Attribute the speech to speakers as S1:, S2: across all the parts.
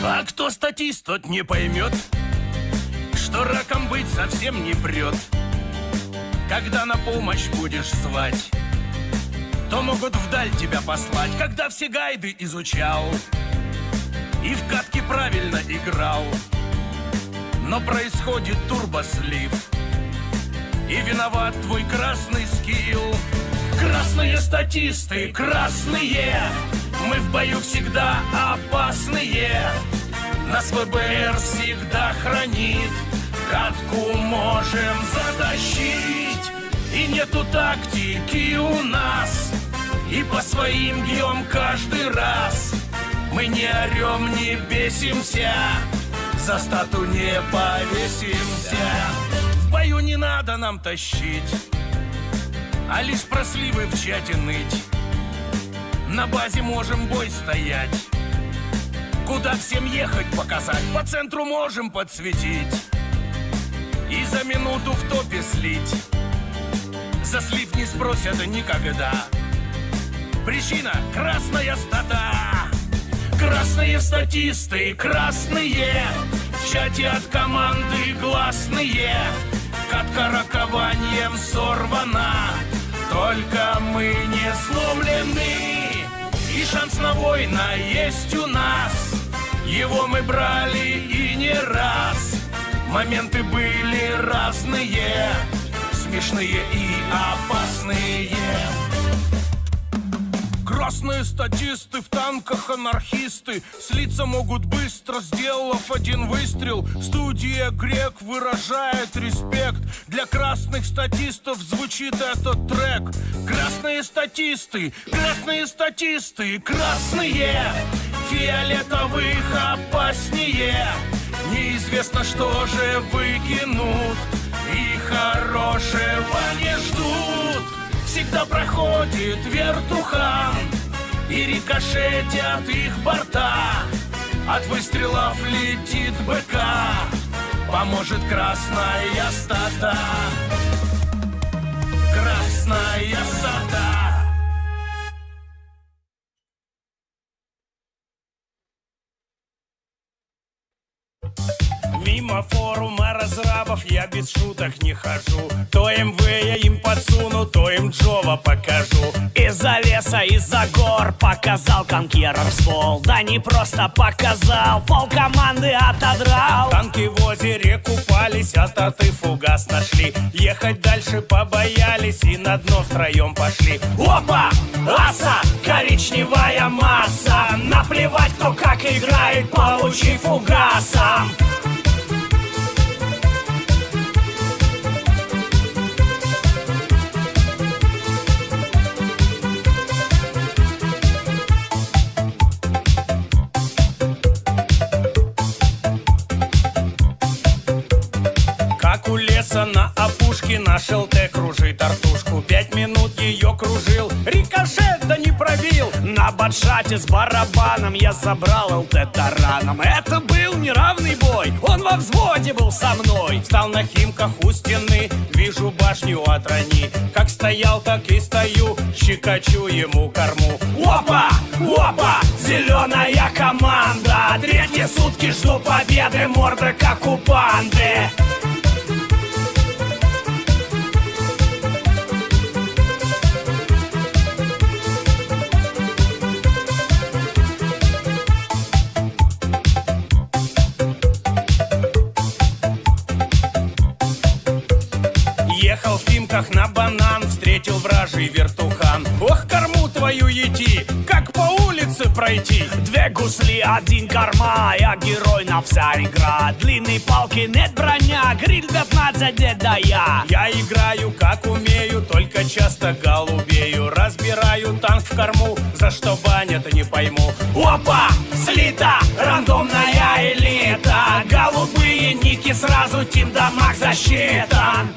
S1: А кто статист, тот не поймет, что раком быть совсем не прет. Когда на помощь будешь звать, то могут вдаль тебя послать. Когда все гайды изучал и в катке правильно играл, но происходит турбослив, и виноват твой красный скилл. Красные статисты, красные, мы в бою всегда опасные. Нас ВБР всегда хранит, катку можем затащить. И нету тактики у нас, и по своим бьем каждый раз. Мы не орем, не бесимся, за стату не повесимся. В бою не надо нам тащить, а лишь про сливы в чате ныть. На базе можем бой стоять, куда всем ехать показать. По центру можем подсветить и за минуту в топе слить. За слив не спросят никогда. Причина — красная стата. Красные статисты, красные, в чате от команды гласные. Катка ракованием сорвана, только мы не сломлены. И шанс на воина есть у нас, его мы брали и не раз. Моменты были разные, смешные и опасные. Красные статисты, в танках анархисты, слиться могут быстро, сделав один выстрел. Студия Грек выражает респект. Для красных статистов звучит этот трек. Красные статисты, красные статисты, красные, фиолетовых опаснее. Неизвестно, что же выкинут, и хорошего не ждут. Всегда проходит вертухан, и рикошетят их борта. От выстрелов летит БК, поможет красная стата. Красная стата. Мимо форума разрабов я без шуток не хожу. То МВ я им подсуну, то им Джова покажу.
S2: Из-за леса, из-за гор показал конкерор ствол. Да не просто показал, пол команды отодрал.
S1: Танки в озере купались, а таты фугас нашли. Ехать дальше побоялись и на дно втроем пошли.
S2: Опа! Аса! Коричневая масса! Наплевать, кто как играет, получи фугасом!
S1: На опушке наш ЛТ кружит артушку. 5 минут ее кружил, рикошет да не пробил.
S2: На бадшате с барабаном я забрал ЛТ тараном. Это был неравный бой, он во взводе был со мной.
S1: Встал на химках у стены, вижу башню отрони. Как стоял, так и стою, щекочу ему корму.
S2: Опа! Опа! Зеленая команда! Третьи сутки жду победы, морды как у панды.
S1: Ехал в Химках на банан, встретил вражий вертухан. Ох, корму твою ети, как по улице пройти?
S2: 2 гусли, 1 корма, я герой на вся игра. Длинные палки, нет броня, гриль 15 лет, да я.
S1: Я играю как умею, только часто голубею. Разбираю танк в корму, за что банят, не пойму.
S2: Опа! Слита! Рандомная элита! Голубые ники, сразу тимдамаг засчитан.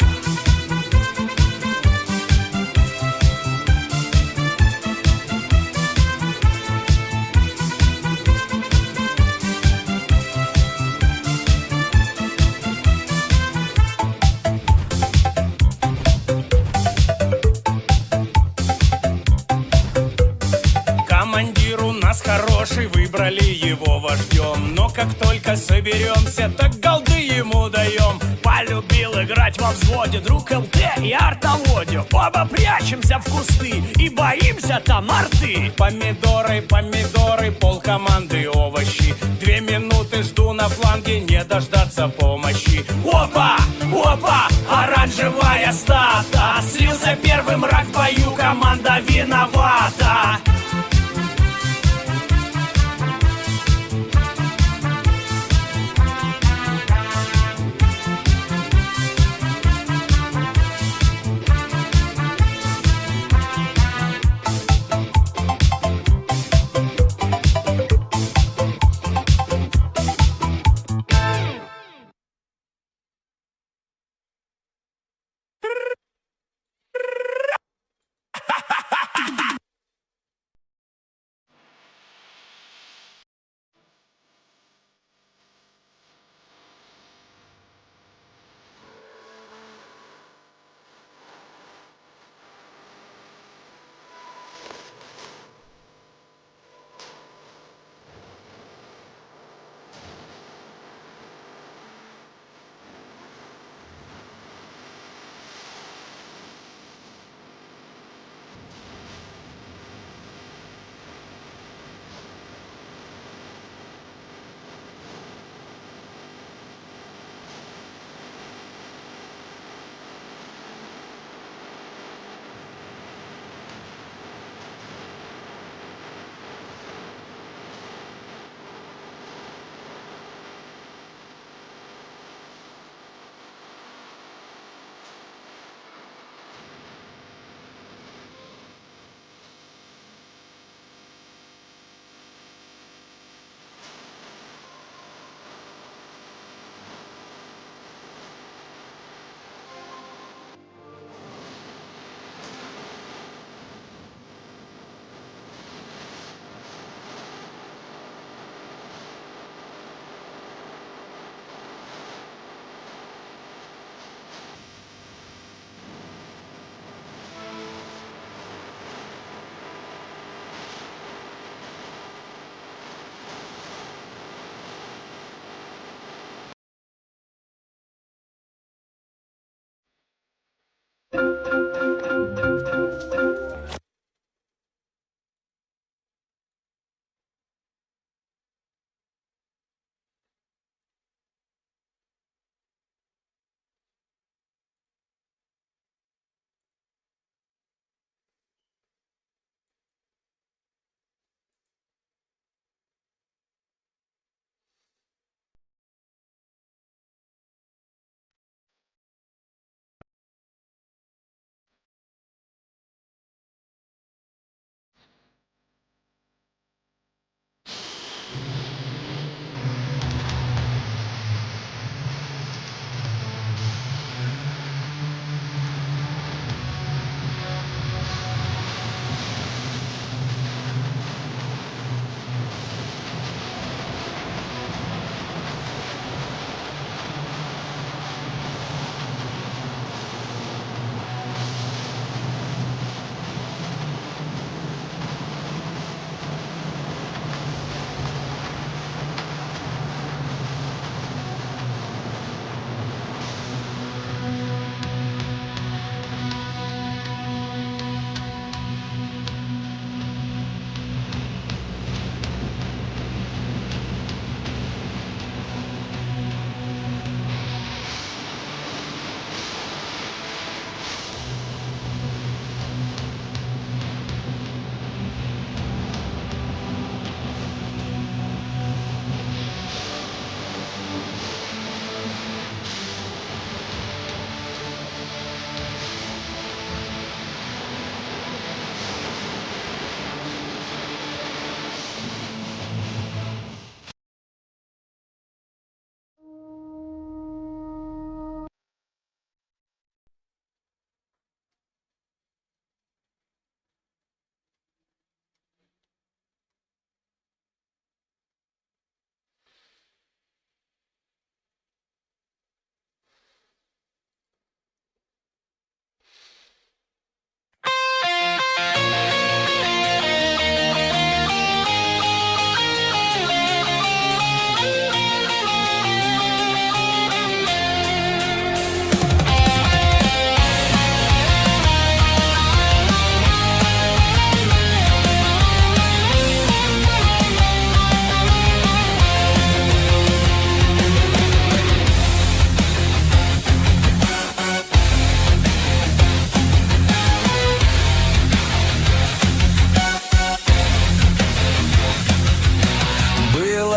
S1: Командир у нас хороший, выбрали его вождем. ждем. Но как только соберемся, так голды ему даем.
S2: Полюбил играть во взводе друг ЛТ и артоводе. Оба прячемся в кусты и боимся там арты.
S1: Помидоры, помидоры, пол команды овощи. 2 минуты жду на фланге, не дождаться помощи.
S2: Опа, опа, оранжевая стата. Слился первый мрак в бою, команда виновата.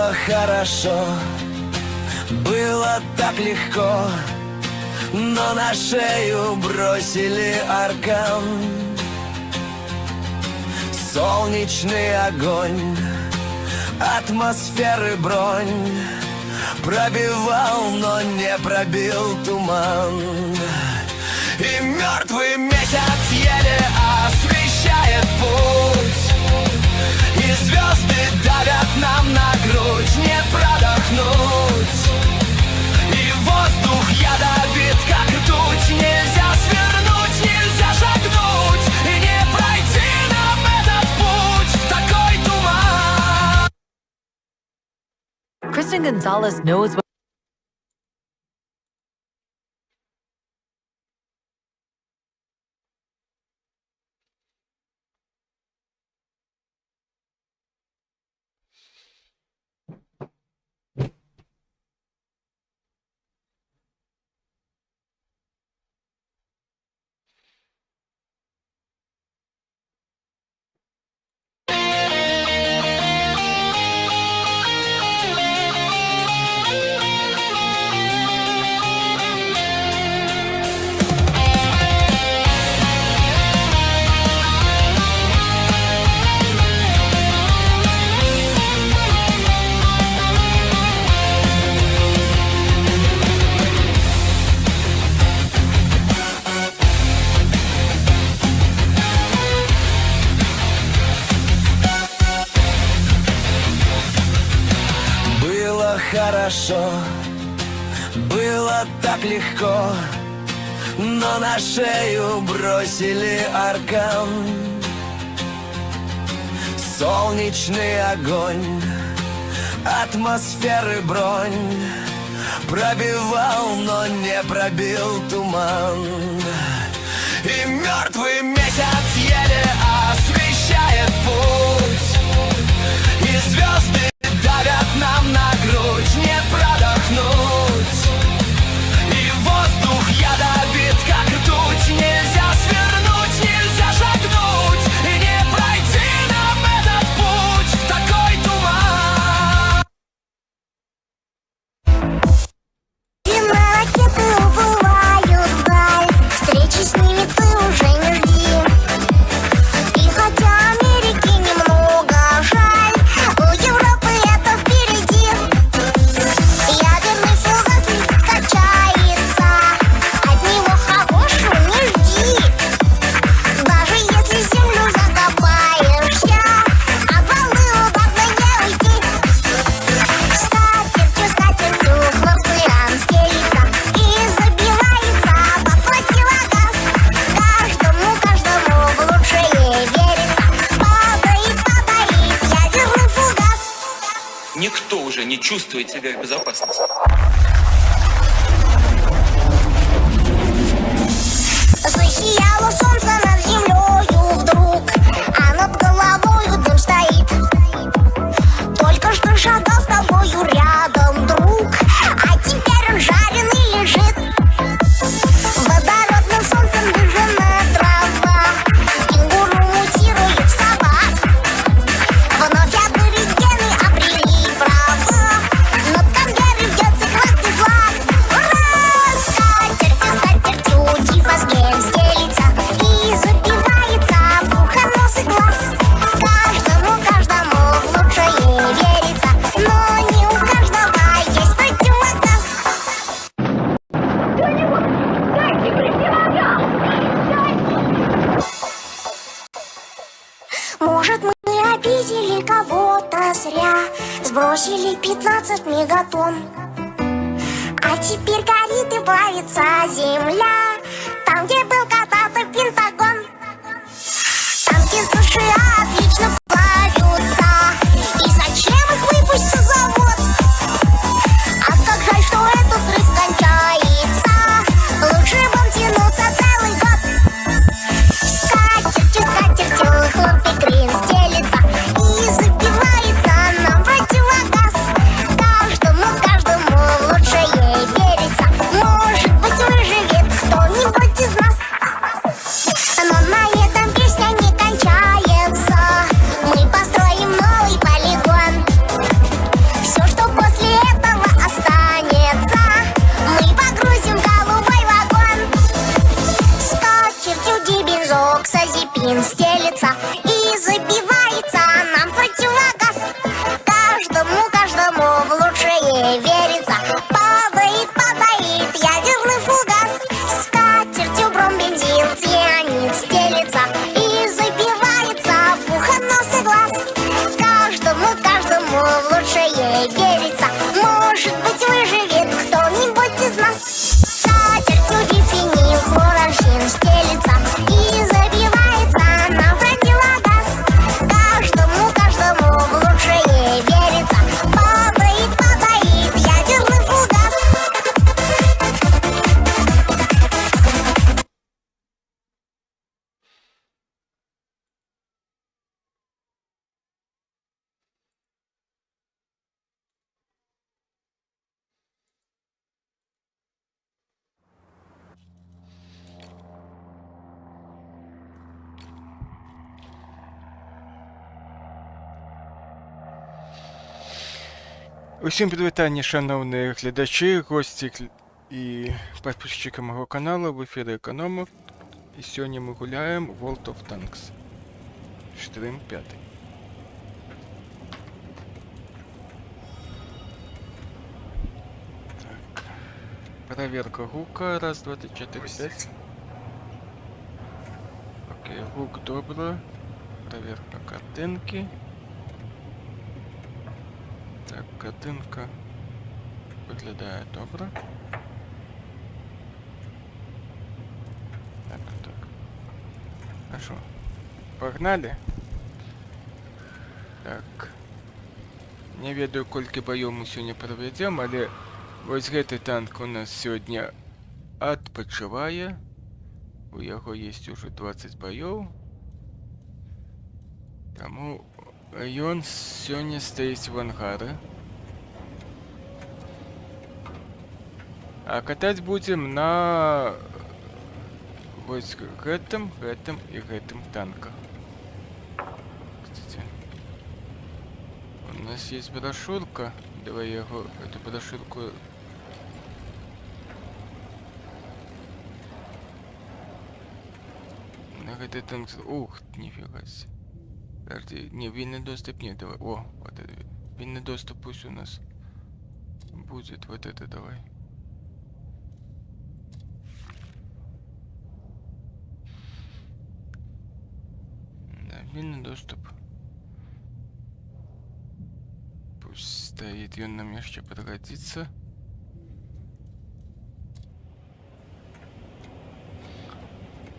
S3: Было хорошо, было так легко, но на шею бросили аркан. Солнечный огонь, атмосферы бронь пробивал, но не пробил туман. И мертвый месяц еле освещает путь, и звезды давят нам на грудь, не продохнуть. И воздух ядовит, как ртуть, нельзя свернуть, нельзя шагнуть, и не пройти нам этот путь в такой туман.
S4: Kristen Gonzalez knows what
S3: хорошо, было так легко, но на шею бросили аркан. Солнечный огонь, атмосферы бронь пробивал, но не пробил туман. И мертвый месяц еле освещает путь, и звезды давят нам на грудь, не продохнуть. И воздух ядовит, как ртуть, нельзя свернуть, нельзя шагнуть, и не пройти нам этот путь в такой туман.
S5: Зимой ракеты убывают вдаль, встречи с ними ты уже не жди. И хотя Америки немного жаль, у Европы это впереди. Ядерный фугас качается, от него хорошего не жди. Даже если землю закопаешься, обвалы ударно не уйти. Скатертью хлопцам стелится и забивается под противогаз. Каждому в лучшее верится. Падает ядерный фугас.
S6: Никто уже не чувствует себя в безопасности.
S5: Засияло солнце над землею вдруг, а над головою дым стоит. Только что шагал с тобою рядом друг, а теперь он жареный лежит. Водородным солнцем выжжена трава, кенгуру мутирует в собак. Вновь аборигены обрели права, над Канберрой бьется красный флаг. Ура! Скатертью тифосген стелится и забивается в ухо, нос и глаз. Каждому в лучшее верится, но не у каждого есть противогаз. Дайте противогаз! Может, мы обидели кого-то зря, сбросили 15 мегатонн. А теперь горит и плавится земля, там, где был когда-то Пентагон. Танки США отлично плавятся, и зачем их выпустил завод? А как жаль, что этот взрыв кончается, лучше бы он тянулся целый год. Скатертью хлопья крем стелится и забивается нам противогаз. Каждому в лучшее верится. Может быть, выживет кто-нибудь из нас. Но на этом песня не кончается.
S4: Усім привітання, шановні глядачі, гості і підписчики мого каналу, в ефірі Економок. І сьогодні ми гуляємо World of Tanks. Стрім 5. Так. Проверка гука. Раз, два, три, чотири, п'ять. Окей, гук добре. Проверка картинки. Так, картинка виглядає добре. Так. А що? Погнали? Так. Не ведаю, колькі боёў мы сёння правядзем, але вось гэты танк у нас сёння адпачывае. У яго есть уже 20 боёў. Таму ён сёння стаіць в ангары. А катаць будзем на вось гэтым і гэтым танках. Кстати, у нас есть брошюрка. Давай яго, эту брошюрку. На гэты танк. Ух, нифига себе. Подожди, не, винный доступ нет, давай. О, вот это. Винный доступ пусть у нас будет. Вот это давай. Да, винный доступ. Пусть стоит, и он нам еще пригодится.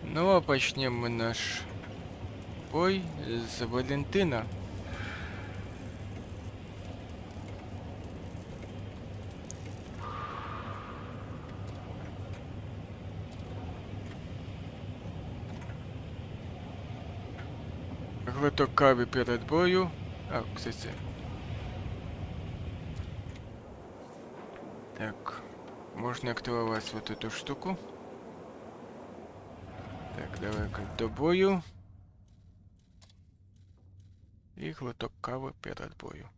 S4: Ну, а почнем мы наш бой з Валентина. Глоток кави перед бою. А, кстати. Так, можно активировать вот эту штуку. Так, давай-ка до бою. І глоток кави перед бою.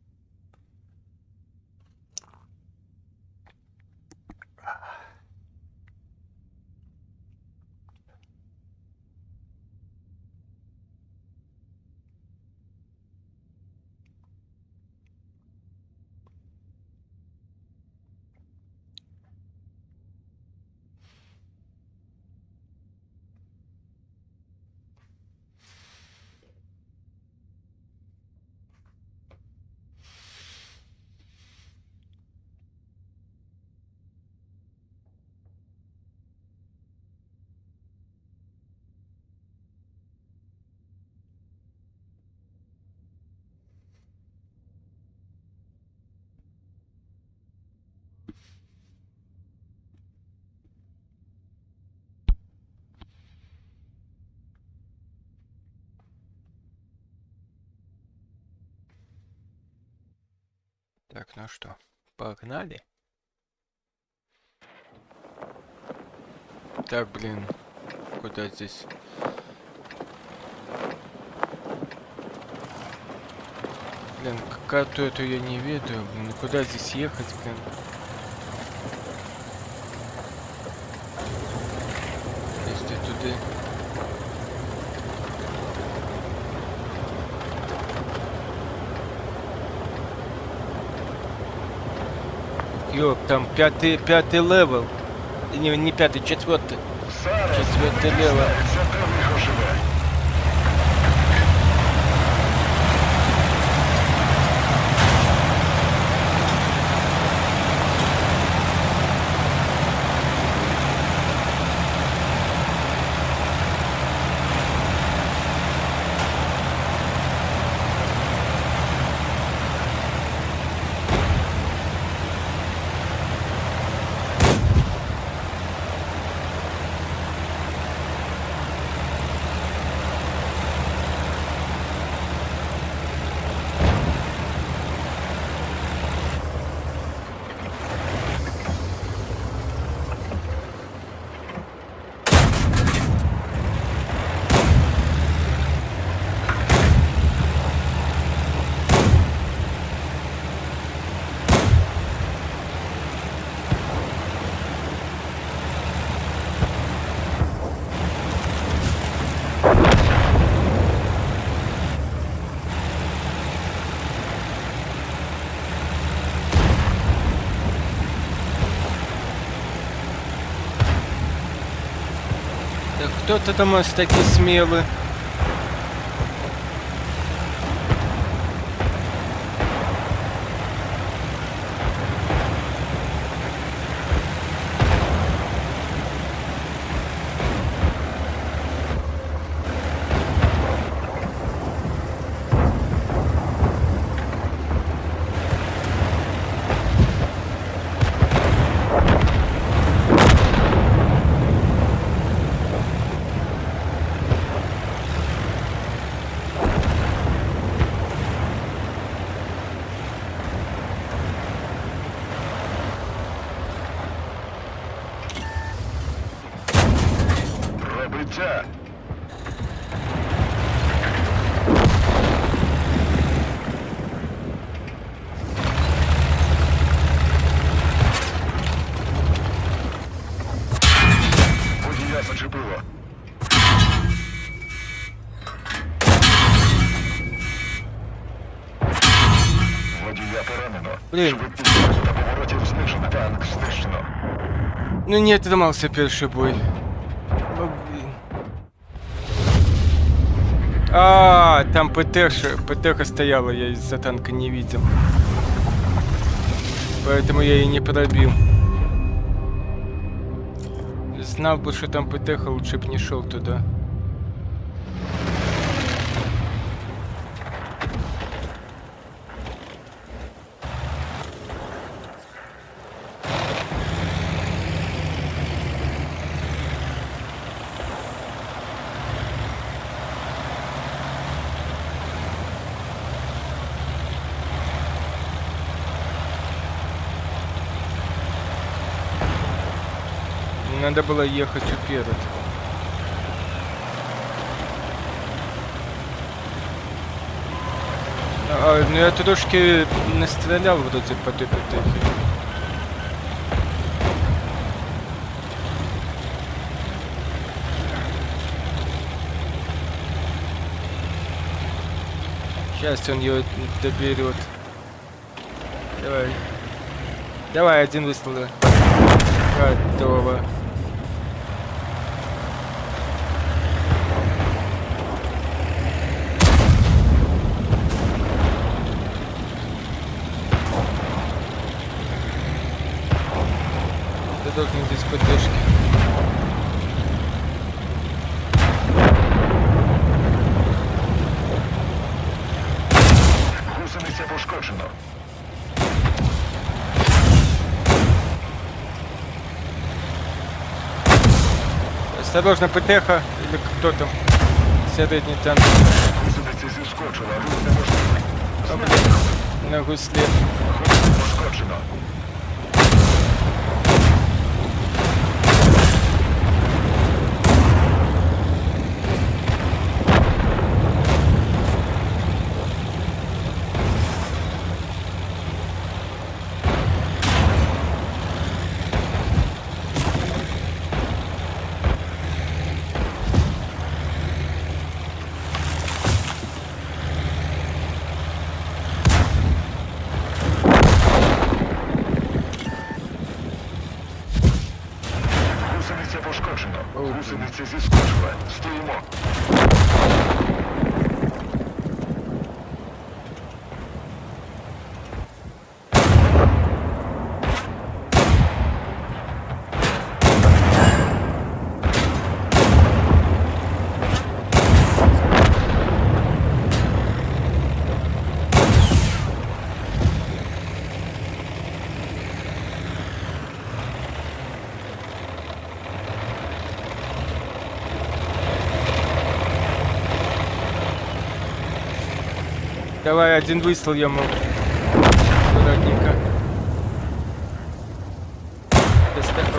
S4: Так, ну что, погнали? Так, блин, куда здесь? Блин, карту эту я не ведаю, блин, куда здесь ехать, блин? Если туда... Ёп, там пятый левел. Не пятый, четвертый. Четвертый левел. Да кто-то там у нас такие смелый.
S7: Пробиття. Водія зачепило. Водія поранено.
S4: Блін.
S7: Швидкість до поворотів знижена. Танк знищено.
S4: Ну не отримався перший бой. Ну, блин. А, там ПТХ стояла, я из-за танка не видел. Поэтому я и не пробил. Знал бы, что там ПТХ, лучше бы не шел туда. Надо было ехать вперед. Ну я трошки настрелял вроде по той ПТХе. Сейчас он ее доберет. Давай. Давай, один выстрел. Готово. Ты должен здесь ПТшки.
S7: Гусениця пошкоджено.
S4: Осторожно, ПТХ или кто там? Средний танк.
S7: Гусениця зіскочила. Рух неможливий.
S4: А, блин, на гусле.
S7: Пошкоджено. Гусениця пошкоджено. Гусениця зіскочила. Стоїмо.
S4: Давай один выстрел ему. Аккуратненько.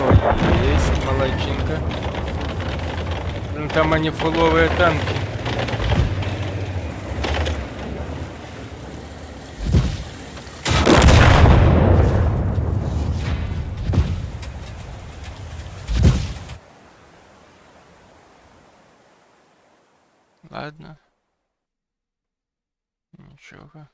S4: Ой, есть, молодчинка. Ну, там они фуловые танки. Ладно. Ничего.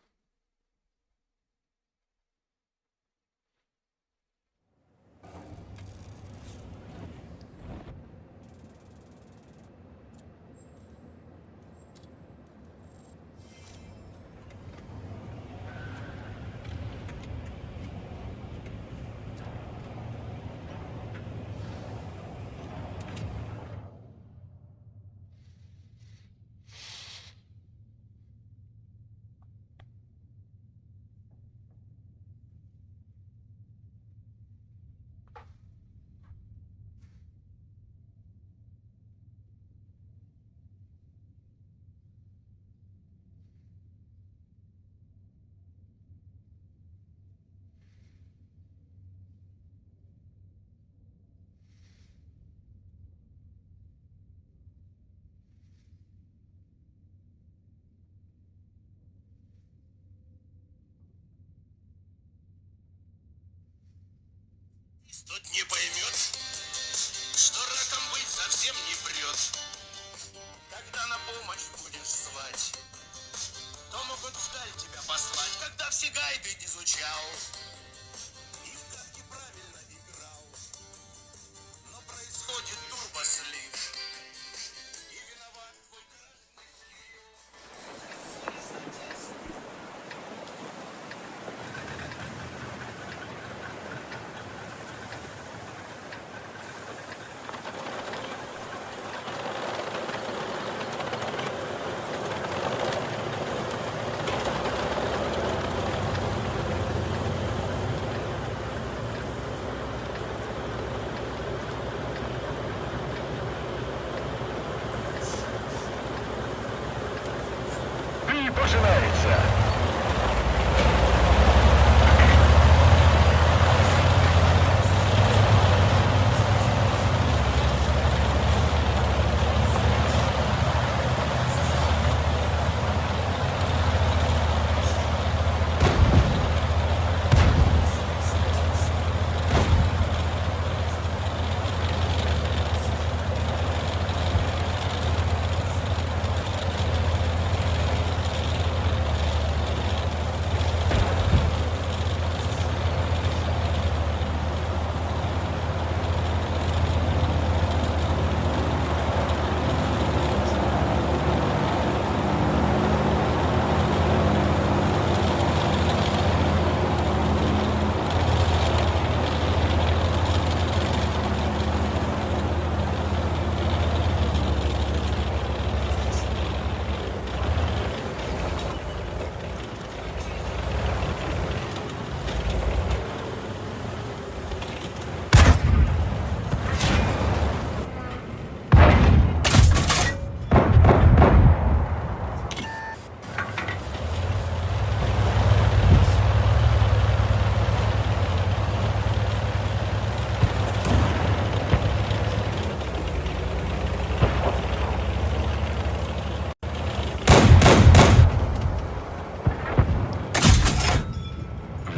S1: Тот не поймет, что раком быть совсем не прет. Когда на помощь будешь звать, то могут вдаль тебя послать, когда все гайды изучал. И в карте правильно играл, но происходит турбослив. И виноват твой
S7: Бій починається.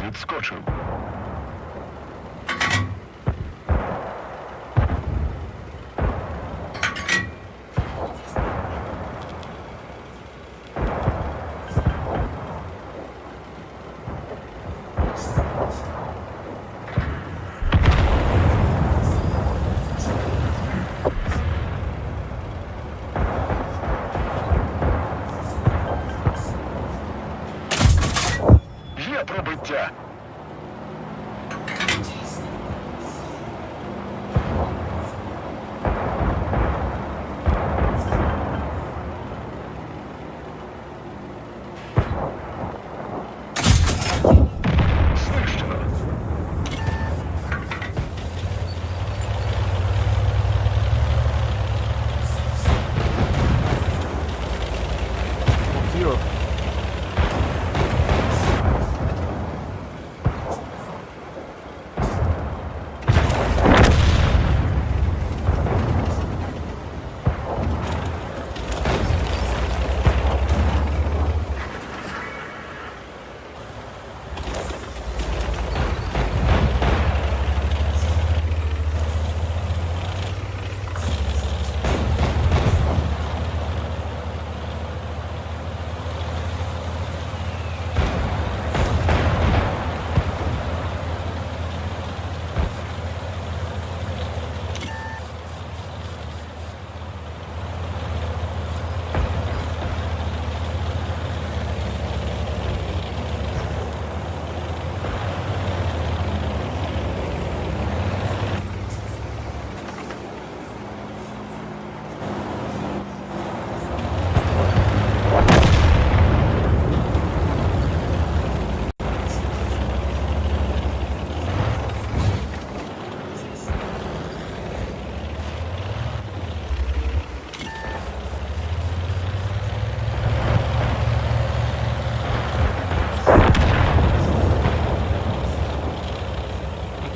S7: Відскочив. Є пробиття. Знищено.
S4: Йо.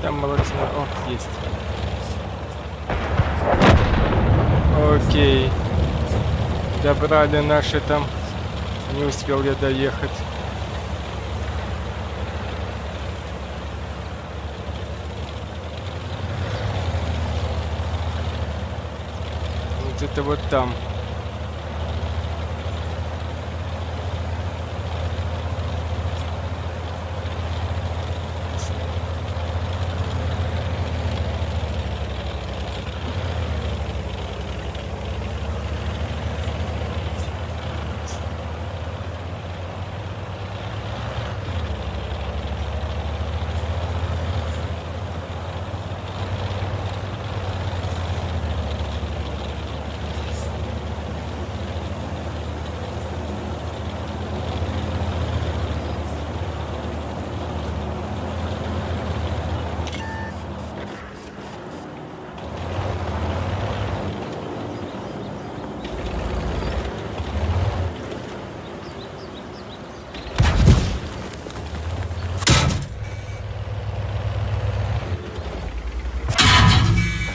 S4: Там молодцы. О, есть. Окей. Добрали наши там. Не успел я доехать. где-то вот там.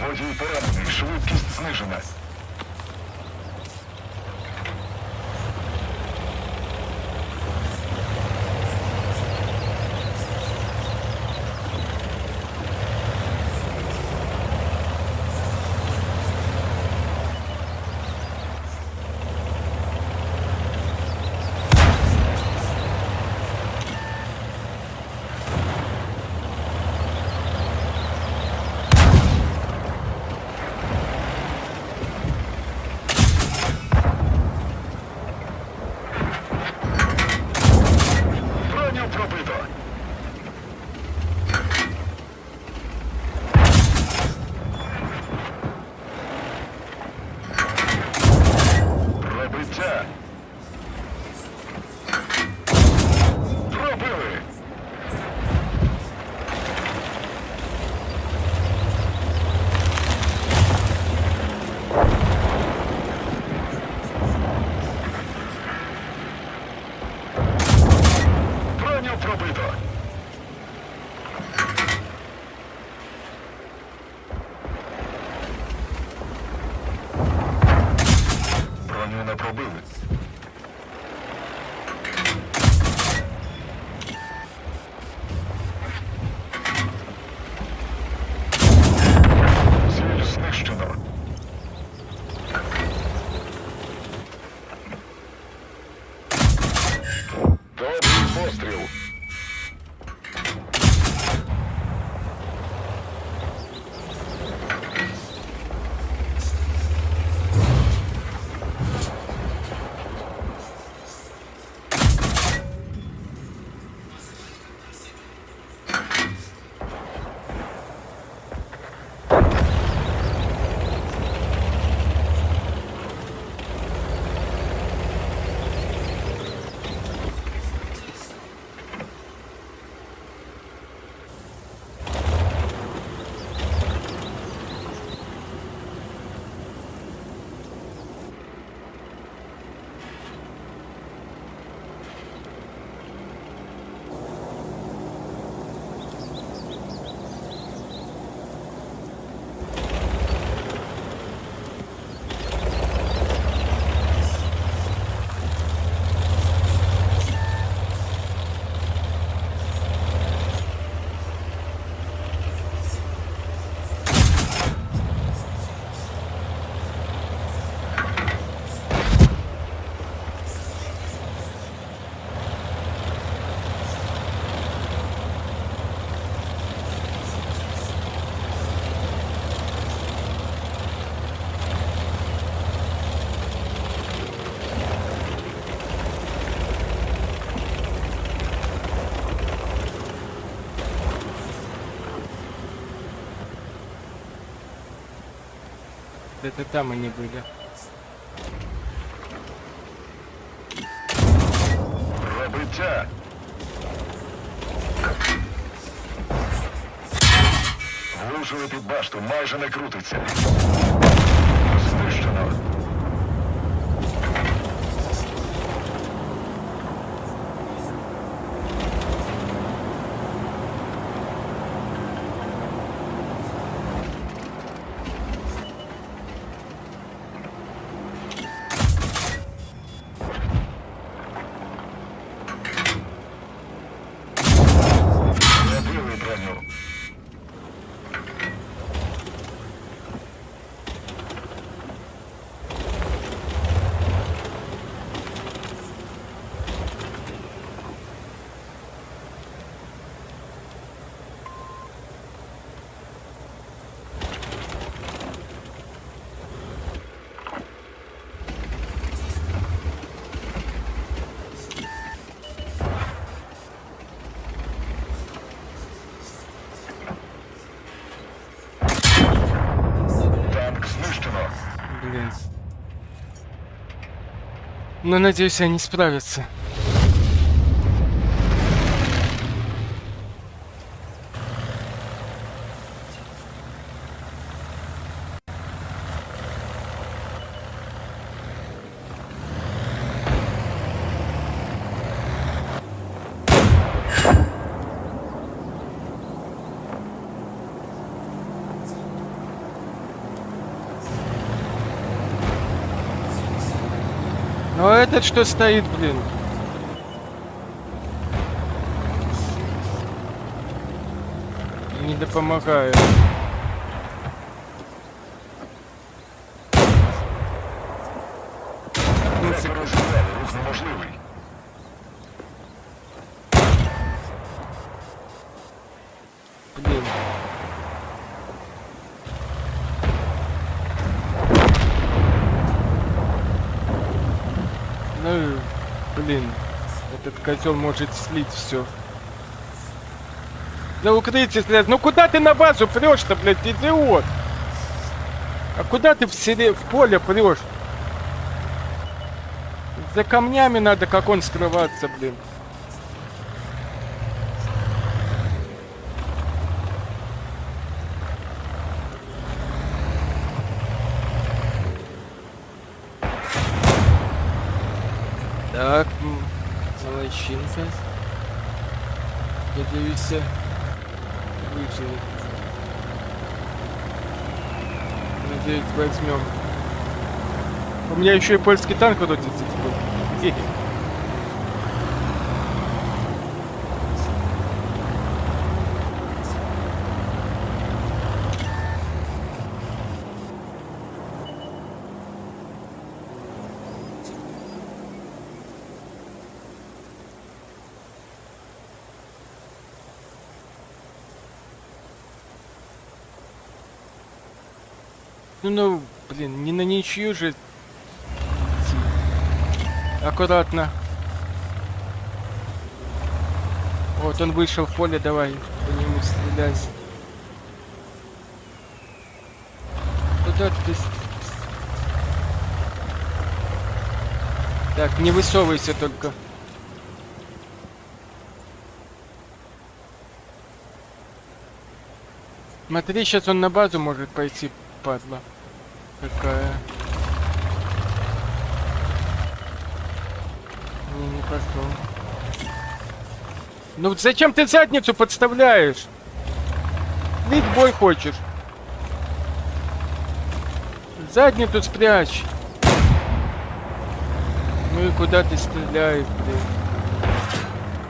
S7: Водій поранений, швидкість знижена. Броню пробито. Пробиття. Пробили. Броню пробито. Броню не пробили. Ціль знищено. Добрий постріл.
S4: Где-то там они были.
S7: Пробиття. Влучили під башту, майже не крутиться. Знищено. Пробили броню.
S4: Блин. Но надеюсь, они справятся. Ну а этот что стоит, блин? Не допомагает.
S7: Розглядали, рух неможливий.
S4: Блин. Ну, блин, этот козел может слить все. Да укрытие стрелять. Ну куда ты на базу прешь-то, блядь, идиот? А куда ты в поле прешь? За камнями надо, как он, скрываться, блин. Так, молодчинка. Надеюсь, выживет. Надеюсь, возьмем. У меня еще и польский танк крутится теперь. Ну, блин, не на ничью же. Аккуратно. Вот он вышел в поле, давай по нему стрелять. Куда ты? Так, не высовывайся только. Смотри, сейчас он на базу может пойти, падла. Какая? Не пошел. Ну зачем ты задницу подставляешь? Лить бой хочешь? Задницу спрячь. Ну и куда ты стреляешь, блин?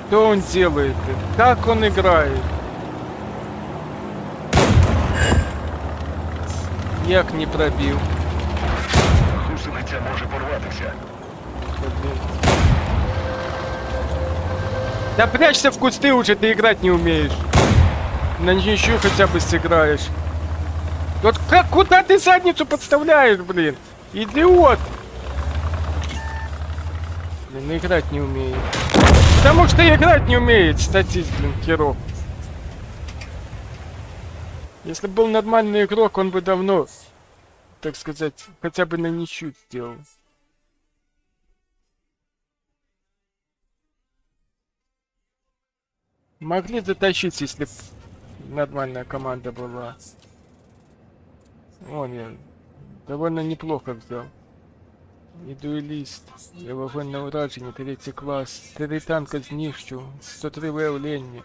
S4: Что он делает? Как он играет? Як не пробил.
S7: Гусениця може порватися.
S4: Да прячься в кусты уже, ты играть не умеешь. На ничью хотя бы сыграешь. Вот как, куда ты задницу подставляешь, блин? Идиот! Блин, играть не умеет. Потому что играть не умеет, статист, блин, херов. Если был нормальный игрок, он бы давно, так сказать, хотя бы на ничью сделал. Могли затащить, если б нормальная команда была. Вон я довольно неплохо взял. И дуэлист, и вогонь на уражение, 3-й класс, 3 танка знищу, 103 виявлення.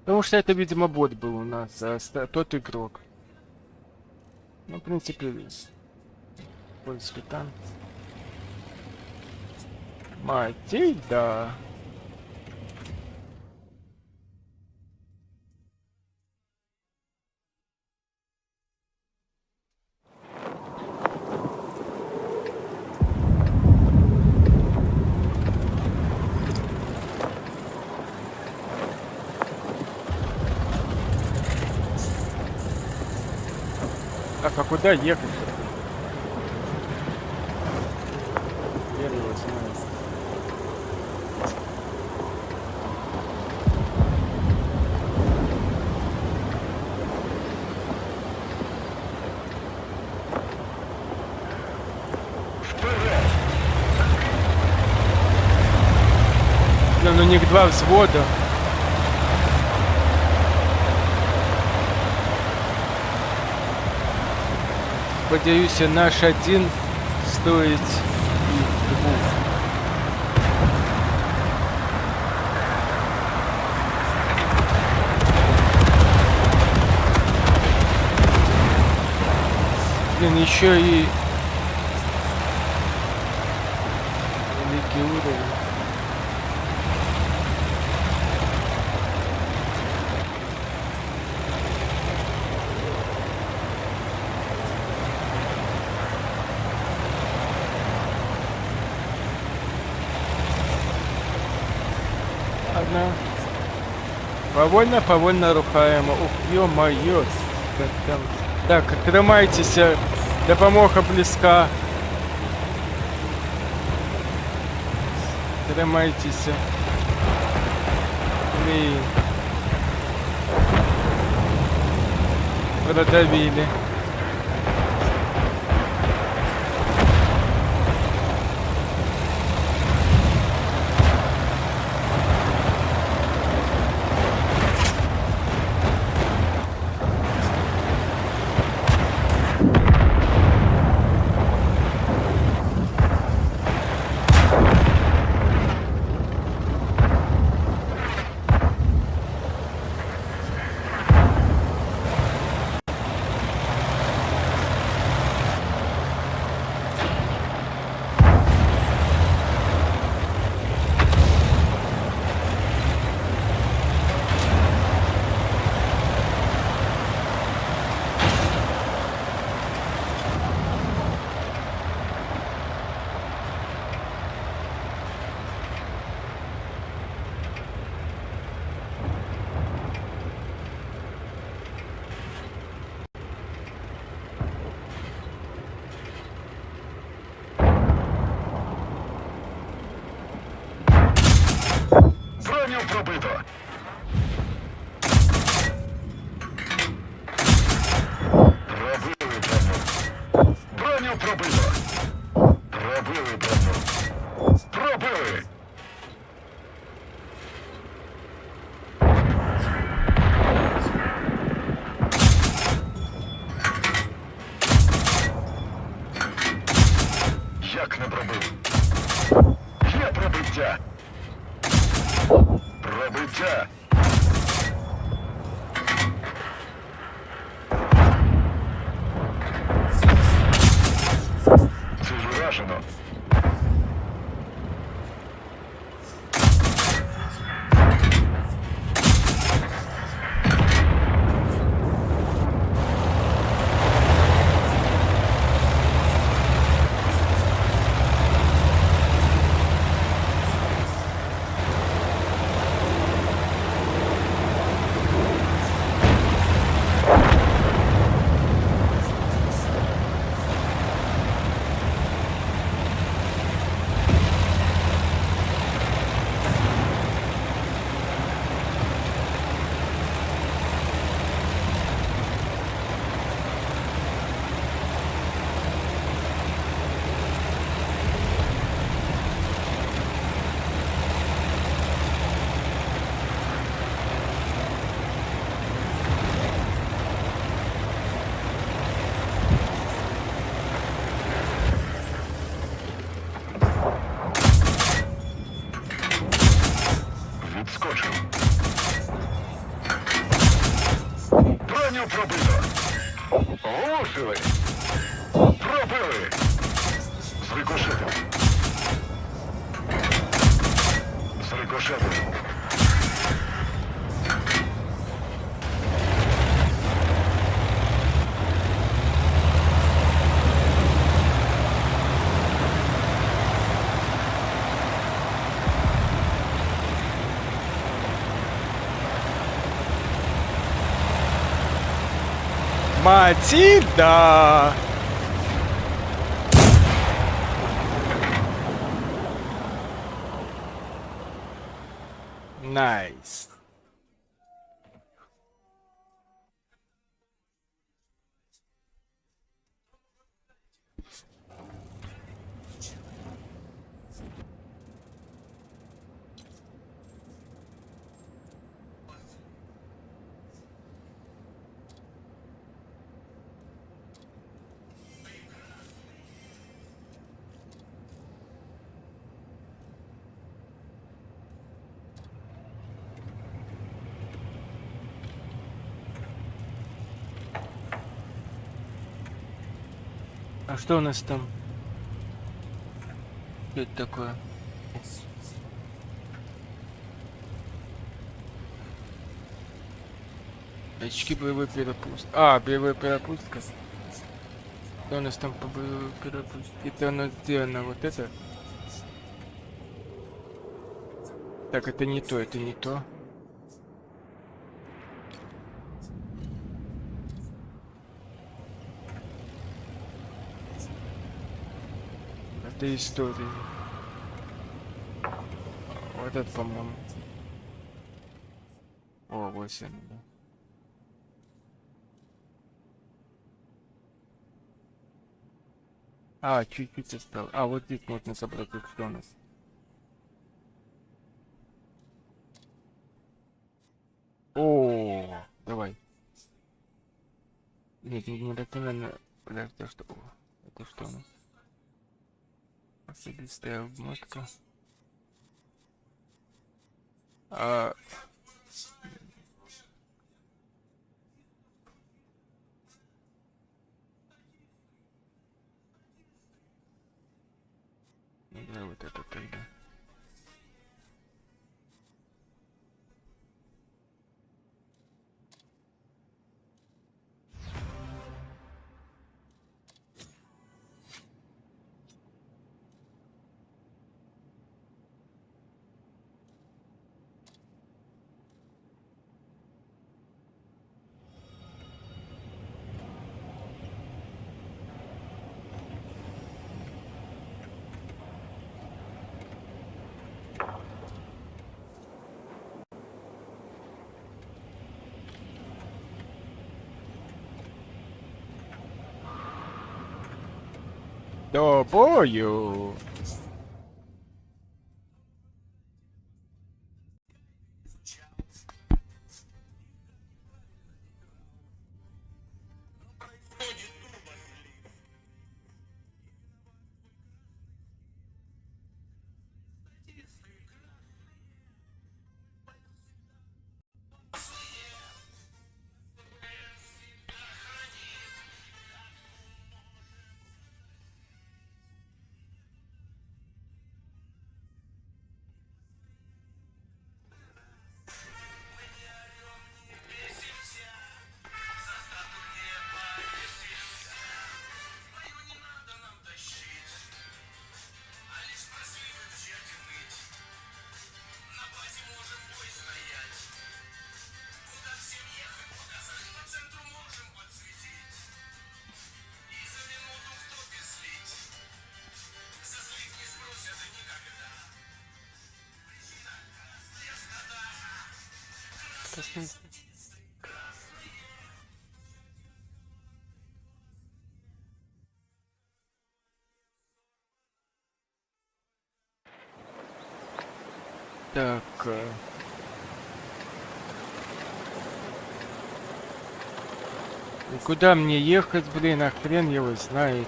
S4: Потому что это, видимо, бот был у нас, а тот игрок. Ну, в принципе, польский танк. Матей, да. Так, а куда ехать? Хер его знает. Блин, у них 2 взвода. Сподіваюсь, наш один стоїть їх 2. Блин, еще и великий уровень. Ладно. Повольно рухаємо. Ух, ё-моё. Как там. Так, тримайтеся. Допомога близька. Тримайтеся. Блін. Продавили.
S7: Броню пробито. Пробили броню. Броню пробито. Пробили броню. Пробили. Як не пробив? Є пробиття. Пробиття. Ціль уражено. Відскочив. Броню пробито. Глушили. Пробили. Зрикошетив. Зрикошетив.
S4: Матильда! Найс. А что у нас там? Что это такое? Очки боевой перепуст. А, боевой перепустка. Что у нас там по боевой перепустке? Это оно сделано вот это. Так, это не то, это не то. Это история. Вот это, по-моему. О, 8. Да. А, чуть-чуть осталось. А, вот здесь можно собрать, тут что у нас? О, давай. Нет, не рационально. Подожди, что? О, это что у нас? Особистая обмотка. А... Да, вот это тогда. До бою! Так. И куда мне ехать, блин, а хрен его знает.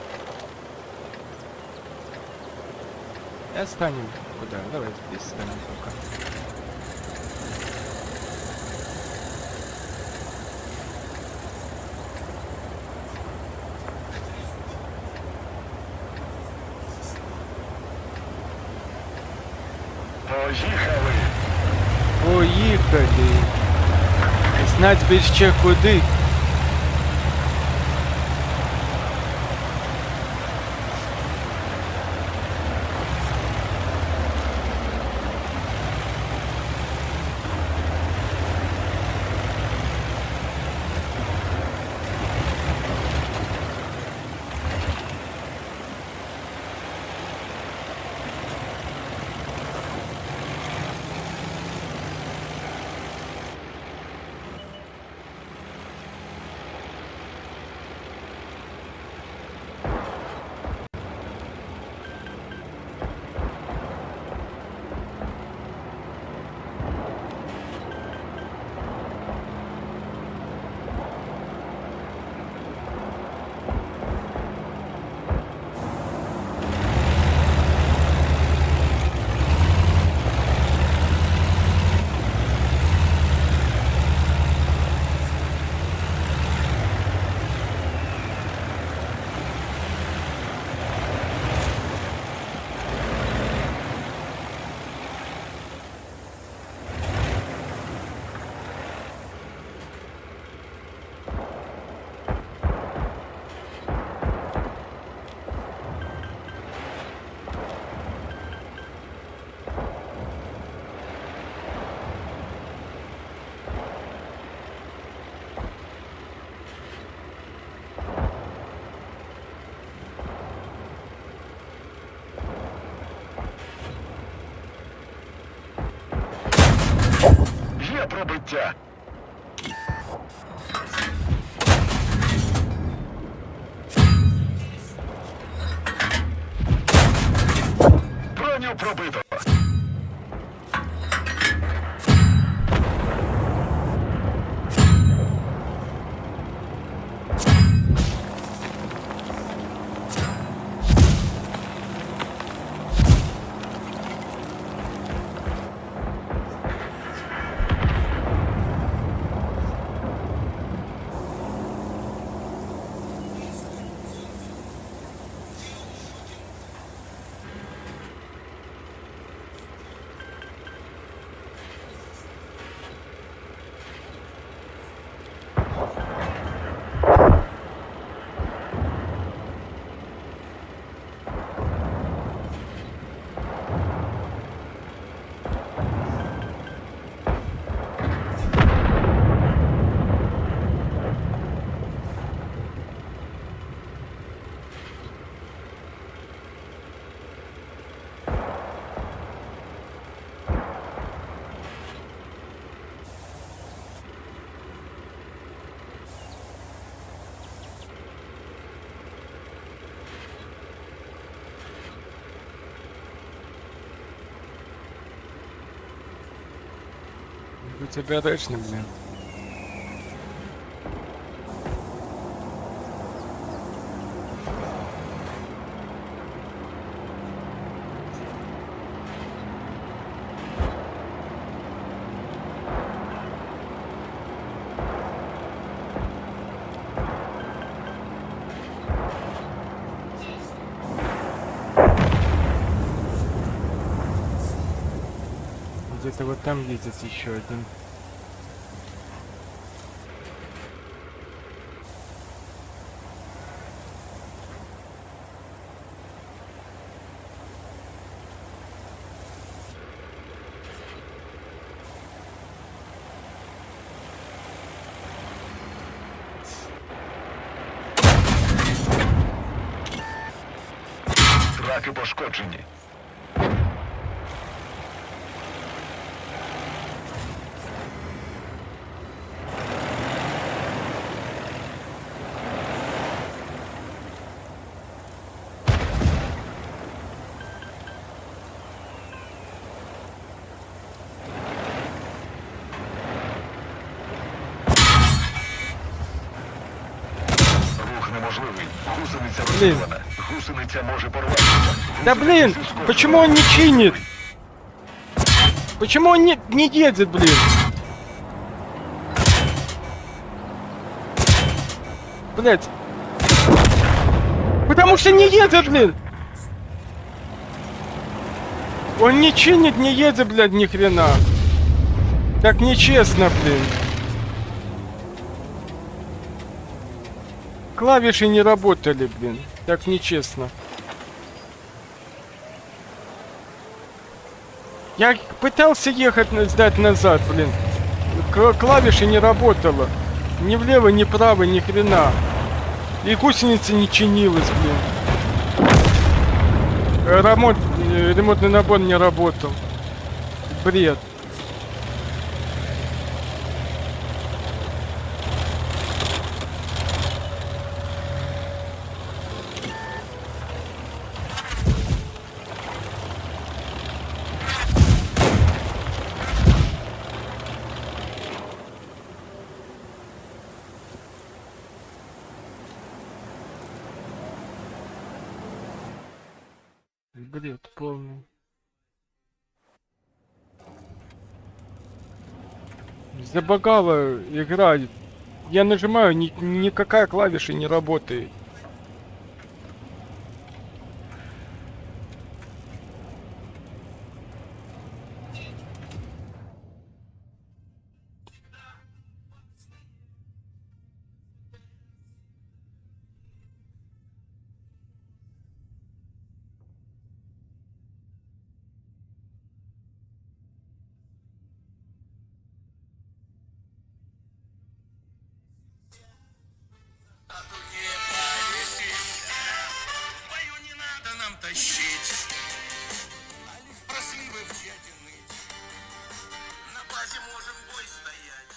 S4: Я станем куда? Давай здесь станем пока.
S7: Поїхали!
S4: Поїхали. Знать би ще куди.
S7: пробиття. Броню пробито.
S4: Будь обережным, блин. Где-то вот там едет еще один.
S7: Траки пошкоджені. Рух неможливий. Гусениця розірвана. Гусениця може порватися.
S4: Да блин, почему он не чинит? Почему он не едет, блин? Блять. Потому что не едет, блин. Он не чинит, не едет, блядь, ни хрена. Так нечестно, блин. Клавиши не работали, блин. Так нечестно. Я пытался ехать, сдать назад, блин. Клавиши не работало. Ни влево, ни вправо, ни хрена. И гусеница не чинилась, блин. Ремонтный набор не работал. Бред. Бред полный. Забагала игра. Я нажимаю, никакая клавиша не работает.
S1: базе можем бой стоять.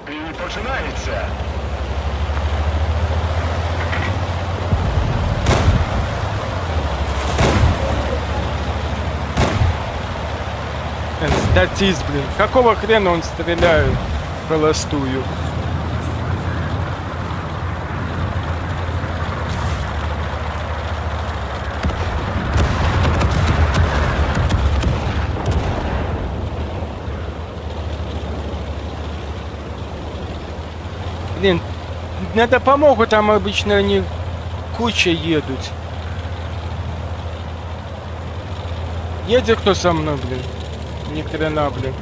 S7: І починається.
S4: Статист, блин. Какого хрена он стреляет холостую? Блин, на допомогу там обычно они куча едут. Едет кто со мной, блин? Ни хрена, блин.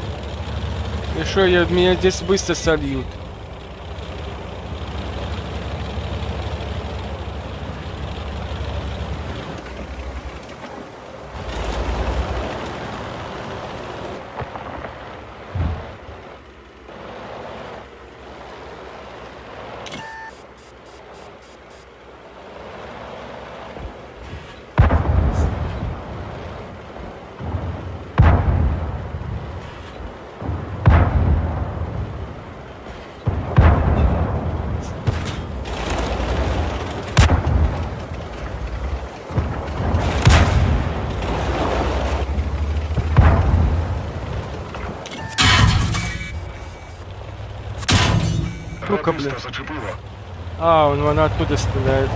S4: И шо, меня здесь быстро сольют. Сука, блин.
S7: Радиста зачепило.
S4: А, она оттуда стреляет.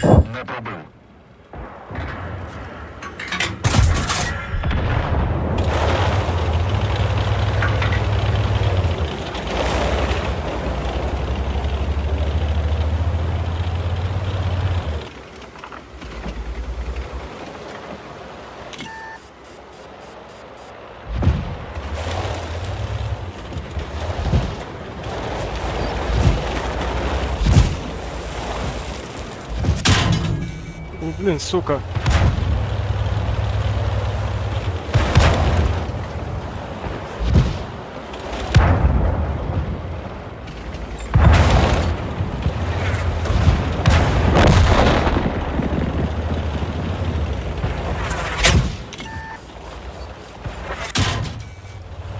S7: Не пробив.
S4: Блин, сука.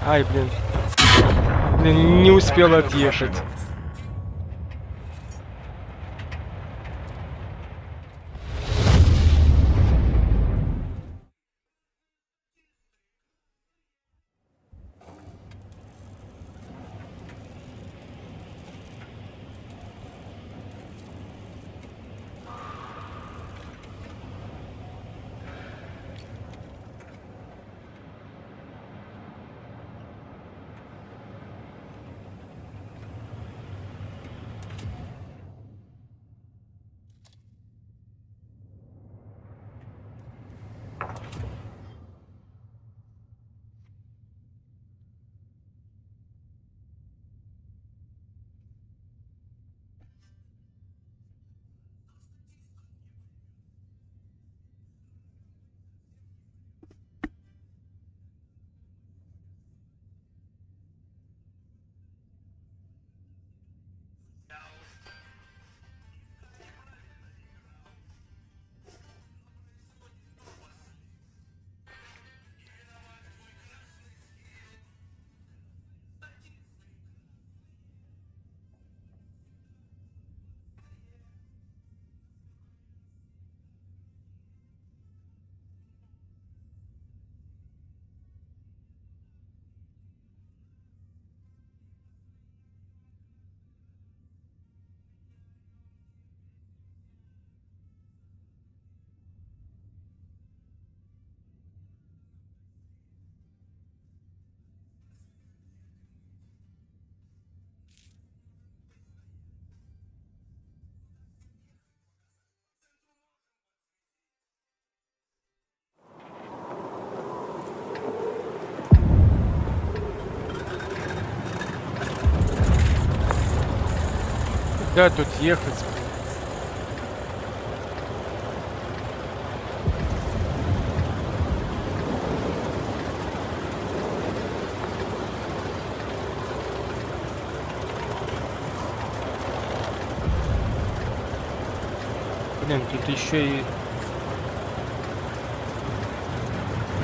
S4: Ай, блин. Блин, не успел отъехать. Куда тут ехать? Блин, тут еще и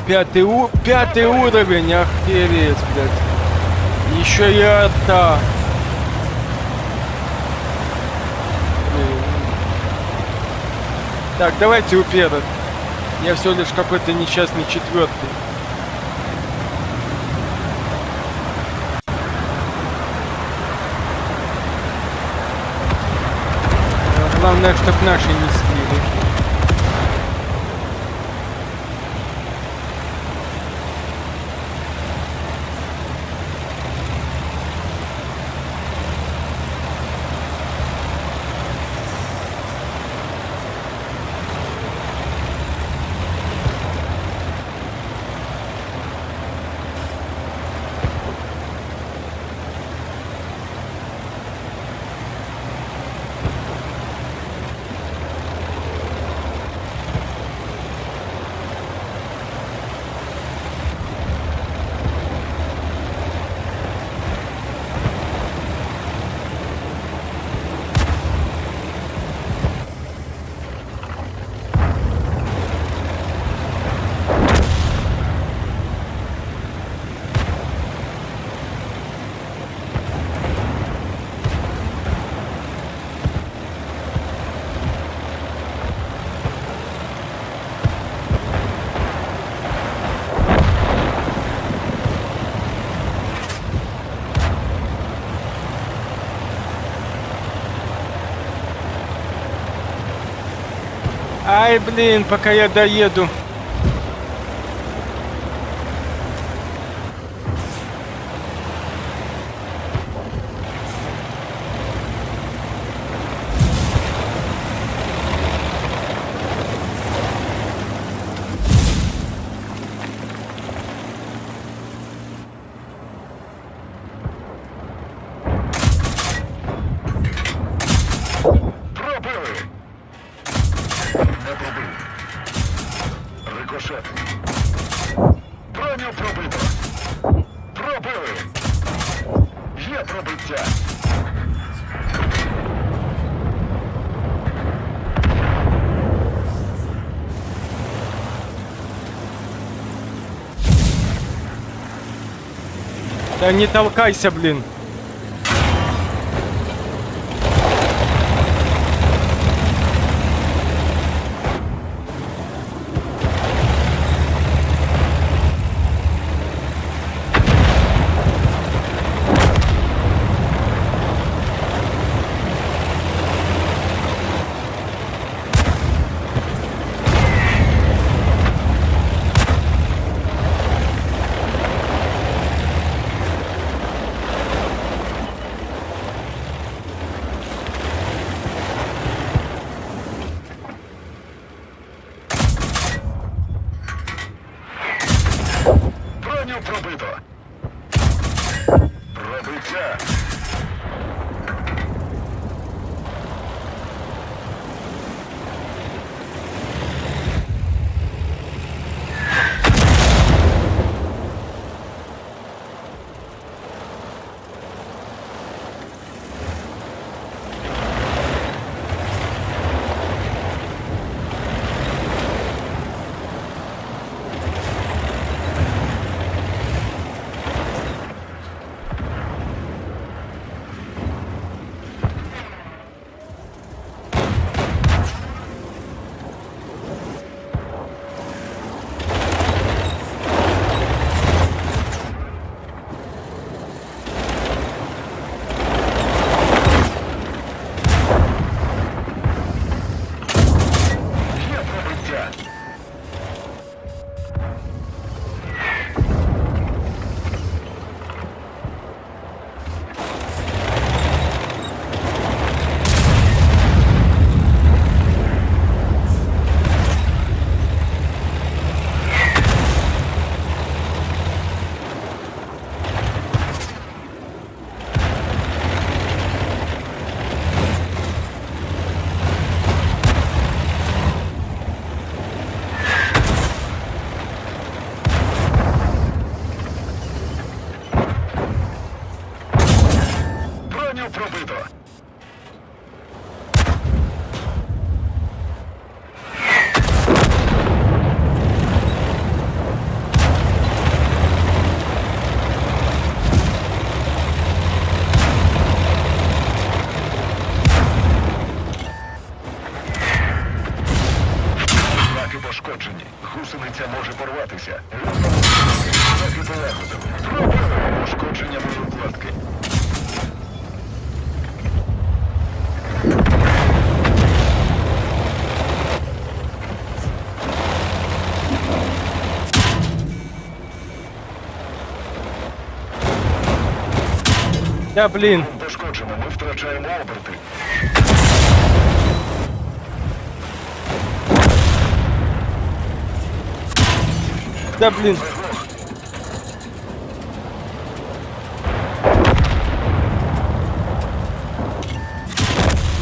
S4: пятый уровень, охереть, блядь. Еще и арта. Блин. Так, давайте уперед. Я всего лишь какой-то несчастный четвертый. Главное, чтоб наши не слили. Ай, блин, пока я доеду.
S7: Пробили! Не пробив. Рикошет. Броню пробито. Пробили. Є пробиття.
S4: Да не толкайся, блин.
S7: пошкоджені. Гусениця може порватися. Так і полагодили. Пробили. Пошкодження боєукладки.
S4: Да блін.
S7: Пошкоджено. Ми втрачаємо оберти.
S4: Да блін.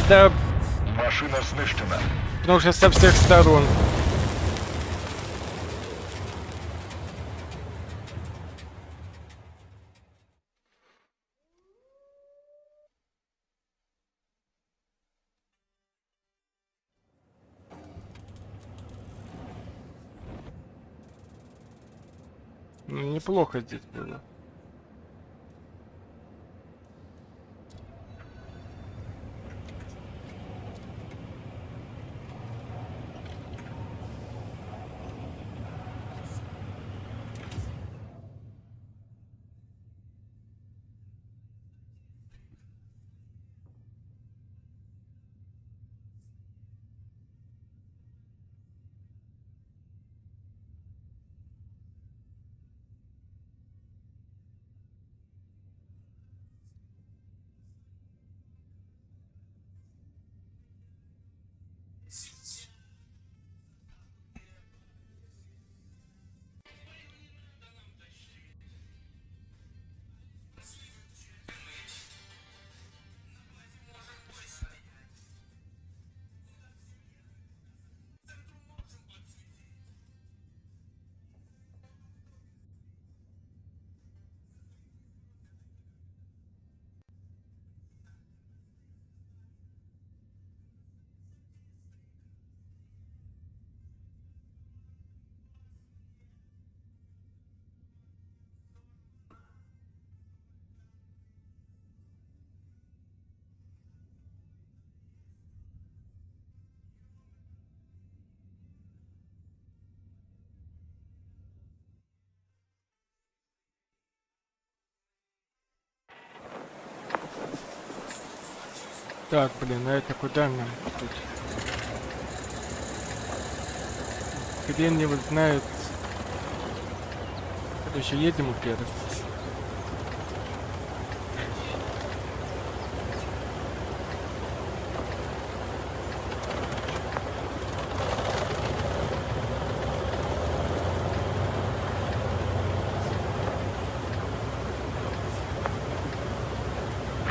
S4: Да,
S7: Машина знищена.
S4: потому что со всех сторон. Ну, неплохо здесь было. Так, блин, а это куда нам тут? Хрен его знает. Короче, едем вперед.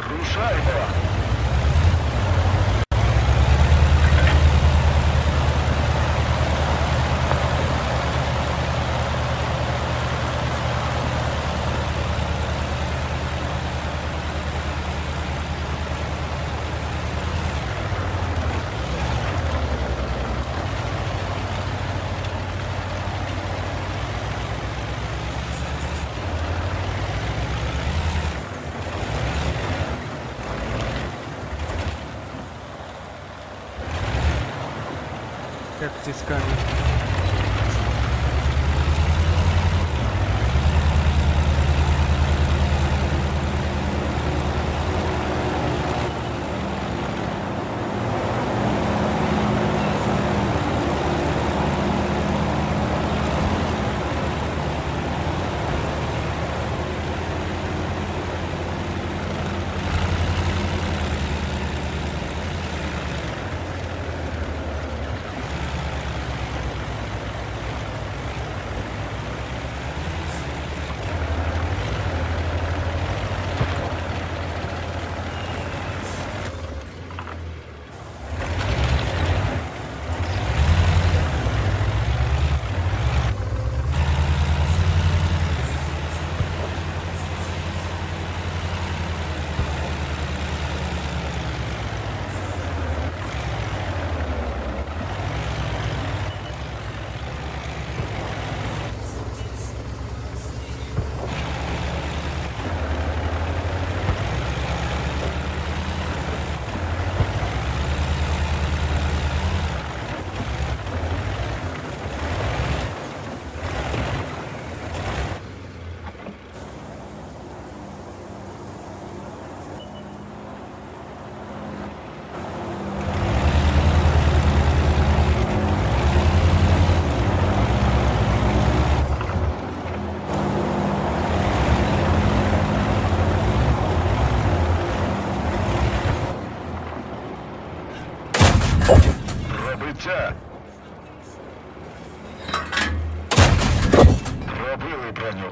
S7: Рушаймо!
S4: Как здесь камень?
S7: Пробиття. Пробили броню.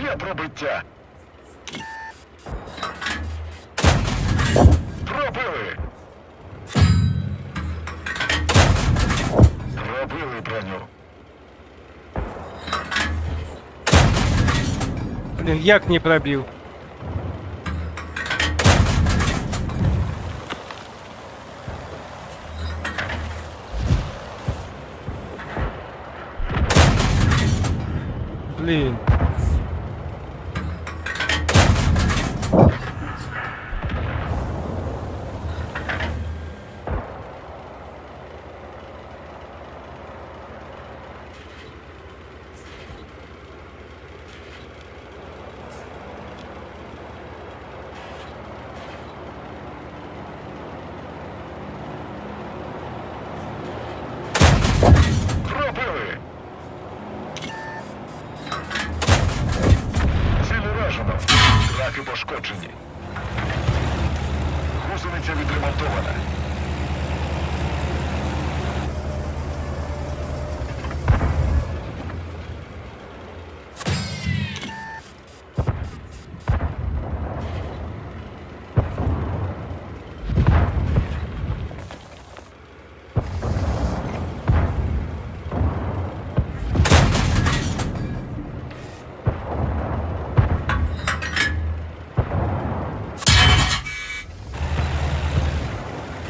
S7: Є пробиття. Пробили. Пробили броню.
S4: Блін, як не пробив? Блін.
S7: Пробили. Ціль уражено. Траки пошкоджені. Гусениця відремонтована.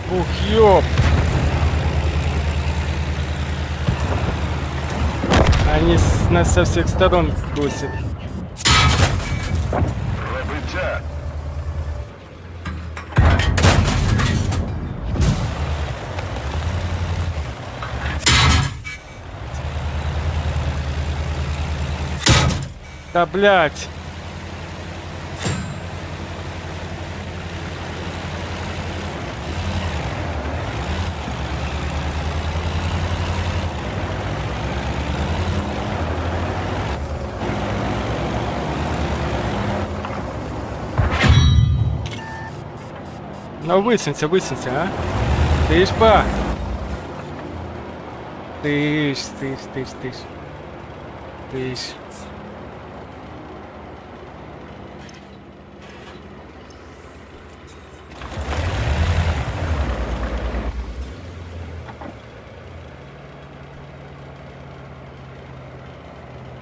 S4: Ух, ёп! Они нас со всех сторон косят.
S7: Пробиття.
S4: Да блять! Ну высунься, высунься, а? Ты ж па! Ты ж.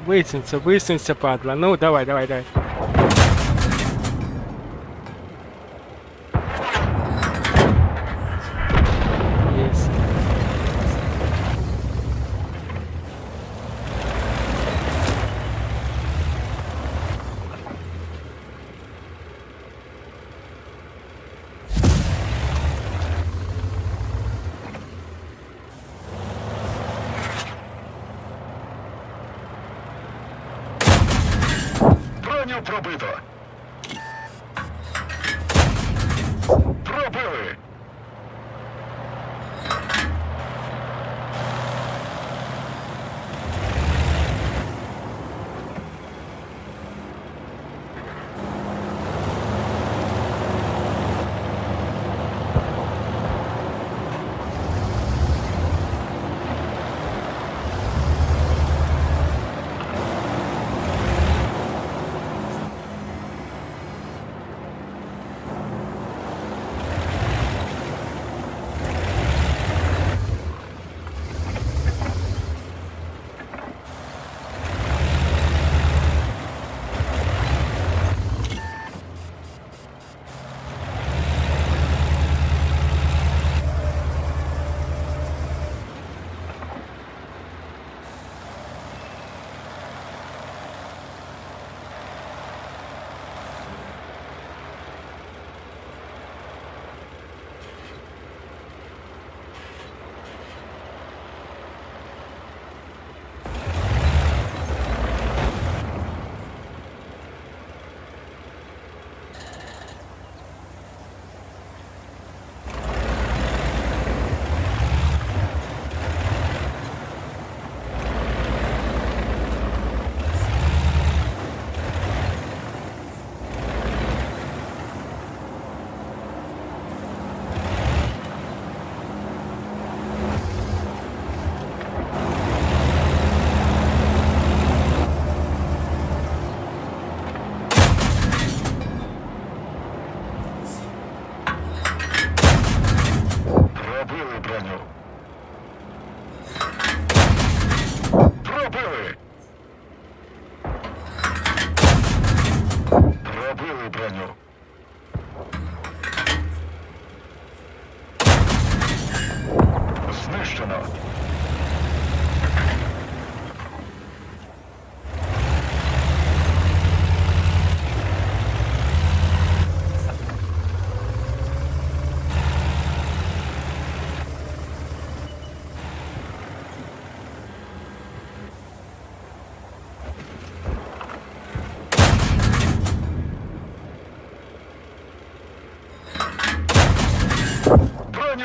S4: Высунься, падла. Ну, давай. Есть.
S7: Броню пробито. Пробили.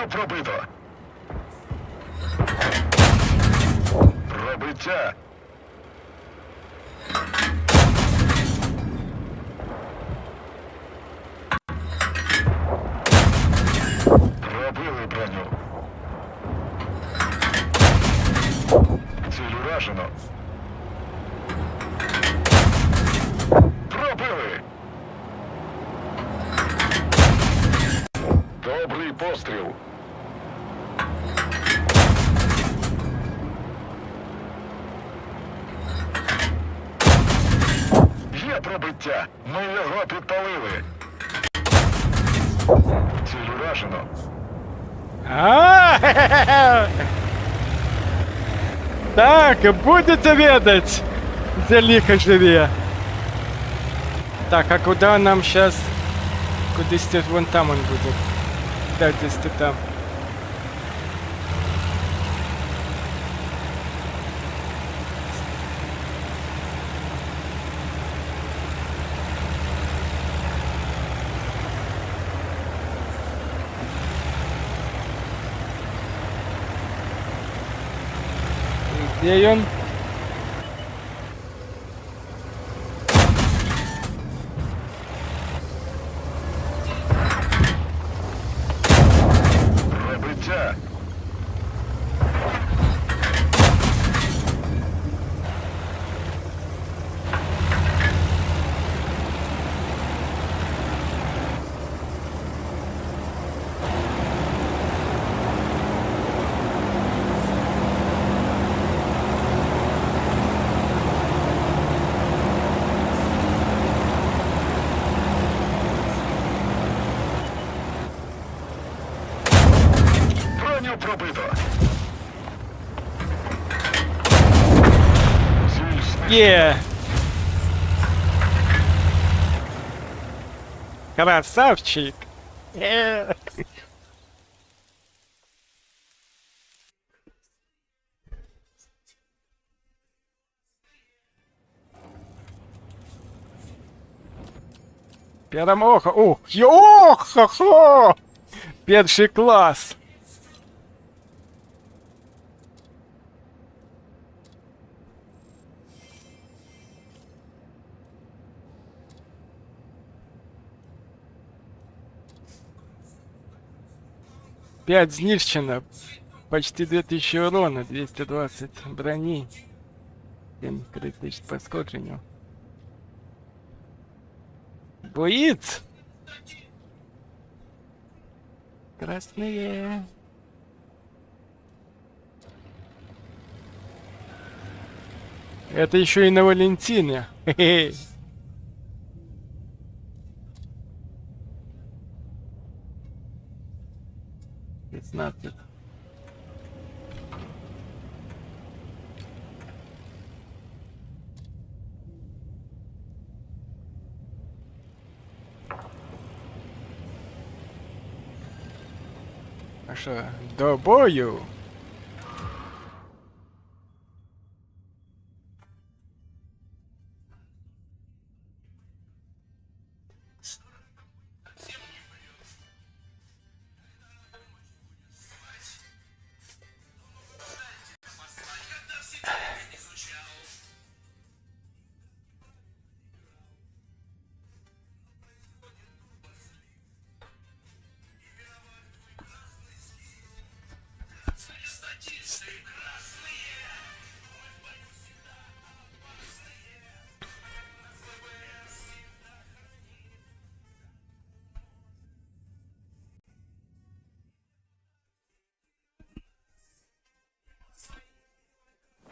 S7: пробито. Пробиття. Пробили броню. Ціль уражено. Пробили. Добрий постріл. Є пробиття. Ми його підпалили. Ціль уражено.
S8: Так, будете ведать, где лихо живе. Так, а куда нам сейчас? Кудись тут вон там он будет. Да, здесь ты там. Где он?
S7: Пробиття. Броню пробито. Ціль знищена.
S8: Красавчик. Перемога. Ух, хо-хо! Перший класс. Пять знищено. Почти 2000 урона, 220 брони. 7 критичних пошкоджень. Боец! Красные. Это еще и на Валентине. Хе-хе. Пятнадцать. А що, до бою?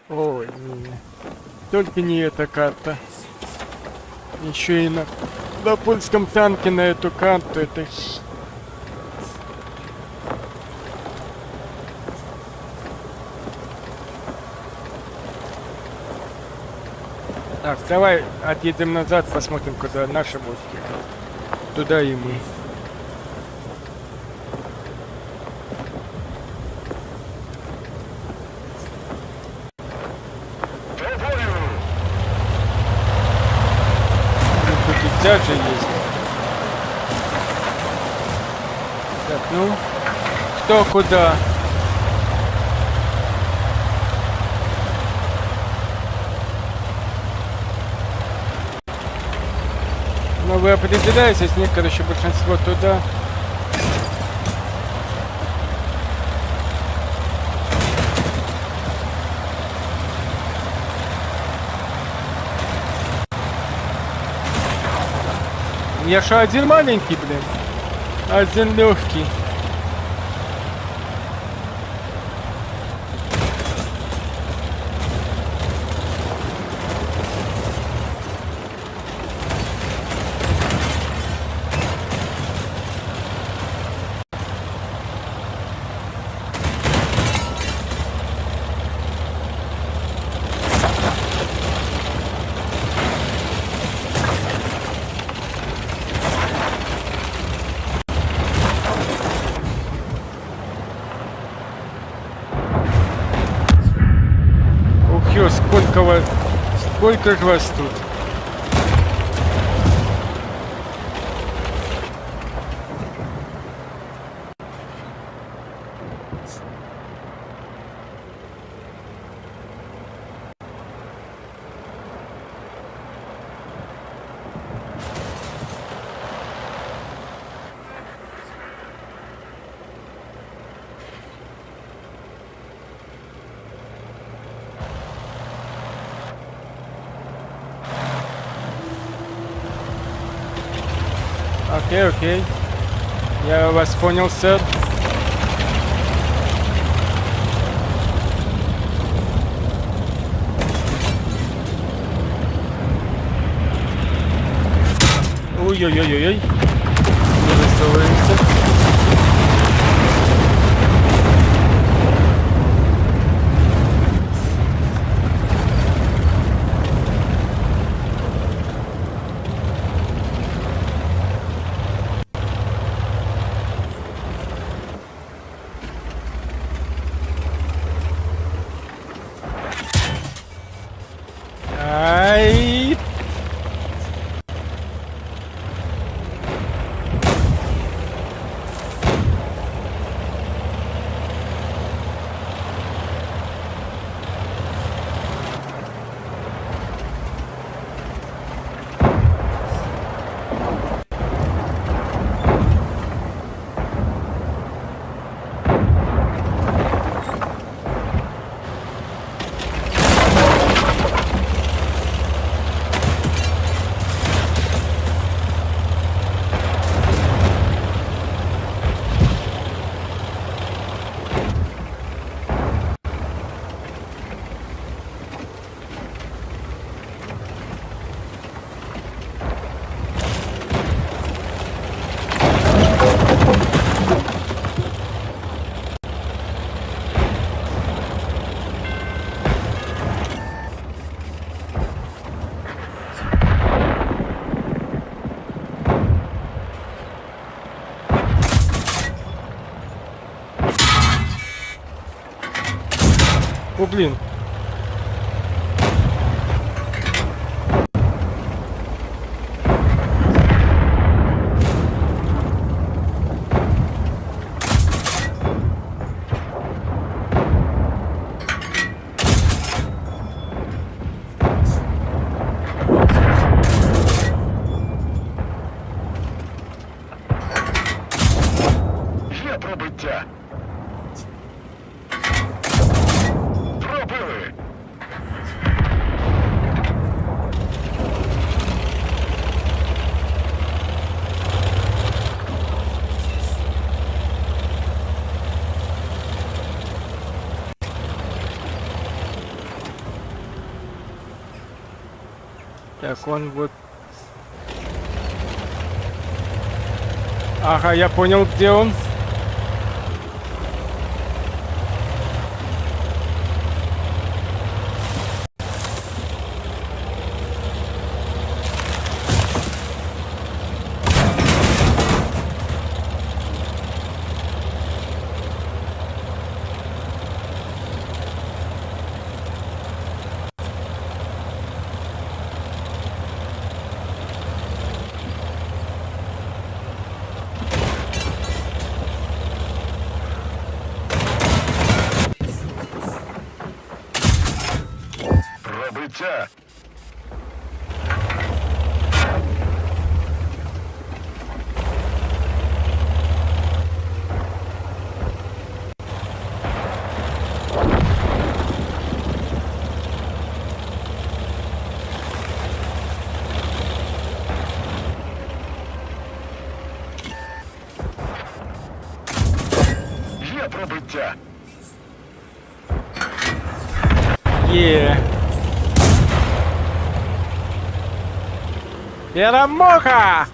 S8: Ой, не. Только не эта карта. Еще и на польском танке на эту карту. Это... Так, давай отъедем назад, посмотрим, куда наши будут ехать. Туда и мы. Хоть же есть. Так, ну, Кто куда? Ну вы определяетесь, нет, короче, большинство туда. Я же один маленький, блин. Один легкий. Ух, ё, сколько же вас тут? Окей, окей. Я вас понял, сэр. Ой-ой-ой-ой-ой. Высовываемся. Ай! О, блин.
S7: Є пробиття. Пробили.
S8: Так, он вот... Ага, я понял, где он.
S7: пробиття.
S8: Є. Перемога!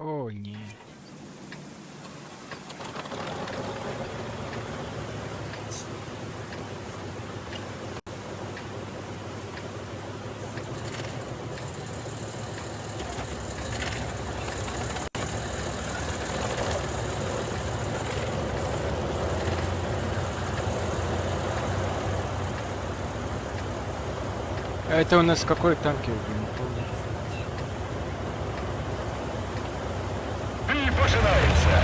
S8: О, ні. Это у нас какой танк, я уже не помню.
S7: Бій починається.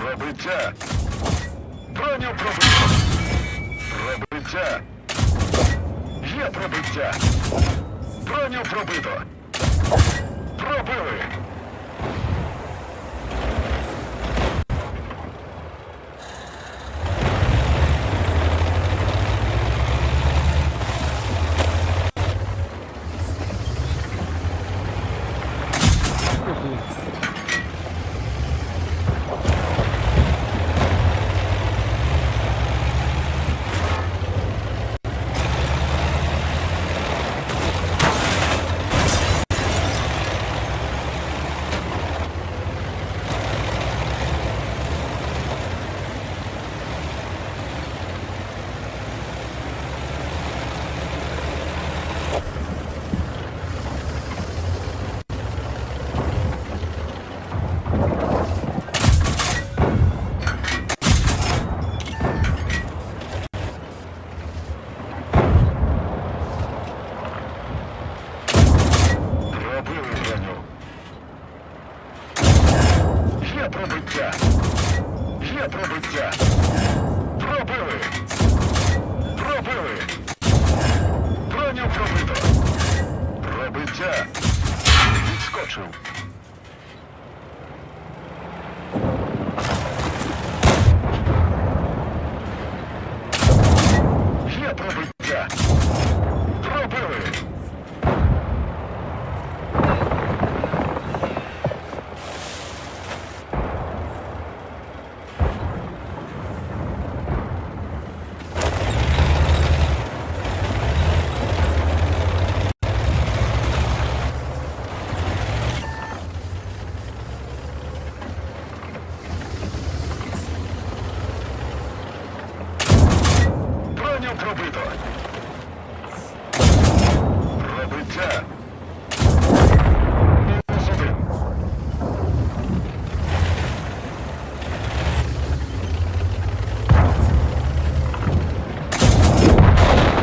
S7: Пробиття. Броню пробито. Пробиття. Є пробиття. Броню пробито. Пробили. Пробили броню. Є пробиття. Є пробиття. Пробили. Пробили. Броню пробито. Пробиття. Відскочив. Є пробиття. Пробили. Броню пробито. Пробиття. Мінус один.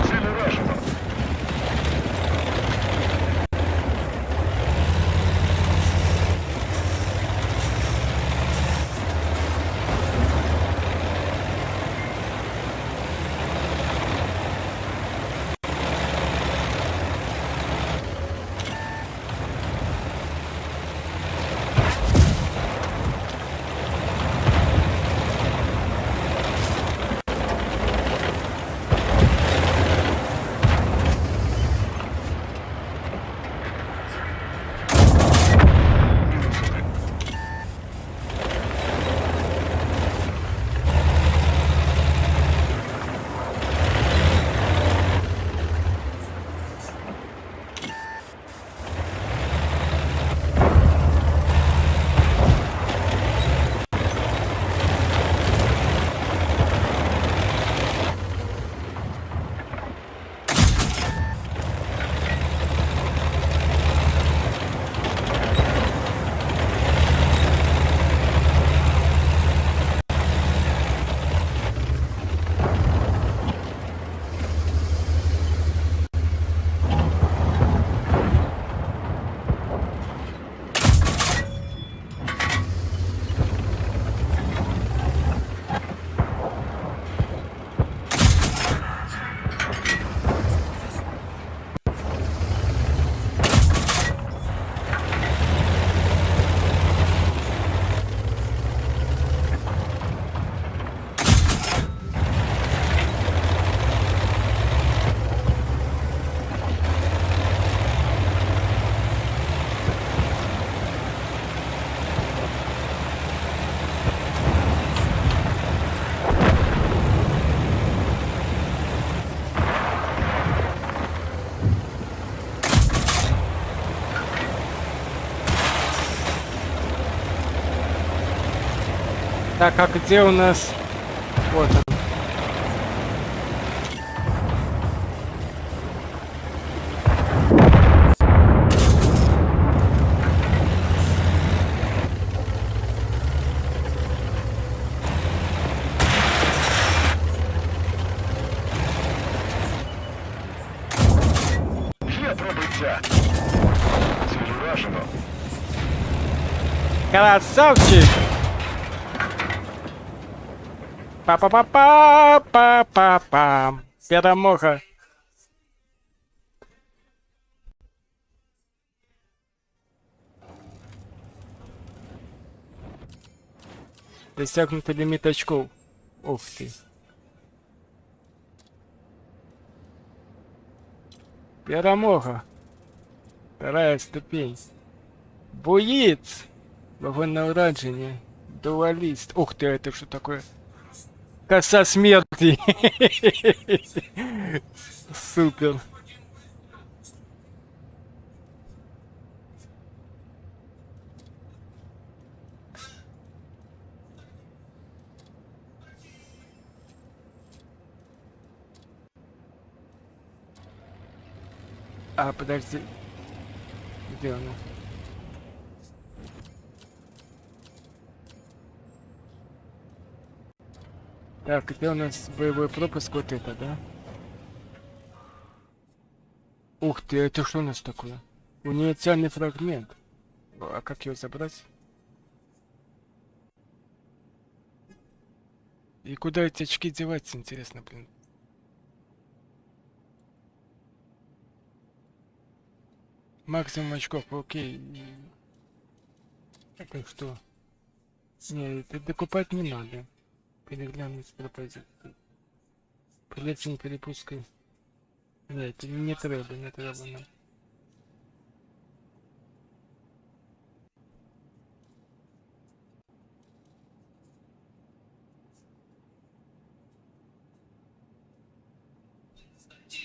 S7: Ціль уражено. Мінус один.
S8: Так, а где у нас... Вот он.
S7: Є пробиття. Ціль уражено.
S8: Красавчик! Па-па-па-па-па-па-па. Перемога. Достигнутый лимит очков. Ух ты. Перемога. Вторая ступень. Боец. Вагон на ураджение. Дуалист. Ух ты, это что такое? Коса смерти. Супер. А, подожди. Где она? Так, где у нас боевой пропуск? Вот это, да? Ух ты, это что у нас такое? Универсальный фрагмент. А как его забрать? И куда эти очки девать, интересно, блин? Максимум очков, окей. Это что? Не, это докупать не надо. Переглянуть пропозицию. Полегче перепуской. Нет, не треба, не треба нам.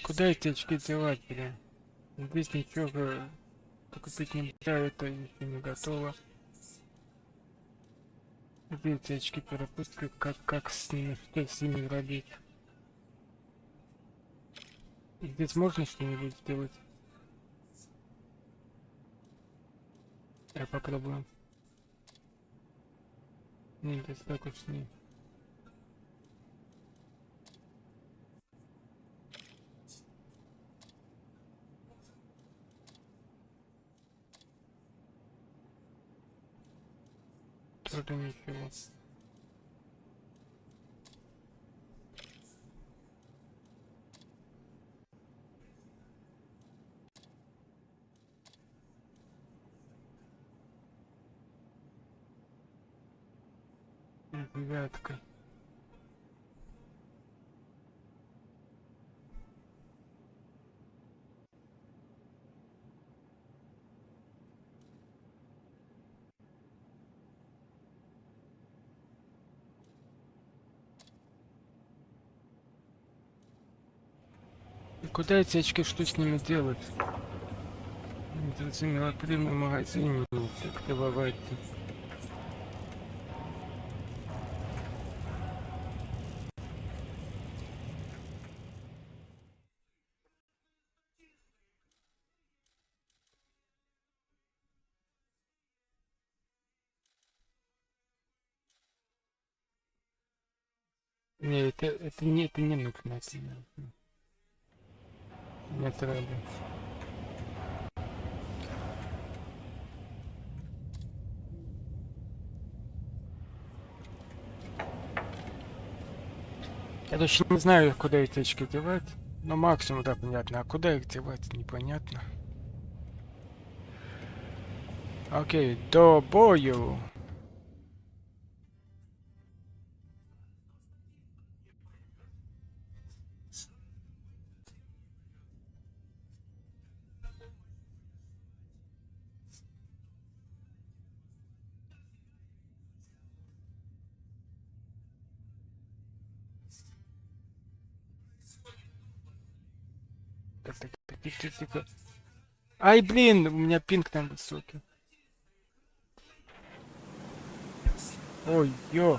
S8: Куда эти очки девать, бля? Здесь ничего купить нельзя, это еще не готово. Где эти очки перепустки, как с ними, что с ними робить? Здесь можно что-нибудь сделать? Я попробую. Нет, здесь так уж не. Тоже ничего. Девятка. И куда эти очки, что с ними делать? Заценила прямой магазин, активовать. Не, это не нужно, это не нужно. Не треба. Я точно не знаю, куда эти очки девать. Но максимум, да, понятно. А куда их девать, непонятно. Окей, до бою. Так. Ай, блин, у меня пинг там высокий. Ой, ё.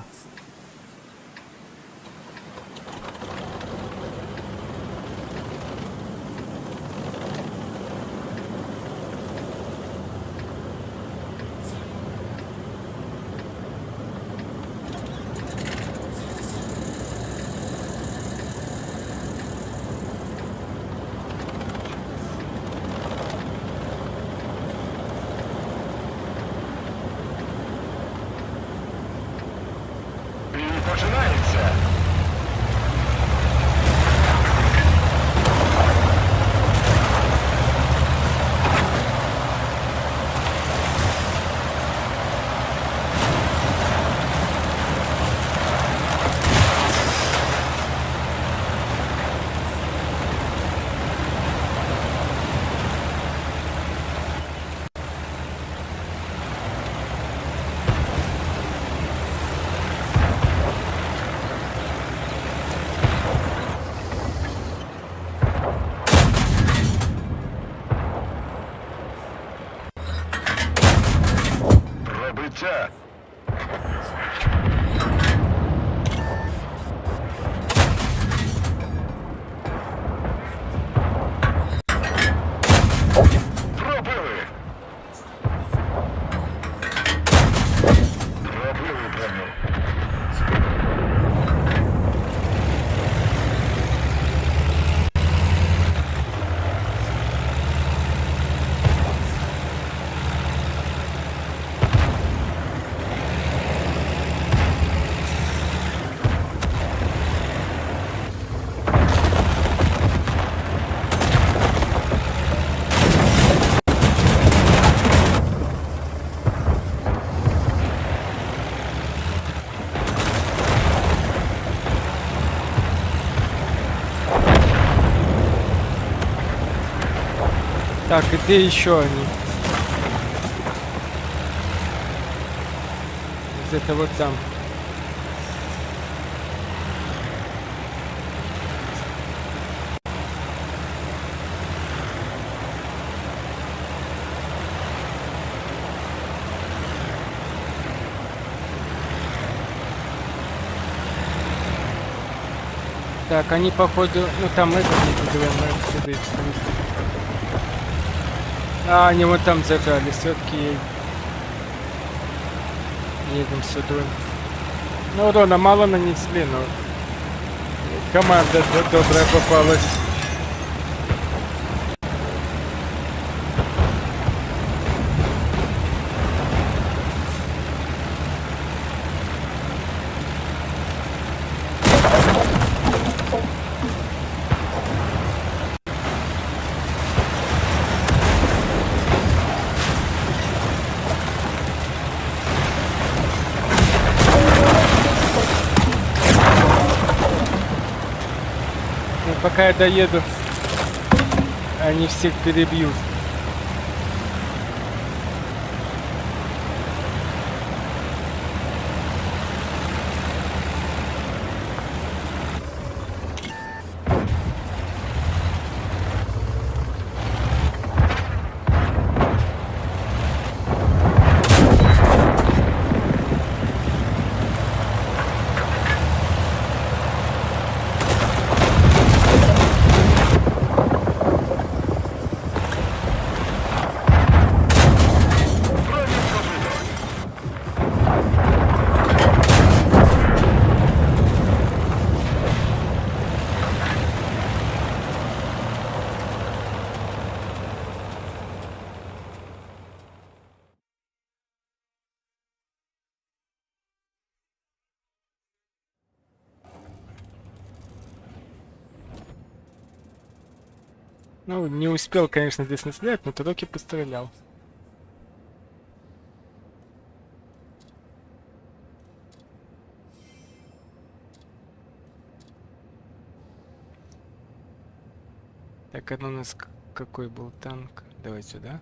S8: Так, где еще они? Где-то вот там. Так, они походу, ну там это не сюда. А, они вот там зажали, все-таки едем сюда. Ну, урона мало нанесли, но команда добрая попалась. Пока я доеду, они всех перебьют. Ну, не успел, конечно, здесь наследовать, но таки пострелял. Так, это у нас какой был танк? Давай сюда.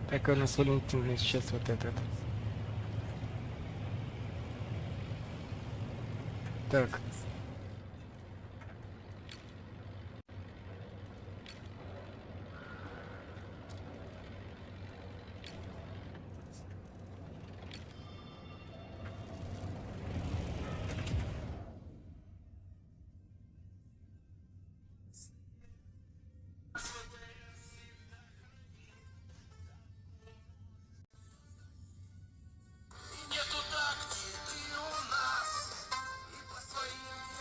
S8: Так, у нас Валентин сейчас вот этот. Так.
S3: Нету тактики у нас, и по своим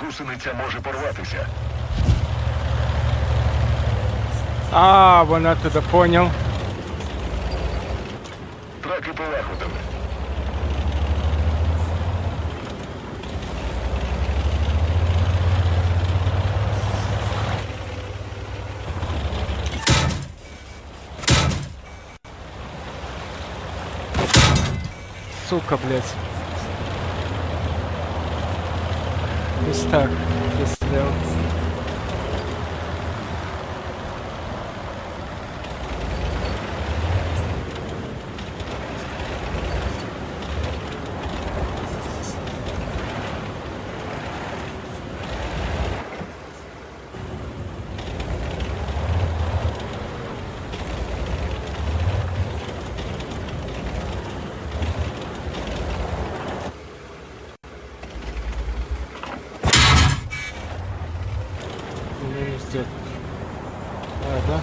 S7: Гусениця може порватися.
S8: А, вона туди, понял.
S7: Траки полагодили.
S8: Сука, блядь. Ось так, пристрел. Ждет. А, да?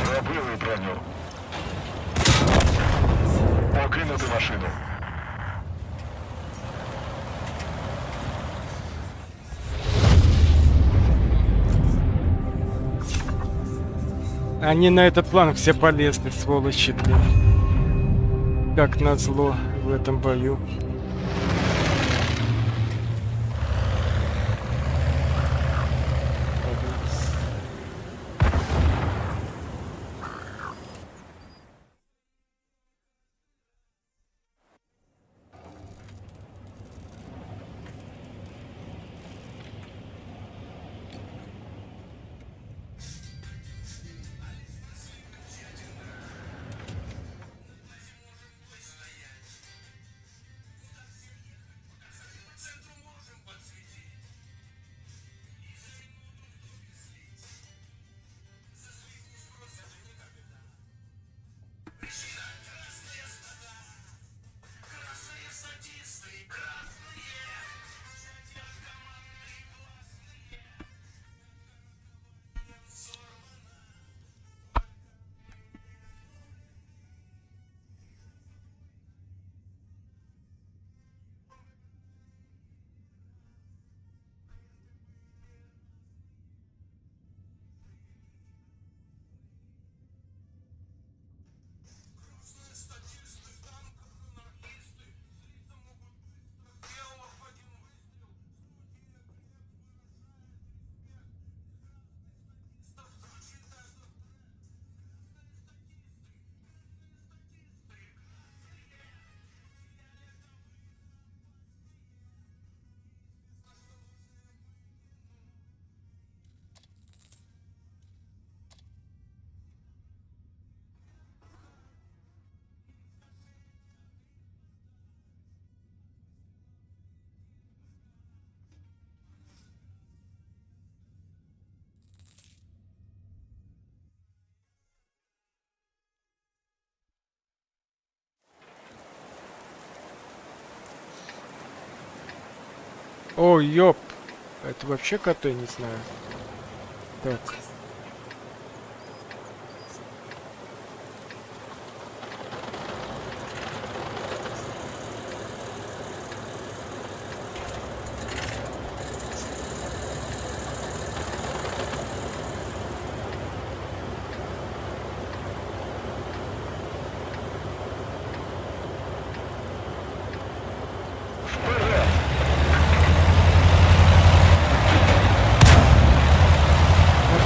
S7: Пробили броню. Покинути машину.
S8: Они на этот план все полезны, сволочи, блин. Как назло в этом бою. О, ёп. Это вообще коты, не знаю. Так.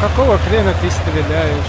S8: Какого хрена ты стреляешь?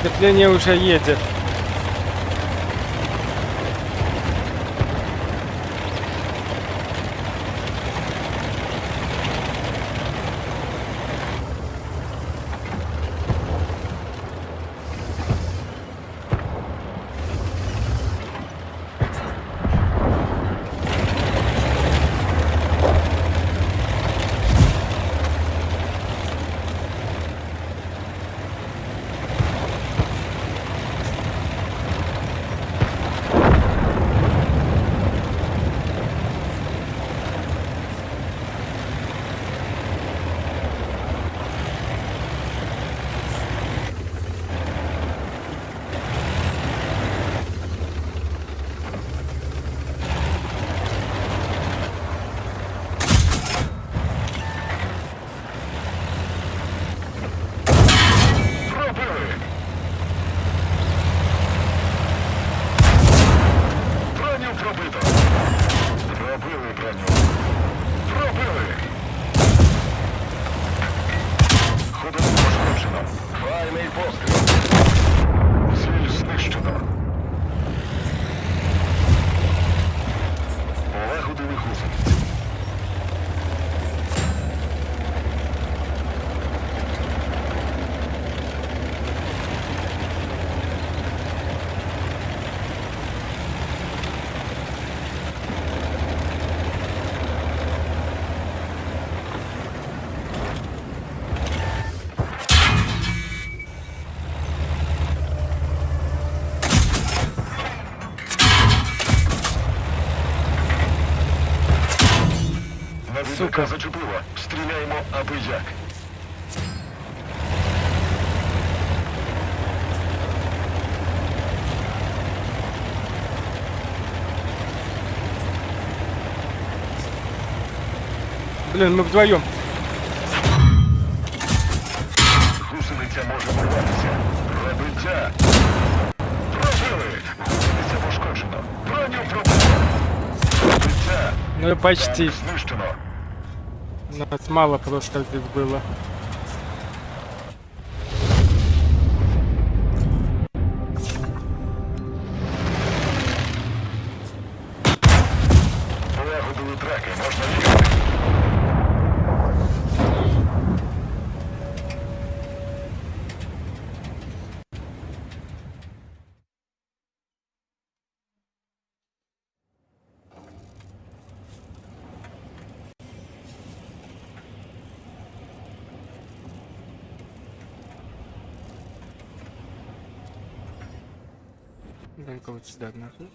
S8: Подкрепление уже едет.
S7: Пробили! Броню пробито! Пробили броню! Пробили! Ходову пошкоджено! Файний постріл! Ціль знищено! Полагодили гусениці! Навідника зачепила. Стріляємо аби як.
S8: Блин, мы вдвоем.
S7: Гусениця може порватися. Пробиття. Пробили. Гусениця пошкоджено. Броню пробито. Пробиття.
S8: Ну и почти.
S7: Знищено.
S8: Нас мало просто здесь было.
S7: Полагодили траки. Можна їхати.
S8: Дай-ка вот сюда нахуй.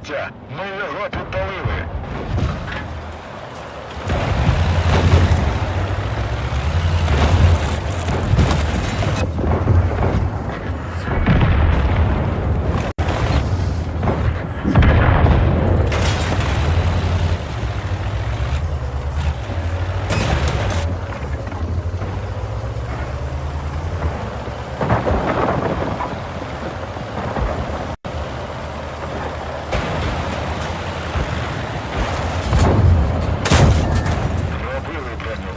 S7: укриття. Ми його підпалили. Пробили броню.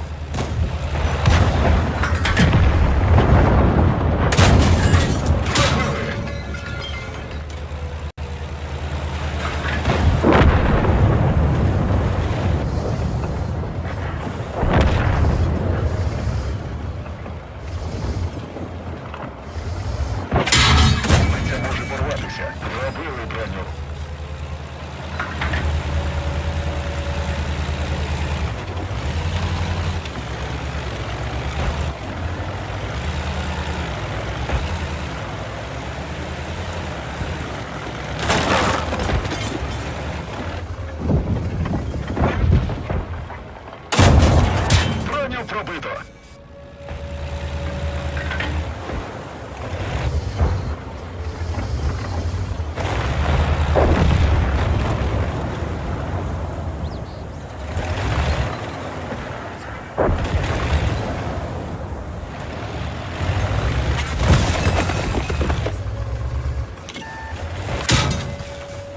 S7: Це може порватися. Пробили броню. Броню пробито.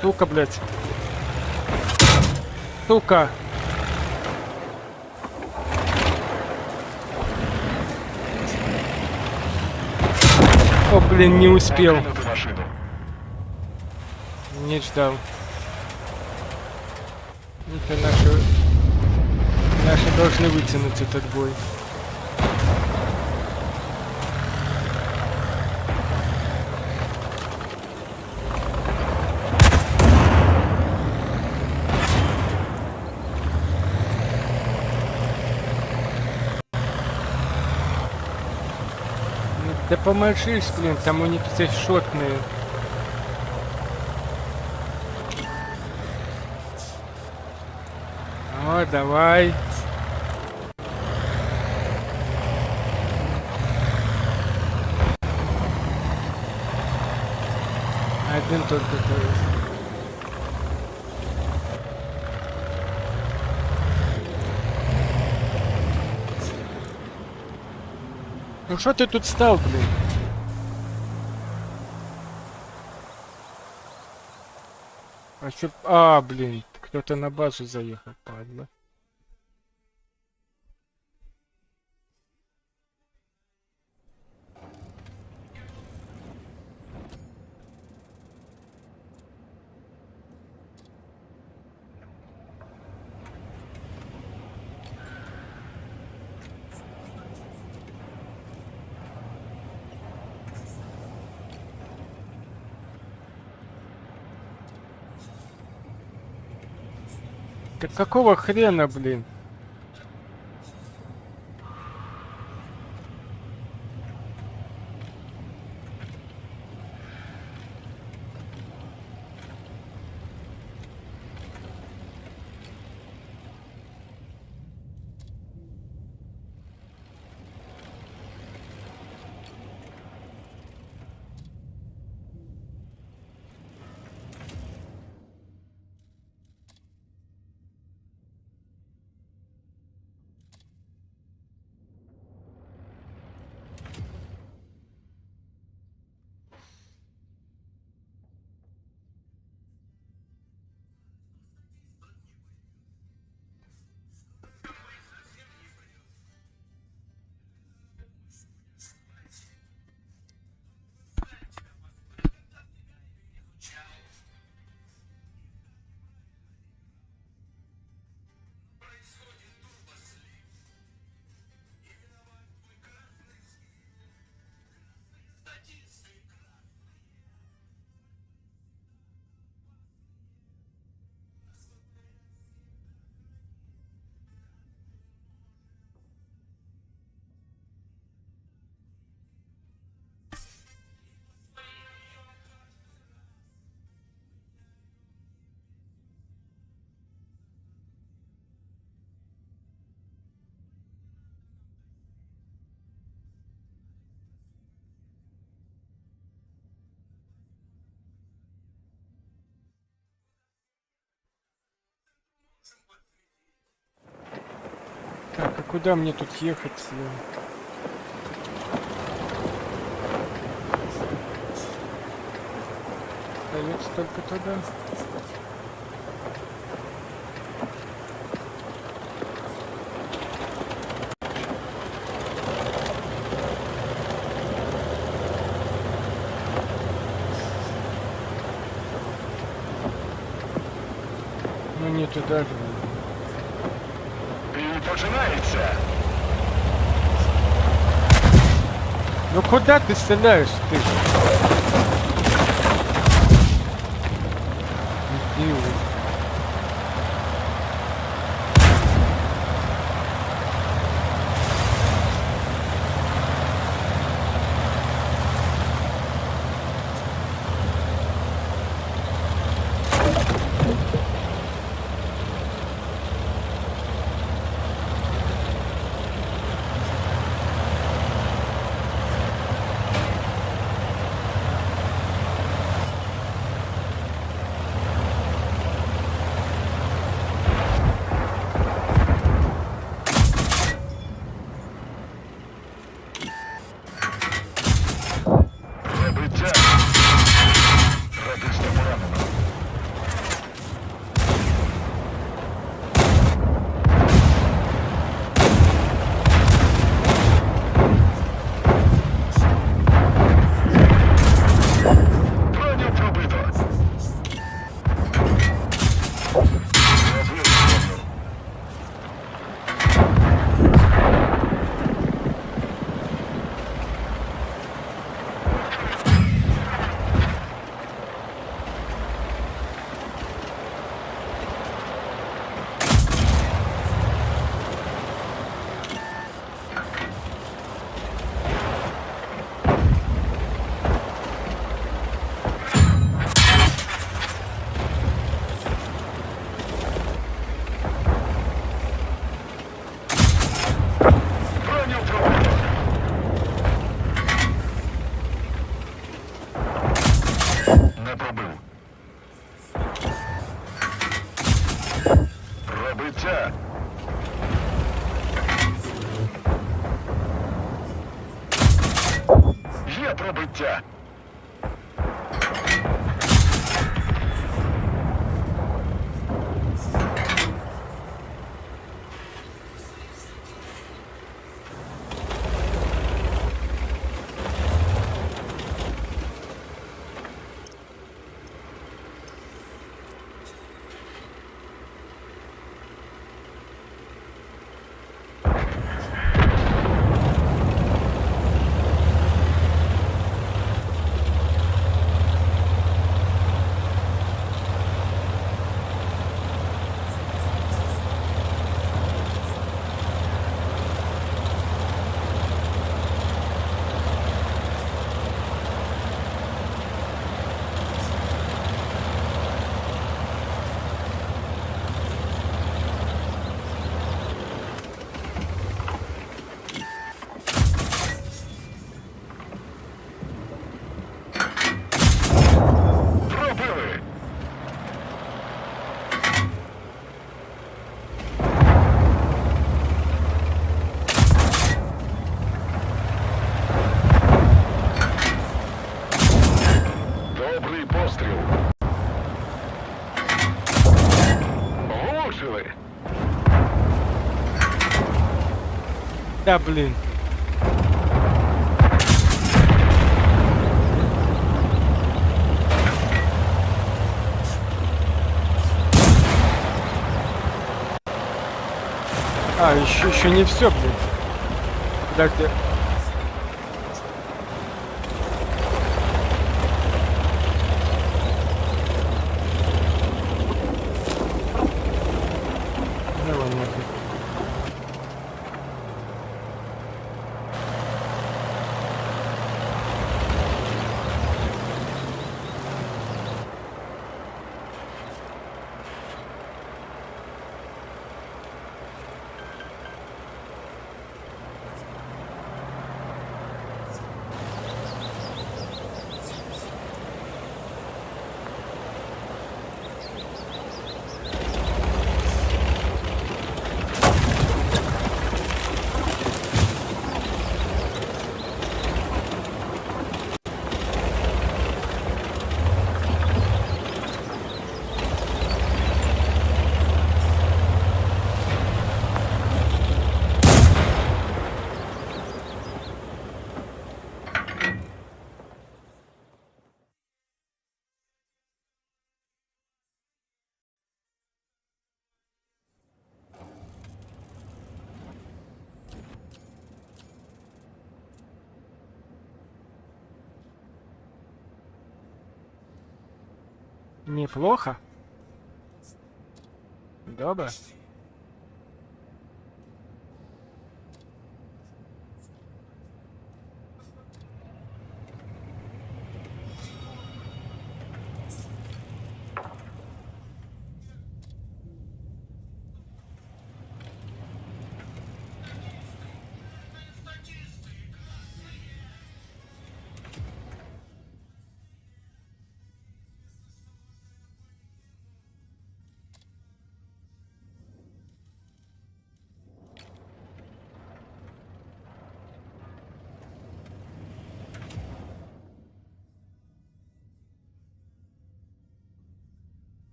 S8: Сука, блядь. Сука. О, блин, не успел.
S7: Покинути машину.
S8: Не ждал. Это наши должны вытянуть этот бой. Ну, да поможись, блин, там у них все шотные. О, давай. Один только то есть. Ну что ты тут стал, блин? А чё... А, блин, кто-то на базу заехал, падла. Так какого хрена, блин? куда мне тут ехать? Остается только туда. Ну не туда же.
S7: І починається.
S8: Ну куда ты стреляешь, ты? Иди уже.
S7: Пробиття. Радиста поранено. Броню пробито. Пробив броню. Броню пробито. Не пробив. Пробиття. Є пробиття. Пробили. Добрий постріл. Влучили.
S8: Да блин. А, еще не все, блин. Подожди. Давай, нафиг. Неплохо. Добре.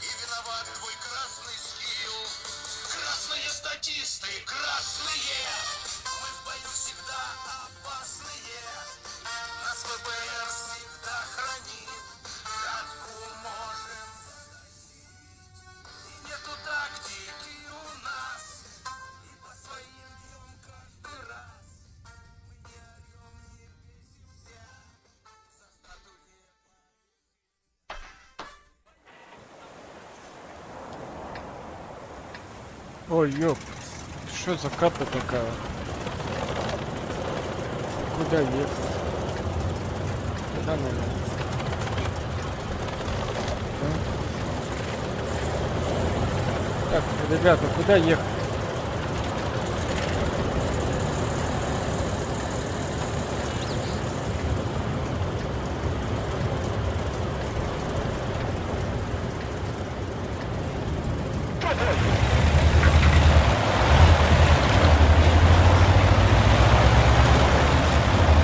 S3: И виноват твой красный скилл. Красные статисты, красные. Мы в бою всегда опасные. Нас ВПР всегда хранит. Катку можем загасить. И нету тактики у нас. И по своим бьем каждый раз. Мы не орем, не бесимся. За статуи.
S8: Ой, ёп. Что за капа такая? Куда ехать? Куда надо? А? Так, ребята, куда ехать?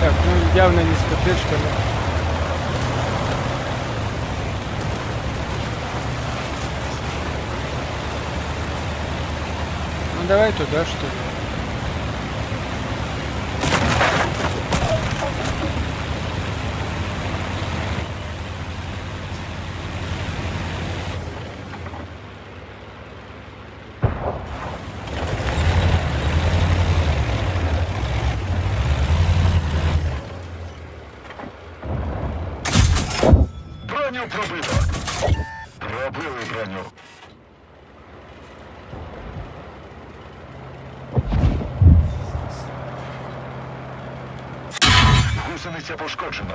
S8: Так, ну явно не с ППшками. Ну давай туда, что ли.
S7: Броню пробито. Пробили броню. Гусениця пошкоджено.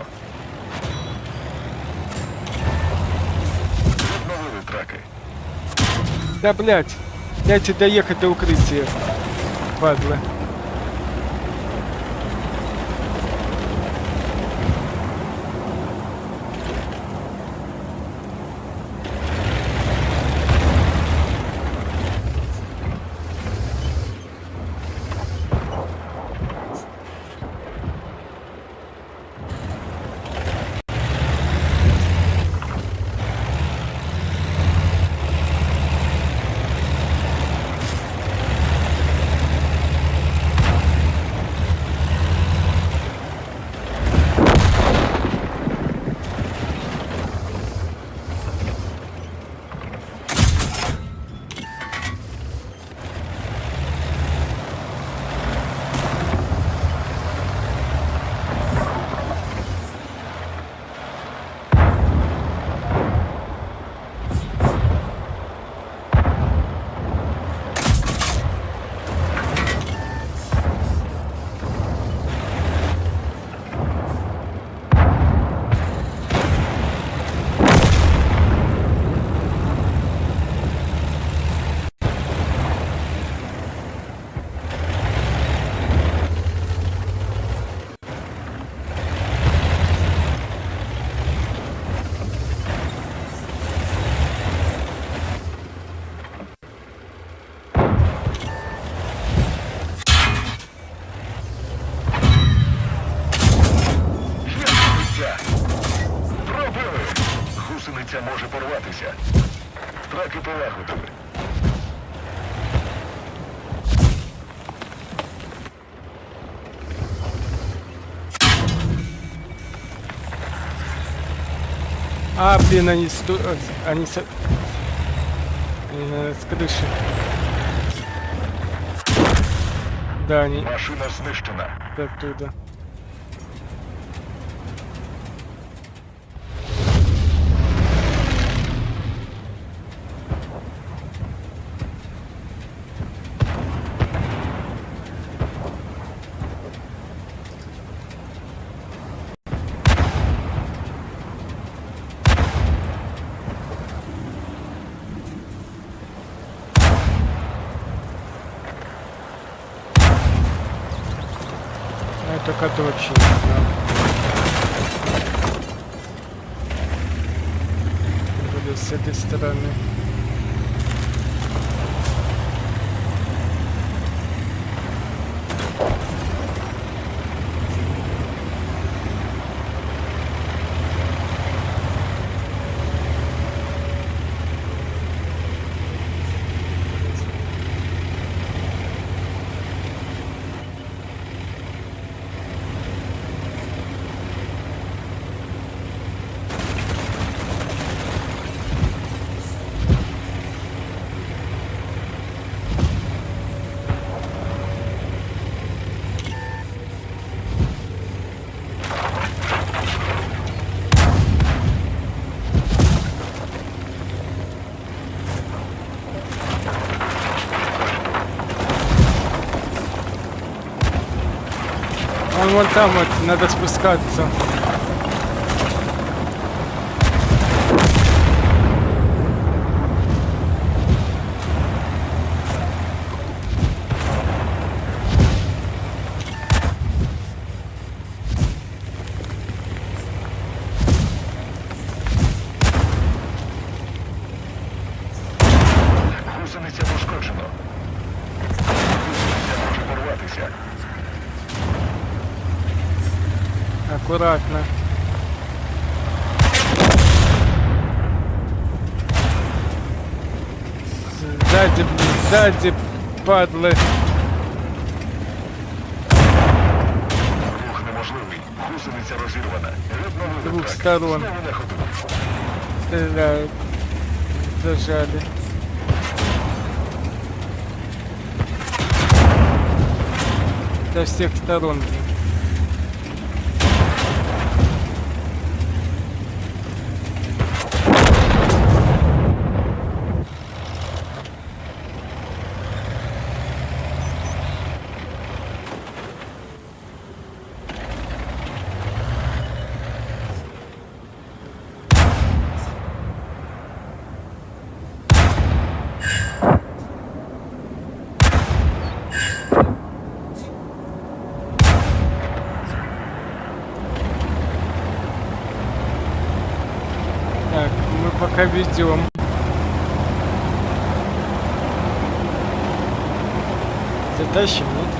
S7: Відновили траки.
S8: Да блять, дайте доехать до укрытия. Падла.
S7: Гусениця може порватися. Траки полагодили.
S8: А, блин, они они с крыши. Да, они
S7: Машина знищена.
S8: оттуда. Это точно, да. Буду с этой стороны. Вон там вот надо спускаться.
S7: Гусениця пошкоджено. Гусениця може порватися.
S8: Аккуратно. Сзади, сзади, падлы.
S7: Рух неможливий. Гусениця розірвана. Відновили
S8: З двох
S7: трак.
S8: сторон.
S7: Знову на ходу.
S8: Стреляют. Зажали. Со всех сторон. Так, мы пока ведем. Затащим, нет?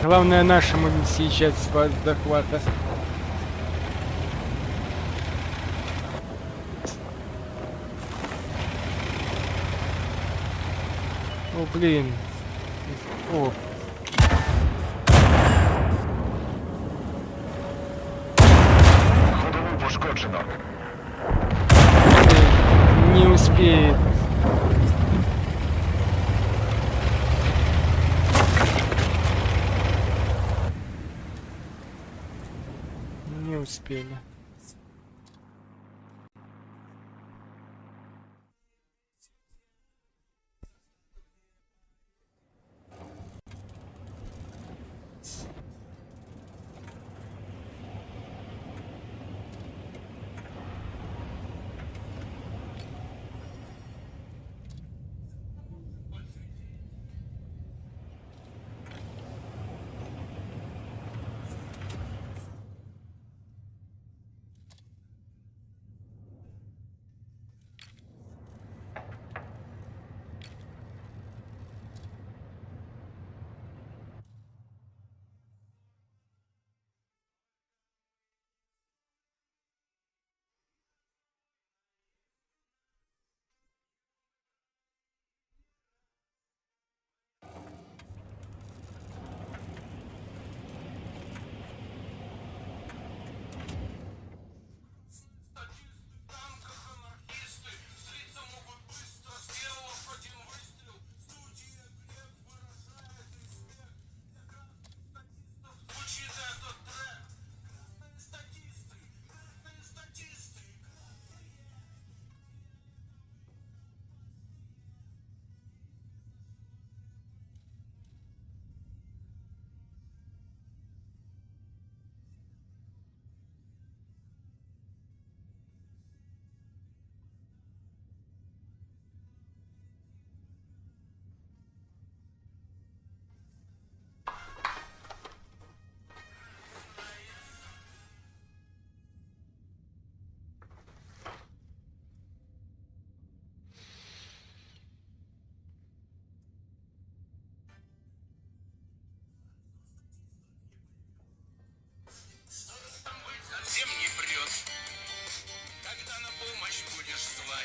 S8: Главное нашему не съезжать с захвата. О, блин. О.
S7: Ходову пошкоджено.
S8: Не успеет. Не успели.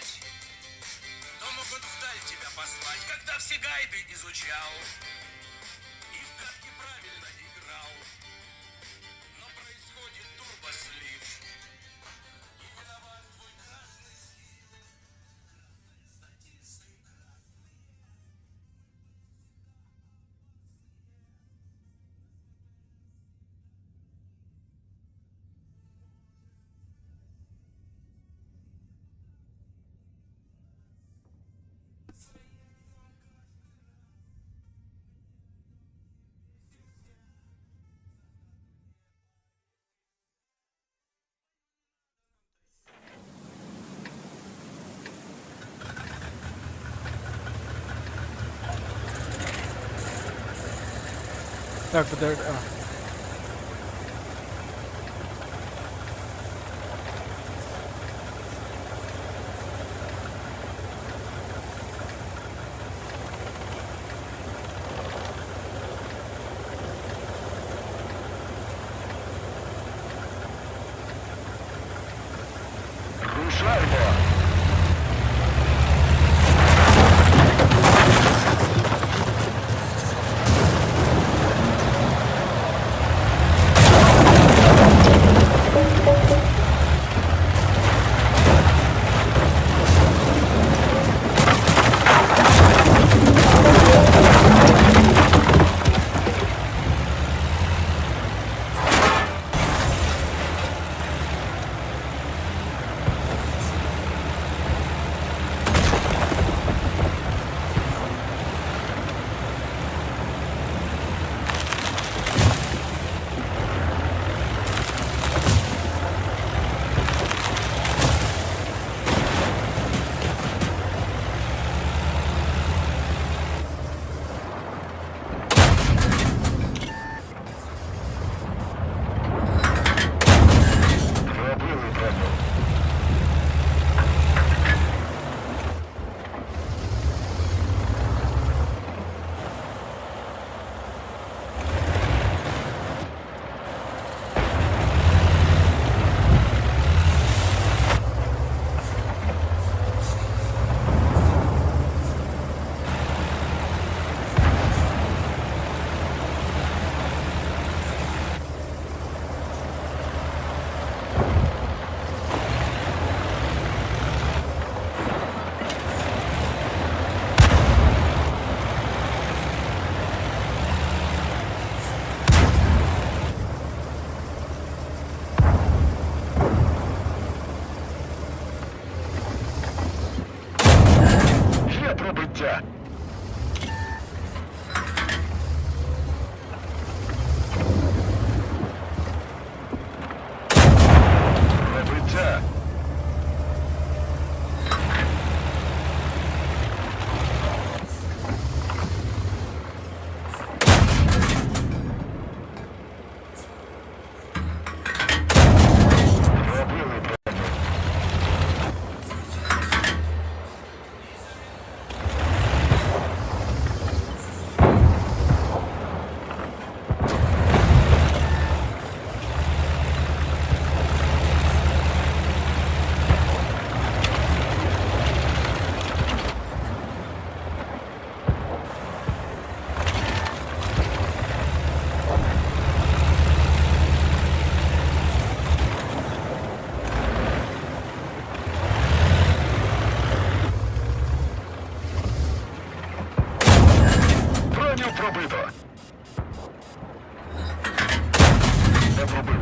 S1: звать, то могут вдаль тебя послать, когда все гайды изучал и в катке правильно играл. Но происходит турбослив, и виноват твой красный скин. Статисты
S8: Так, подожди.
S7: Рушаймо! Пробили броню. Є пробиття. Пробиття. Пробили броню. Броню пробито. Не пробив.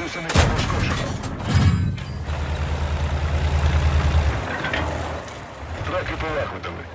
S7: Гусениця пошкоджена. Траки полагодили.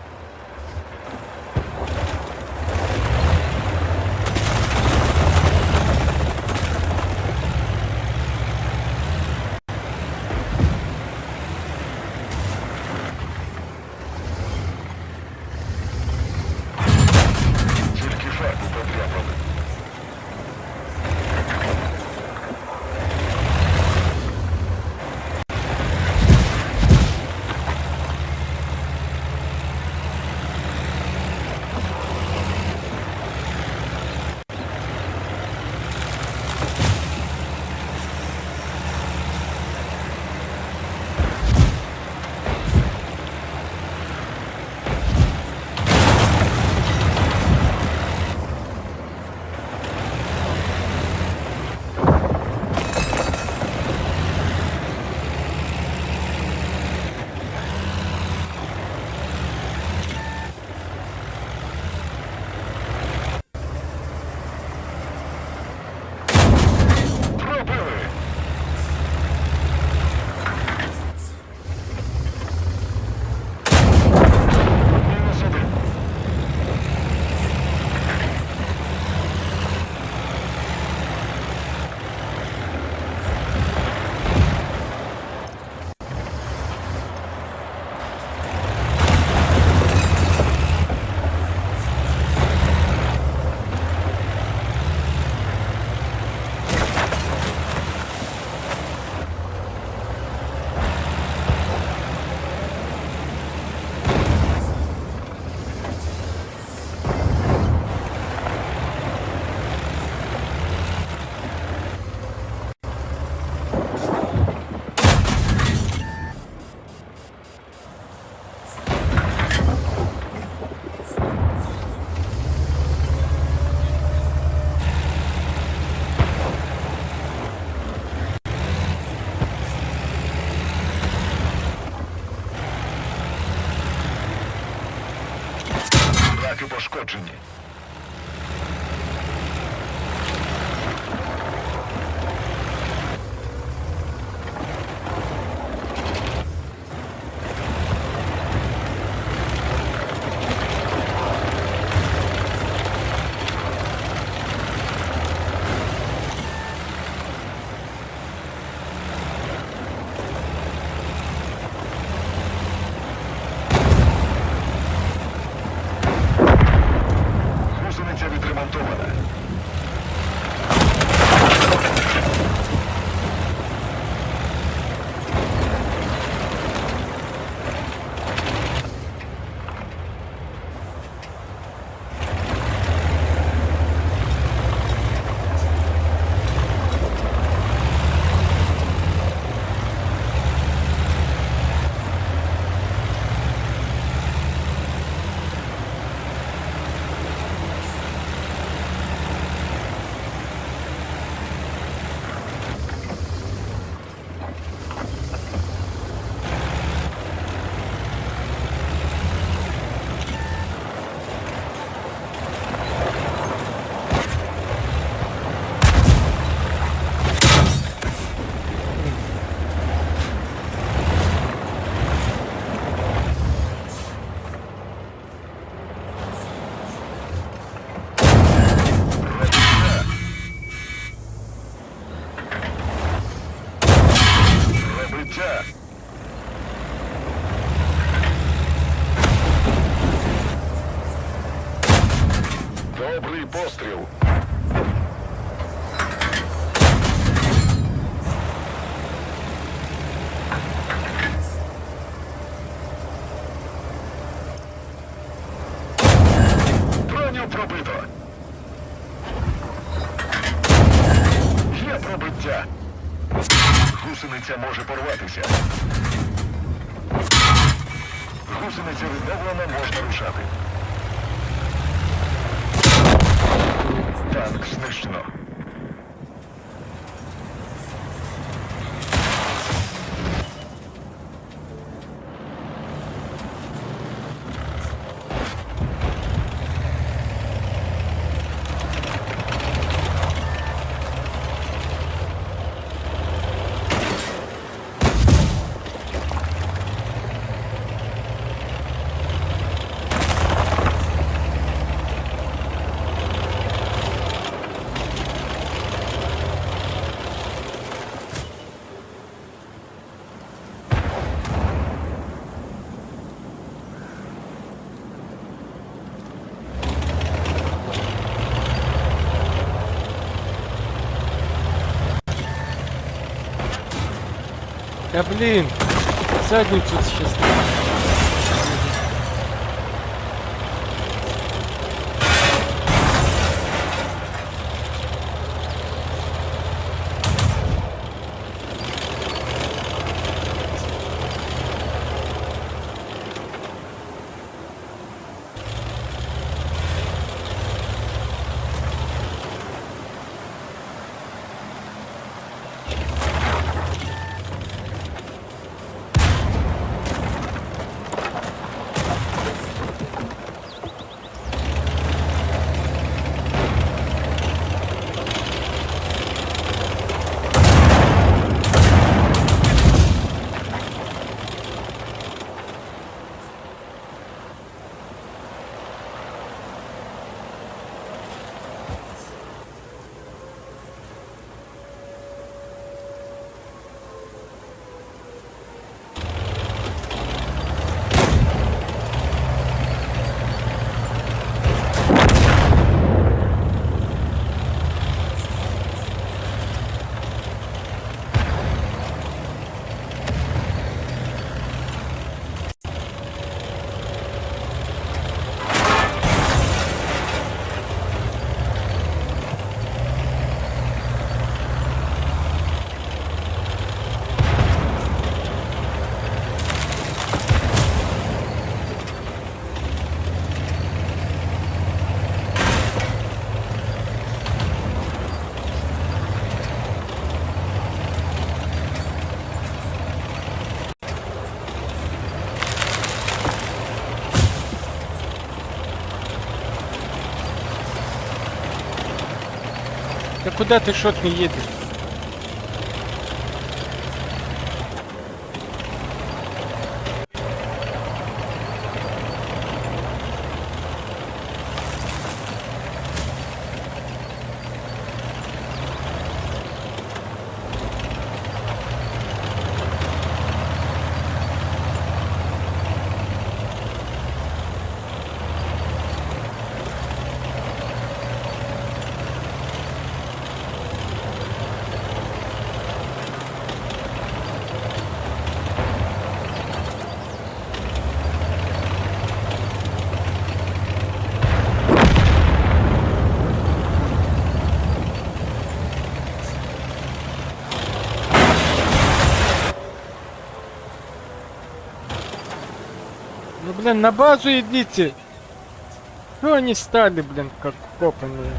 S7: трохи пошкоджені. Гусениця відремонтована. Пробиття. Добрий постріл. Броню пробито. Є пробиття. Гусениця може порватися. Гусениця відновлена, можна рушати. Танк знищено.
S8: Да блин, задницу сейчас. куда ты, шот, не едешь? Ну, блин, на базу идите. Ну, они стали, блин, как копанные.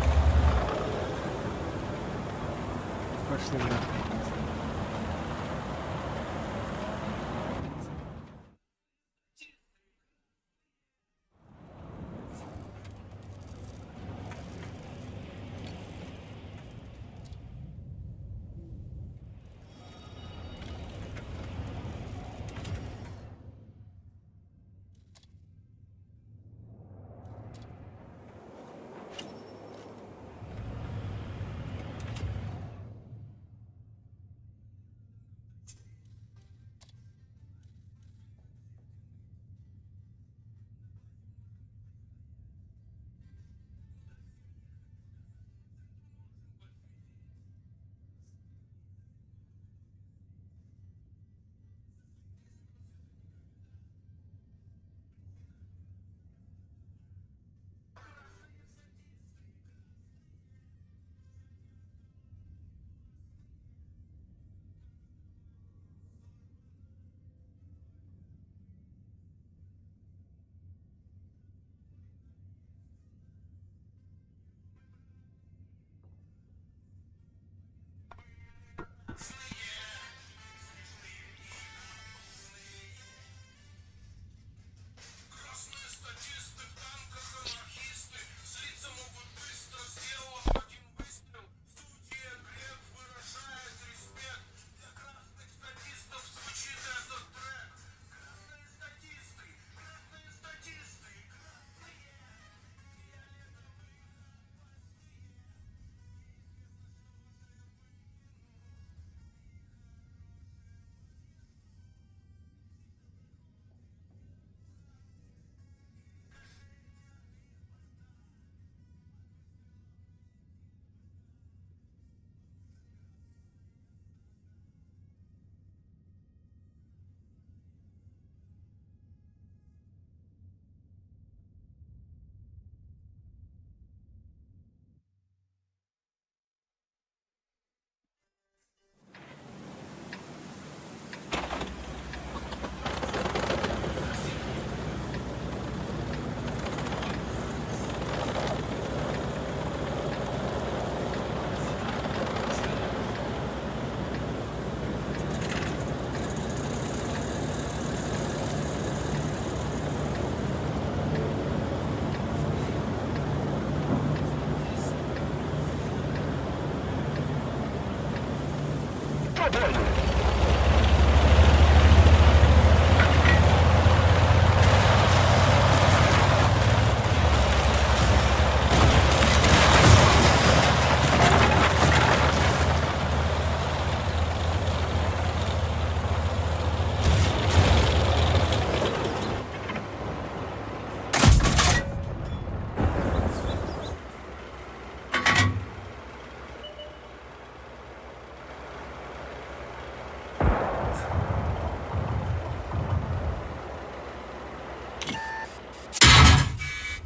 S8: Пошли нахуй.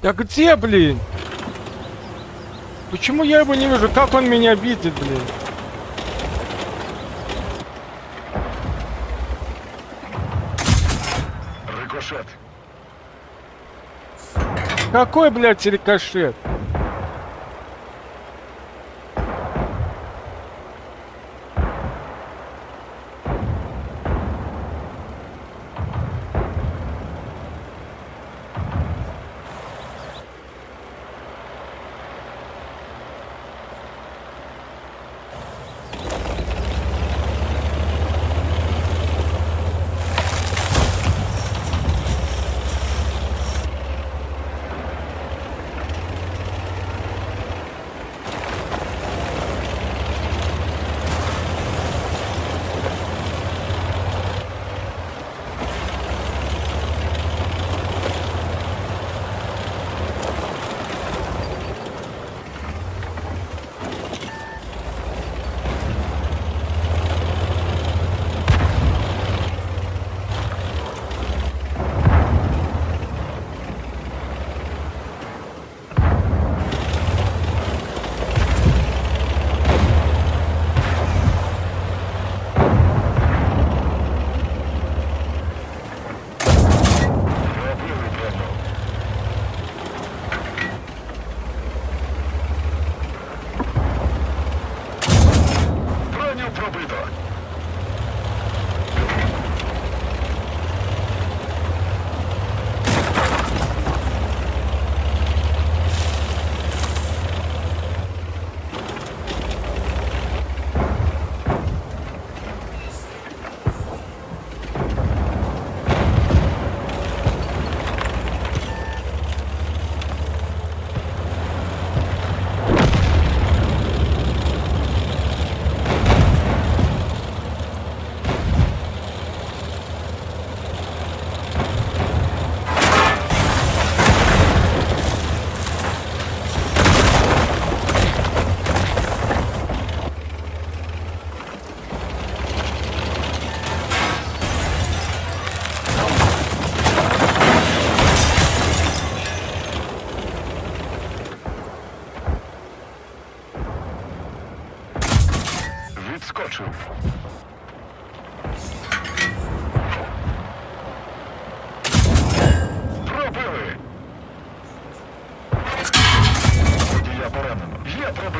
S8: Да где, блин? Почему я его не вижу? Как он меня видит, блин?
S7: Рикошет.
S8: Какой, блядь, рикошет?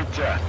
S7: Пробиття.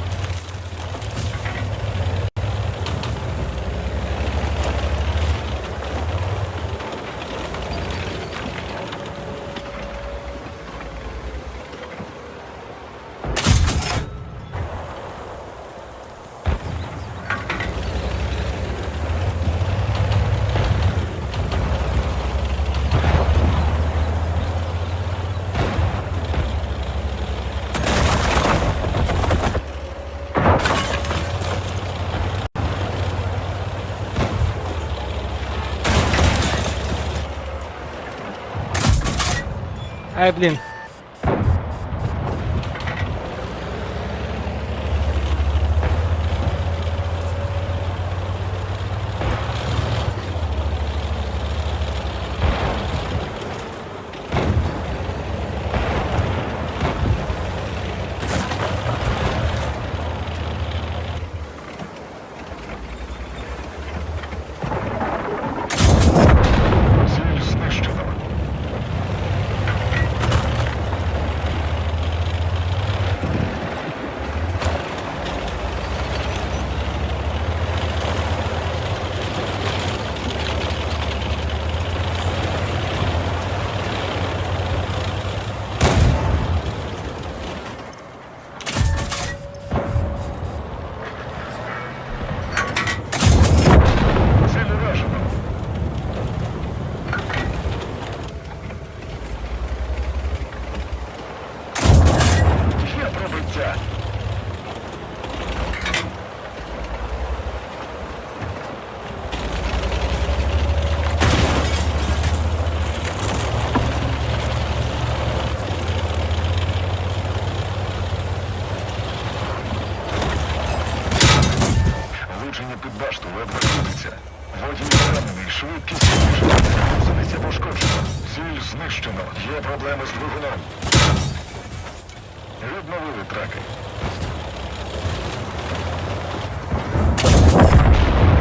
S8: Ай, блін.
S7: Ціль знищено. Ціль уражено. Є пробиття. Влучення під башту ледве крутиться. Водій поранений, швидкість знижена. Здається пошкоджено. Ціль знищено. Є проблеми з двигуном. Відновили траки.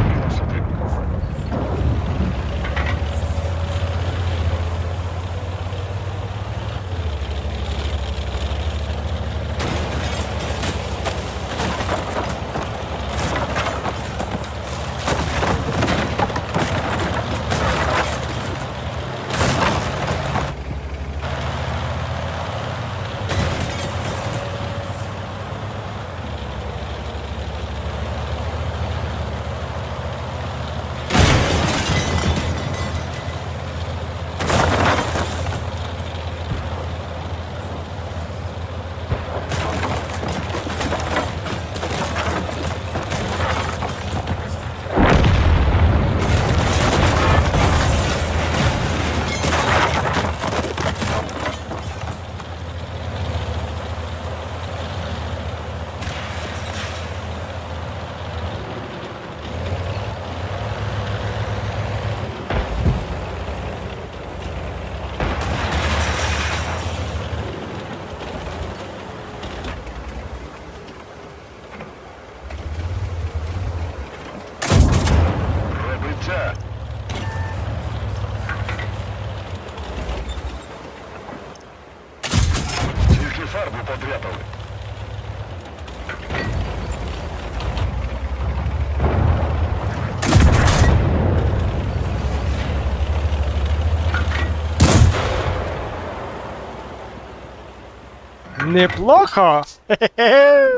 S7: Мінус один. Пробиття. Тільки фарбу подряпали.
S8: Неплохо. Хе-хе-хе.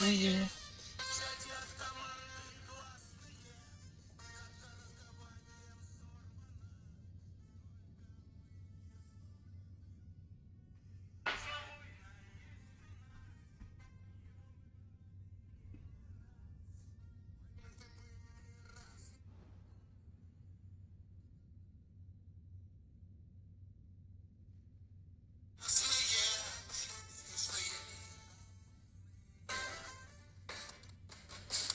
S1: красные.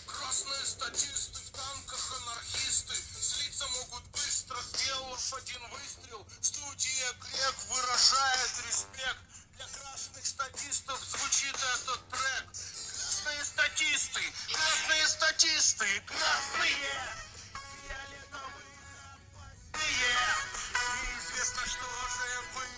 S3: Красные статисты в танках, анархисты. Слиться могут быстро, сделав один выстрел. Студия Грек выражает респект. Для красных статистов звучит этот трек. Красные статисты, красные статисты, красные, фиолетовые, опасные. Неизвестно, что же выкинут.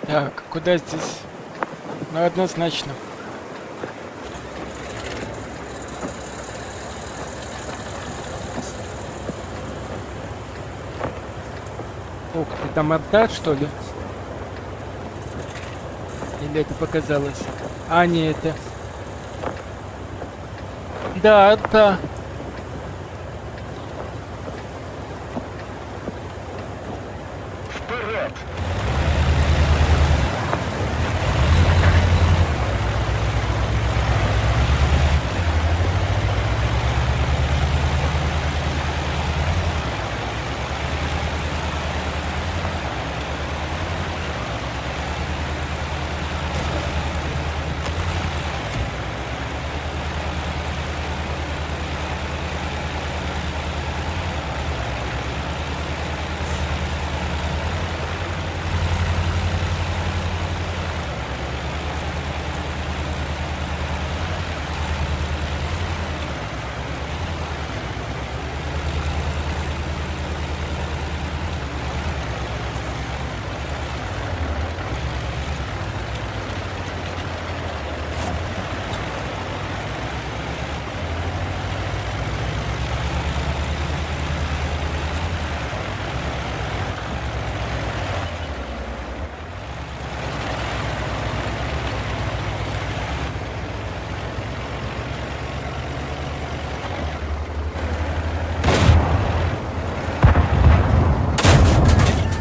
S8: Так, куда здесь? Ну, однозначно. Ух ты, там отдать, что ли? Или это показалось? А, не это. Да, да.
S7: Вперед!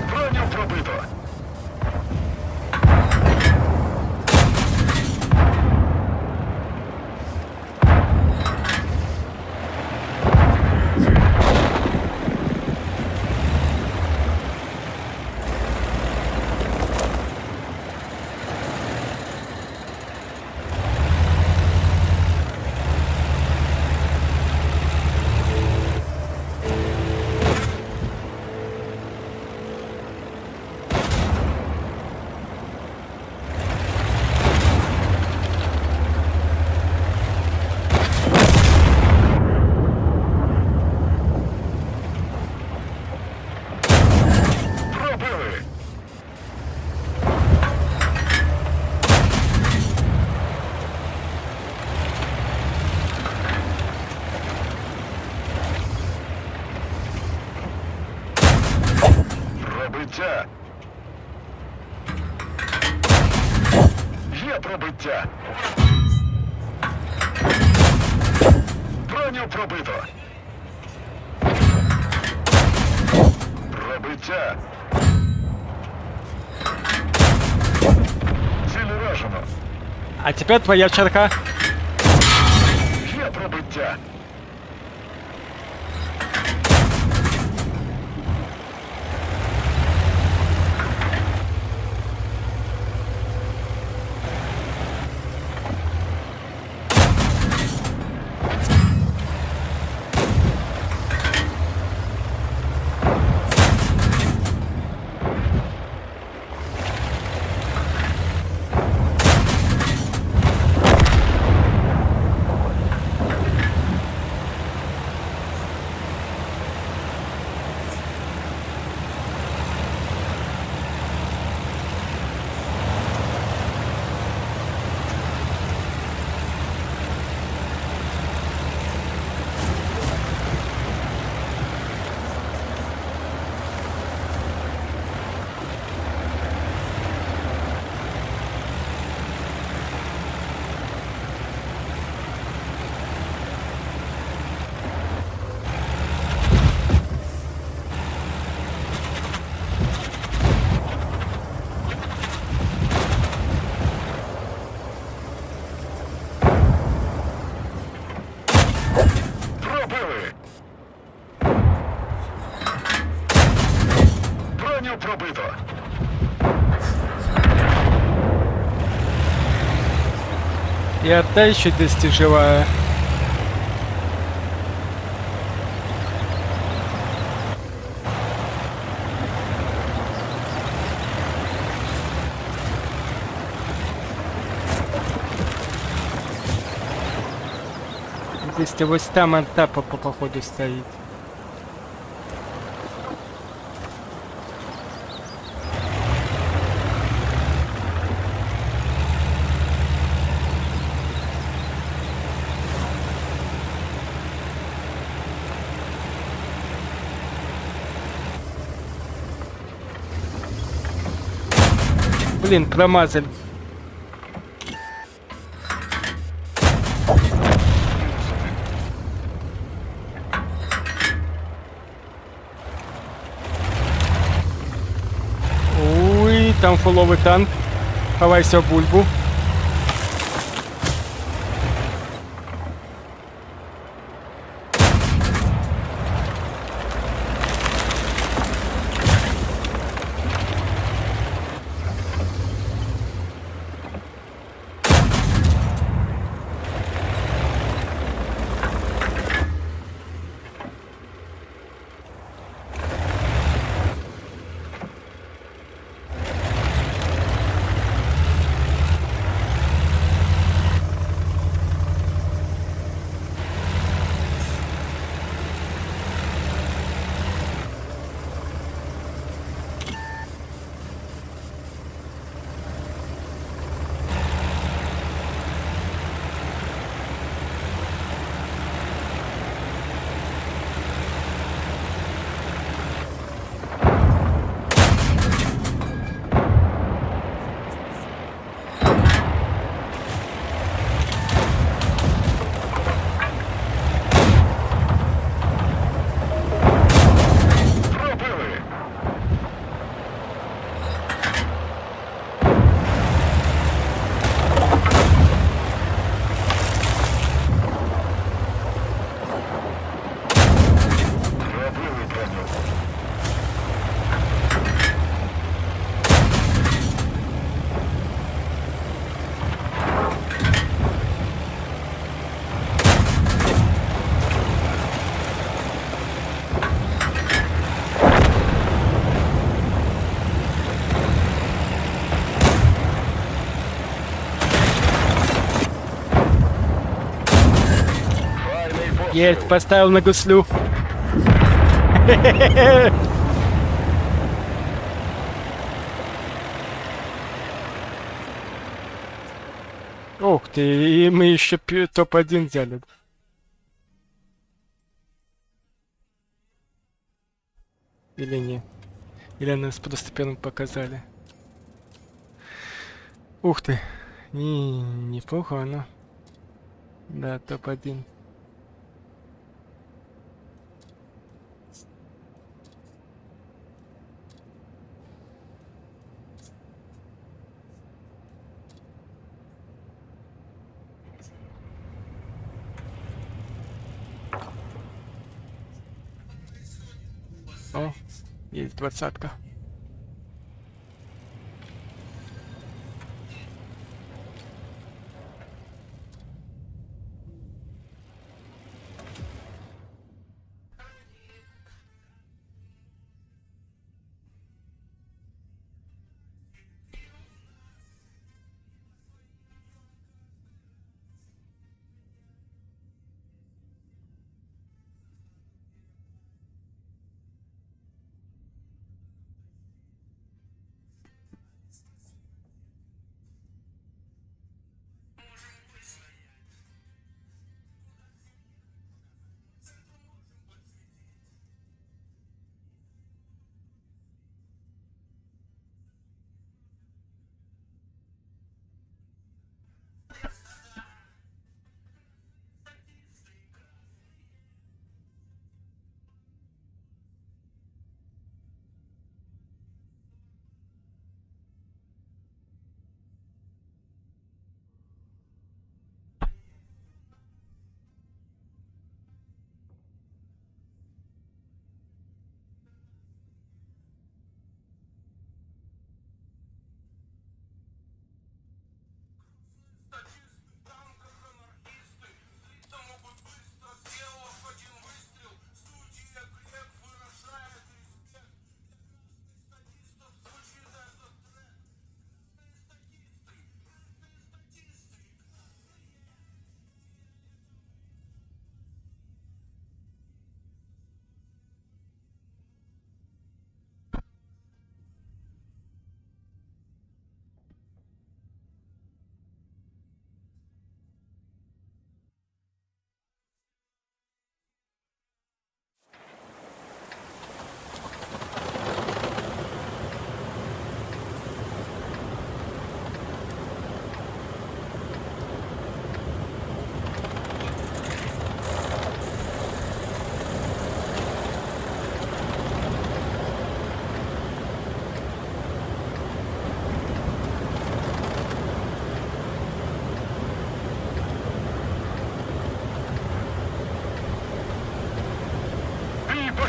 S7: Броню пробито! Пробили! Пробиття! Є пробиття! Броню пробито! Пробиття! Ціль уражено!
S8: А теперь твоя черга.
S7: Є пробиття! Ціль пробито.
S8: И та еще достижевая. Здесь вот там антапа по походу стоит. Блин, промазали. Ой, там фуловый танк. Ховайся в бульбу.
S7: Пробили. Пробили броню. Файний постріл.
S8: Есть, поставил на гуслю. Ух ты, и мы еще топ-1 взяли. Или не? Или нас просто первым показали? Ух ты, неплохо оно. Да, топ-1. О, есть 20-ка.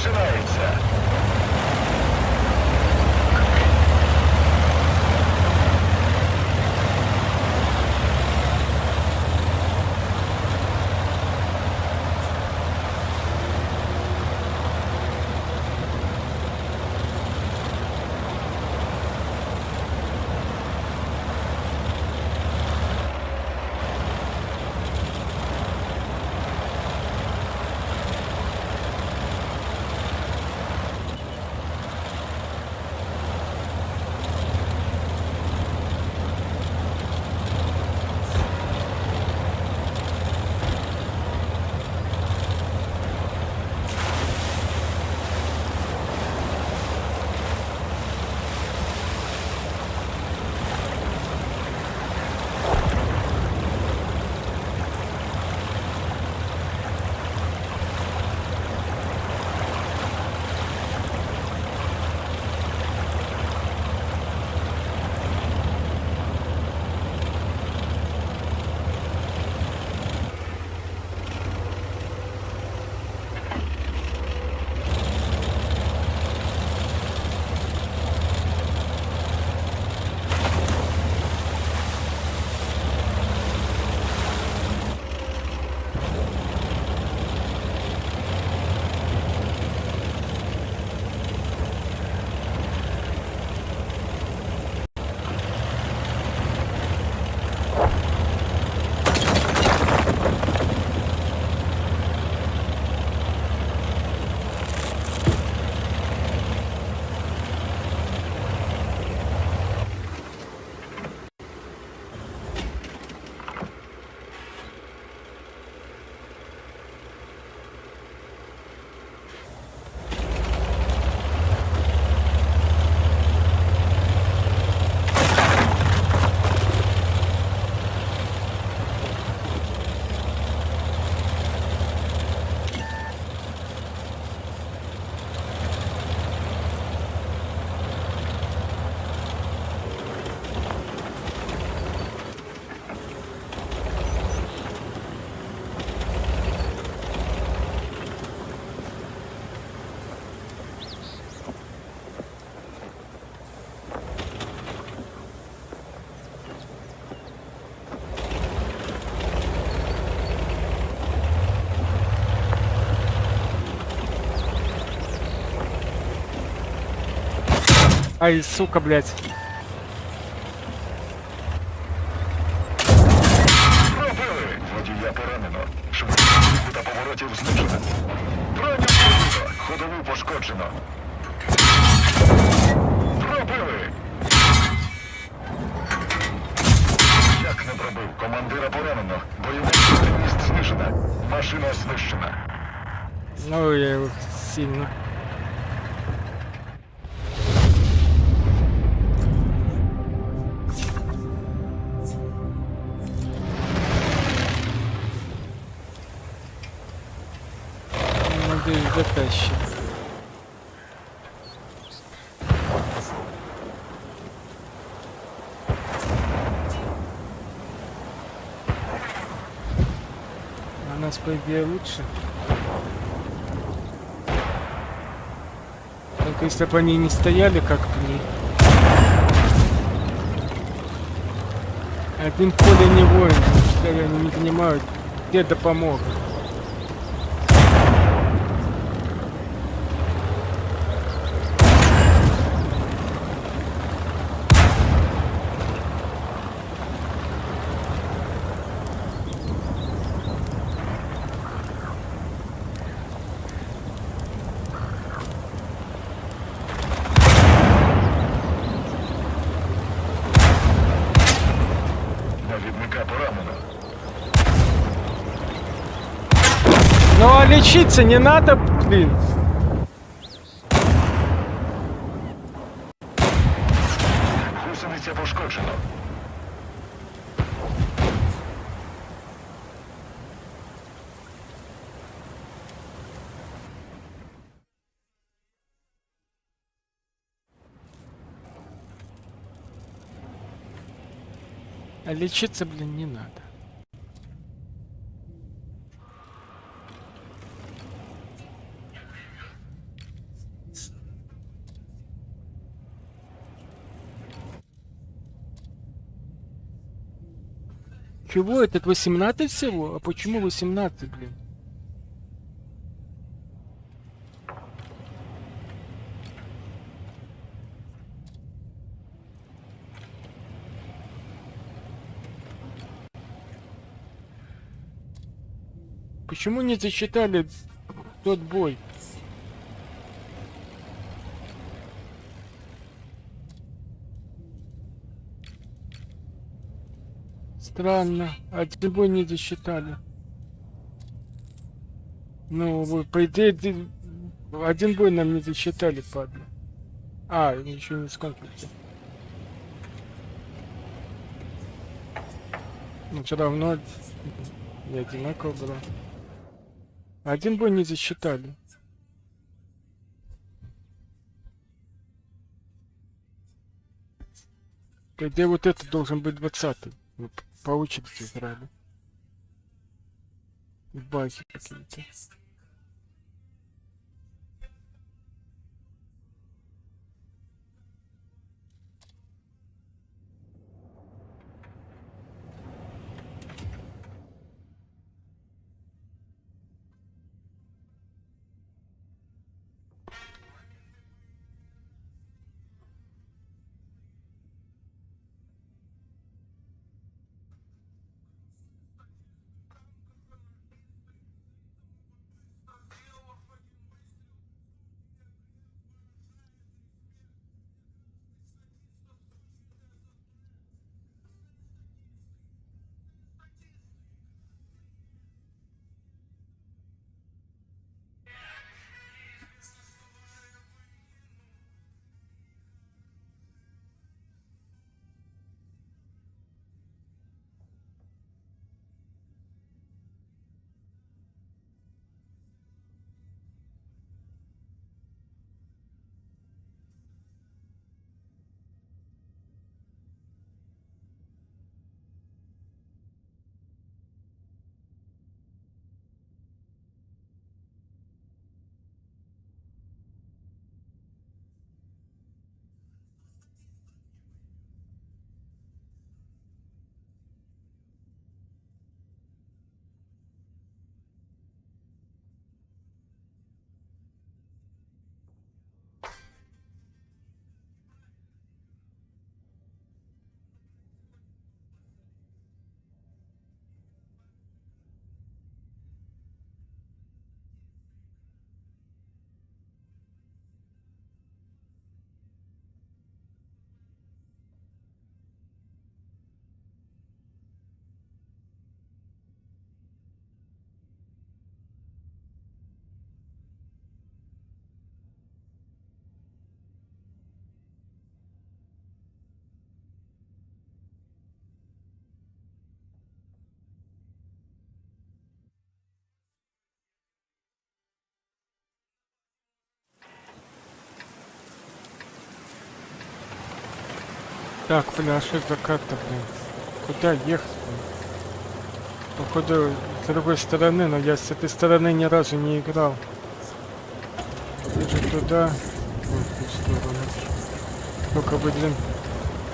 S7: починається.
S8: Ай, сука, блядь.
S7: Пробили! Водія поранено. Швидкість та поворотів знижена. Броню пробито. Ходову пошкоджено. Пробили! Як не пробив? Командира поранено. Бойова ефективність знижена. Машина знищена.
S8: Ну, я его сильно. Надеюсь, дотащит. А нас, по идее, лучше. Только если бы они не стояли, как пни. Один поле не воин, что они не понимают, где допомога.
S7: Навідника поранено.
S8: Ну а лечиться не надо, блин.
S7: Гусениця пошкоджено.
S8: А лечиться, блин, не надо. Чего этот 18 всего? А почему 18, блин? Почему не засчитали тот бой? Странно, один бой не засчитали. Ну, по идее, один бой нам не засчитали, падла. А, еще не скончился. Но все равно не одинаково было. Один бой не засчитали. По идее, вот это должен быть 20-й. Мы по очереди играли. Баги какие-то. Так, бля, а что за карта, блин? Куда ехать, блин? Походу, с другой стороны, но я с этой стороны ни разу не играл. Вижу туда, вот в ту сторону. Только бы, блин,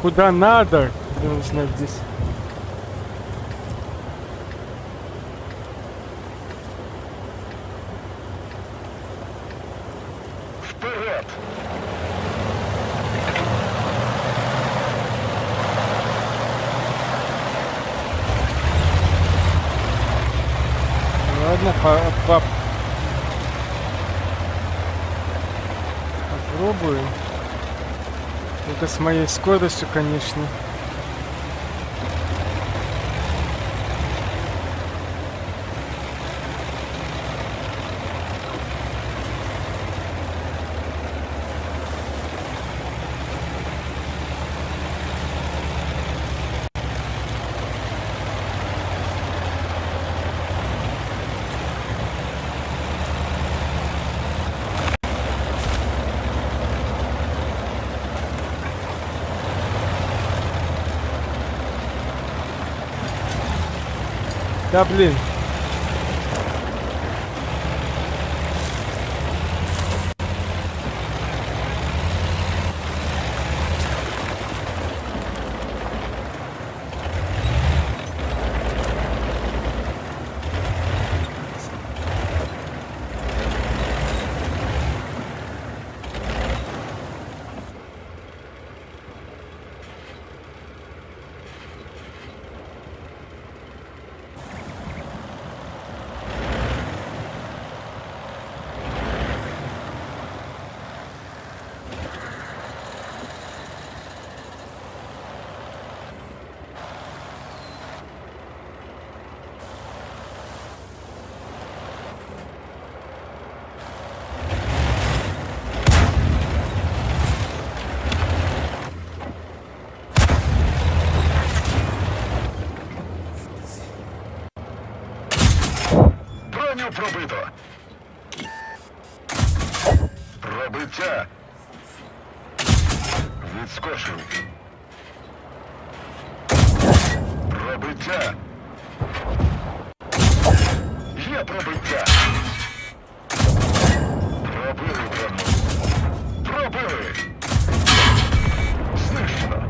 S8: куда надо, блин, знать здесь.
S7: Вперед!
S8: Ладно, попробую. Только с моей скоростью, конечно. Да блин.
S7: пробито. Пробиття. Відскочив. Пробиття. Є пробиття. Пробили брону. Пробили. Знищено.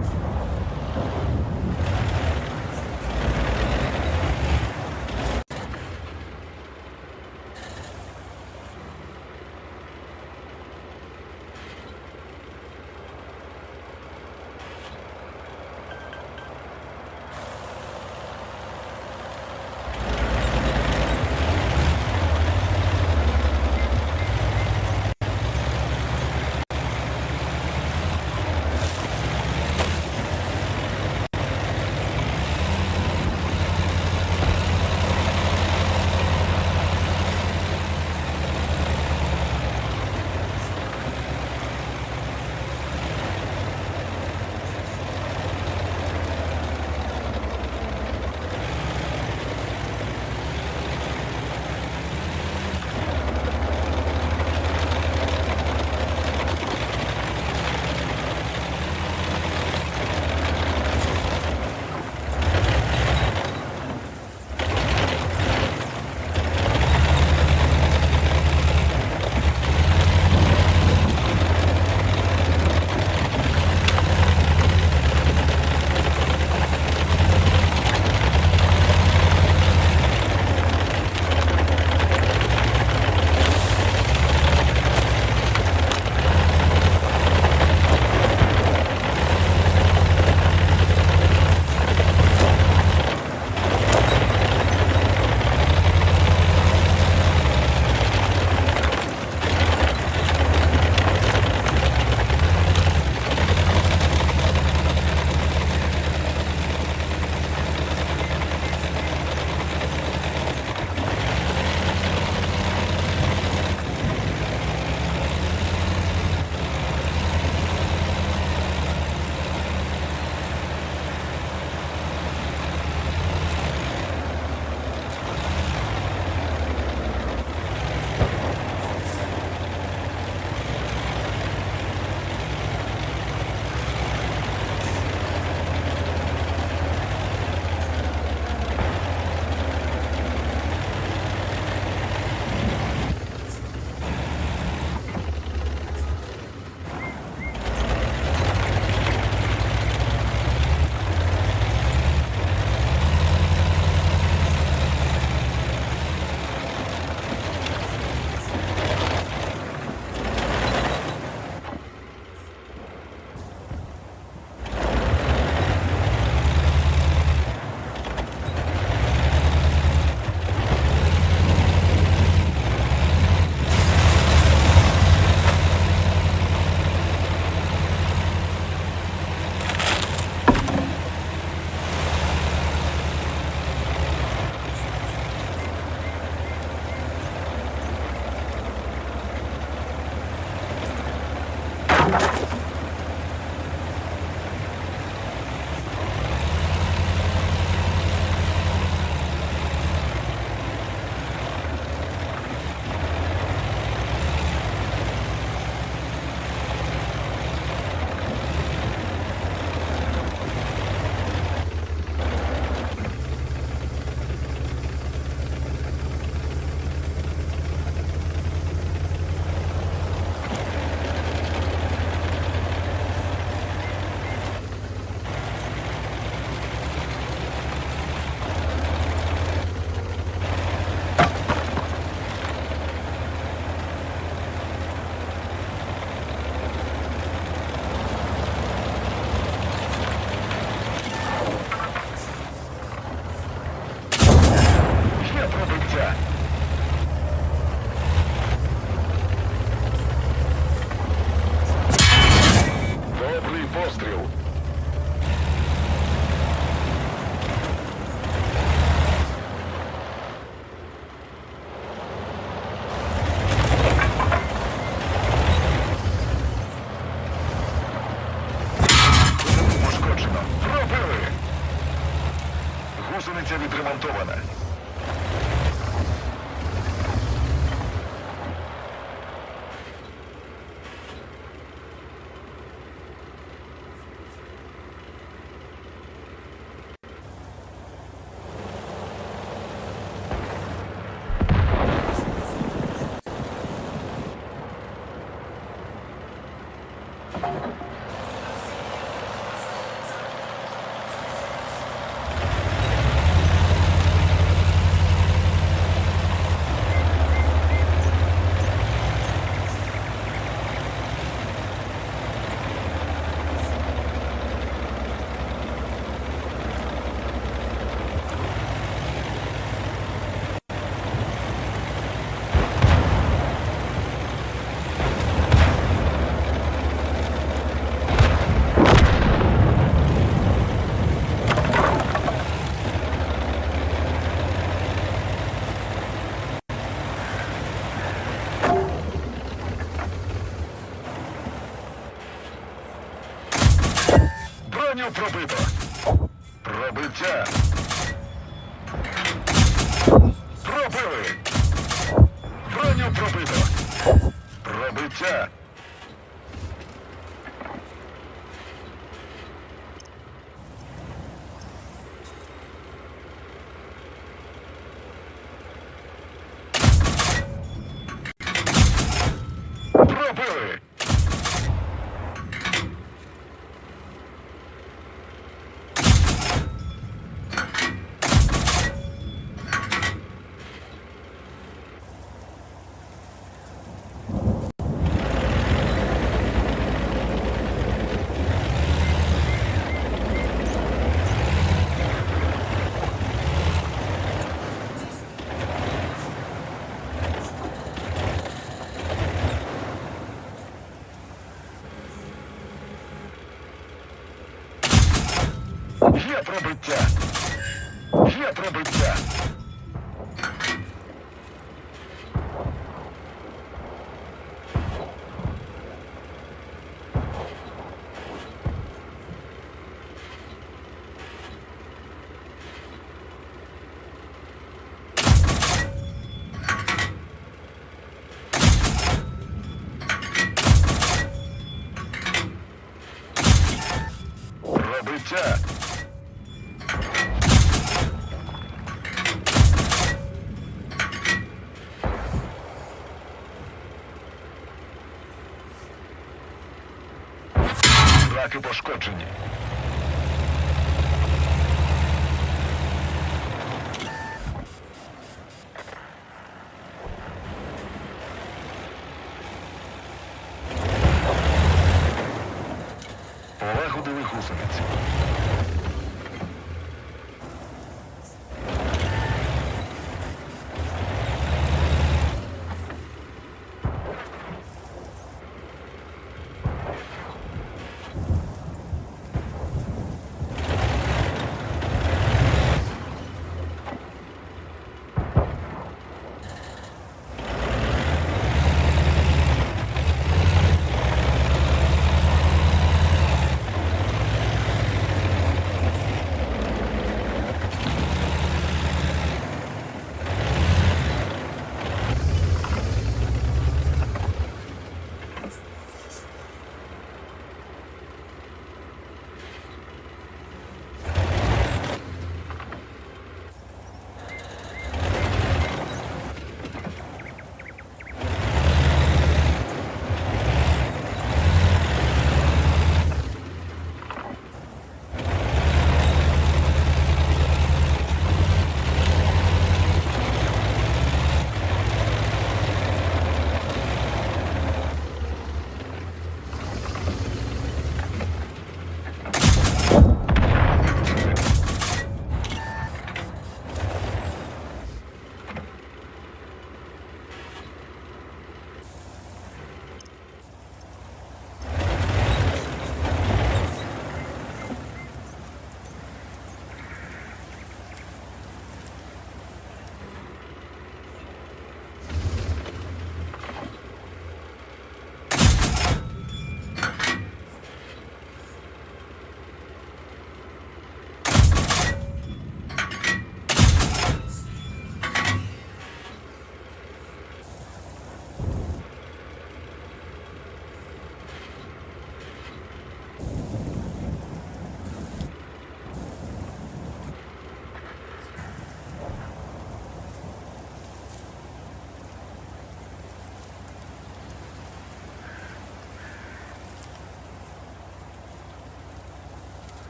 S7: Гусениця відремонтована. Броню пробито. Пробиття. Пробили. Броню пробито. Пробиття. Пробили. Є пробиття. Є пробиття. Пробиття. Раки пошкоджені. Полагодили гусениці.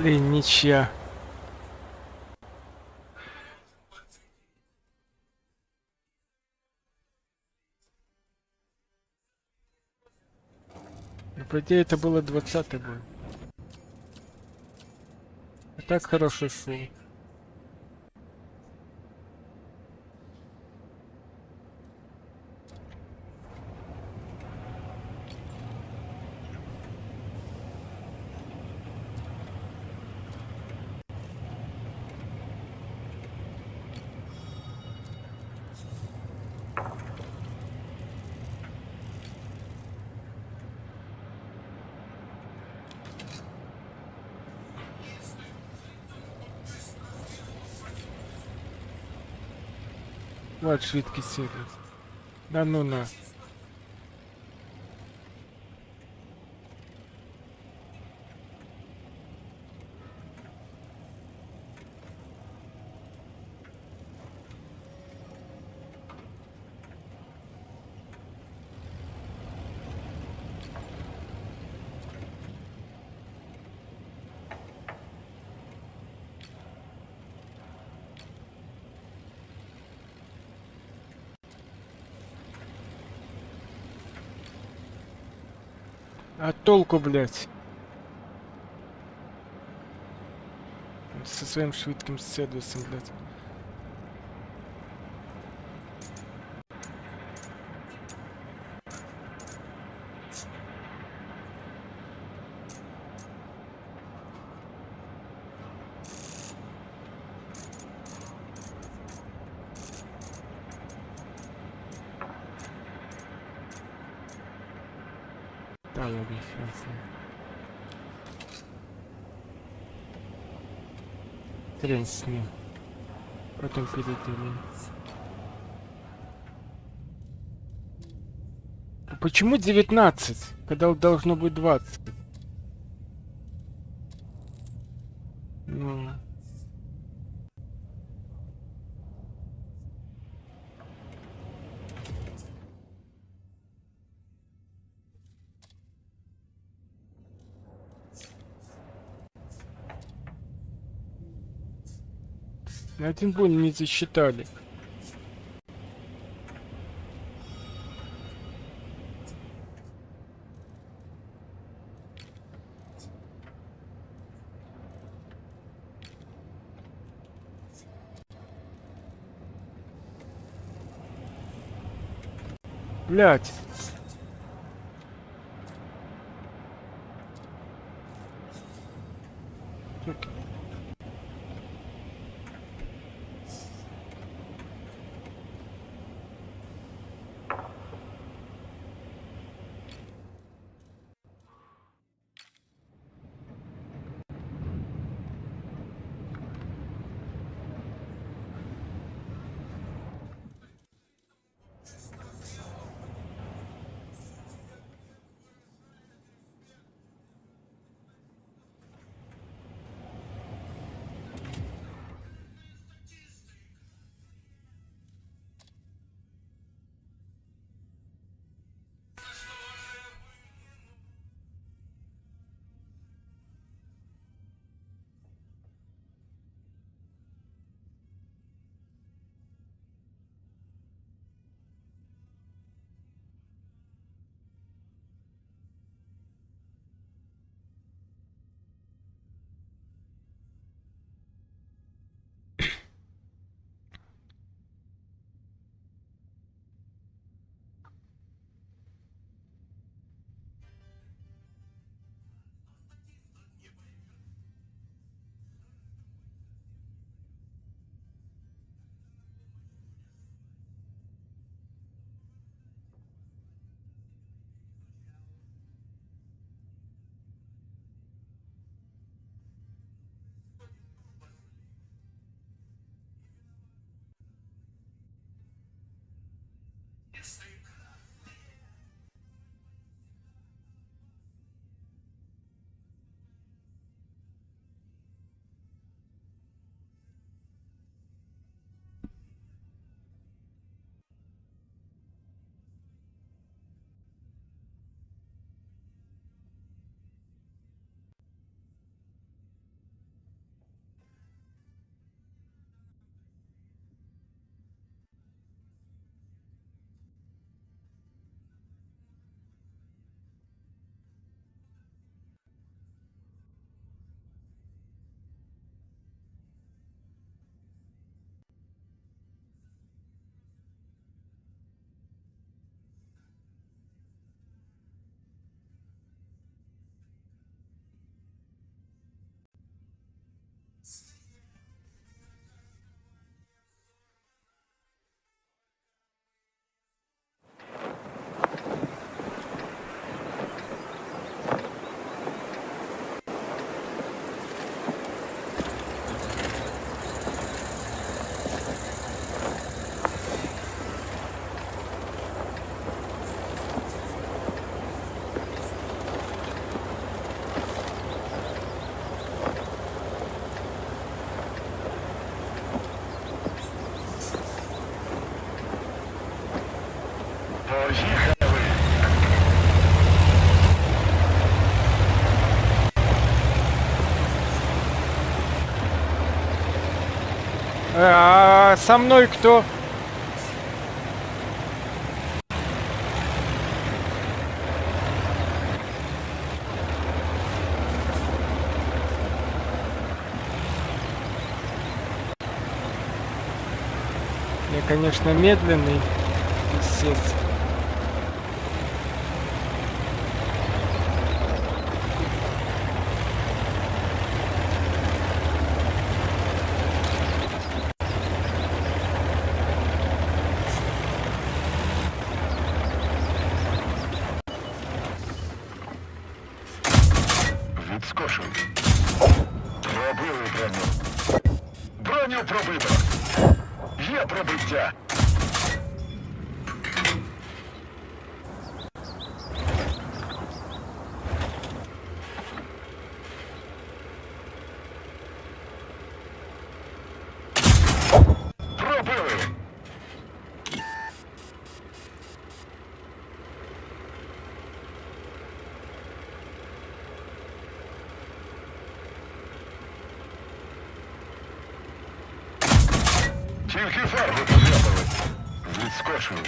S8: Блин, ничья. Ну, по идее, это было 20-й бой. А так хорошо шел. Вот швидкий сервис. Да ну на. А толку, блядь? Со своим швидким сервисом, блядь. Да, я обещался. Хрен с ним. Потом переделаем. А почему 19, когда должно быть 20? Ну... На один бой не засчитали. Блять. А со мной кто? Я, конечно, медленный, естественно.
S7: Відскочив. Пробили броню. Броню пробито. Є пробиття. Пробили. Тільки фарбу потрапили. Відскочив.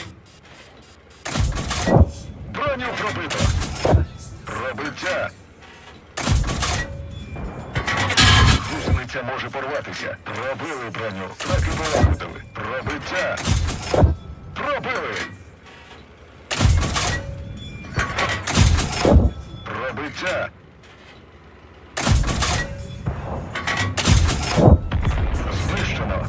S7: Броню пробито. Пробиття. Гусениця може порватися. Пробили броню. Так і полагодили. Пробиття. Пробили. Пробиття. Знищено.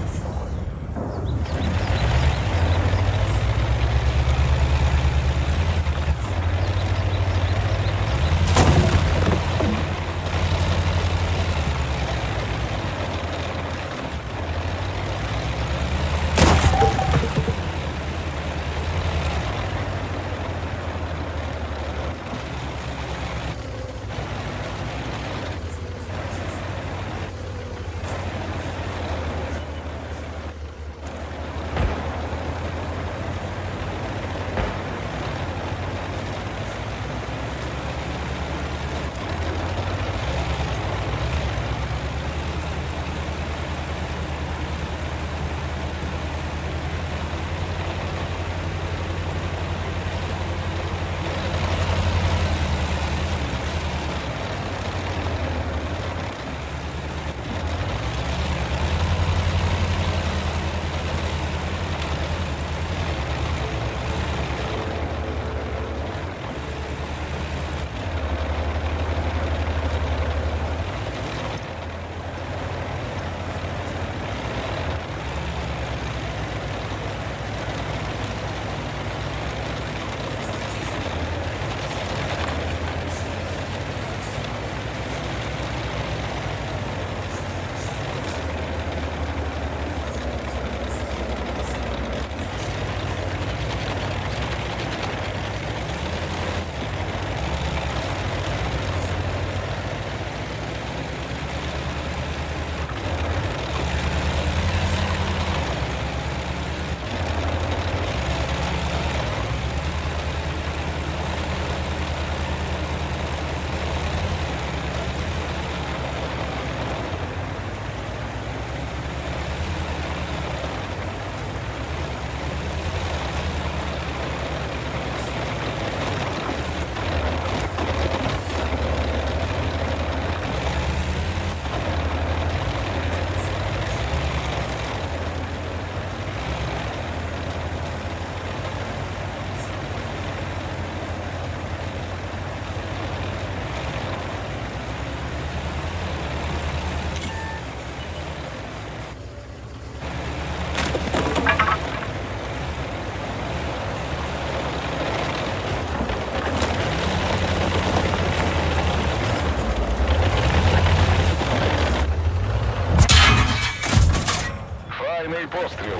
S7: Файний постріл.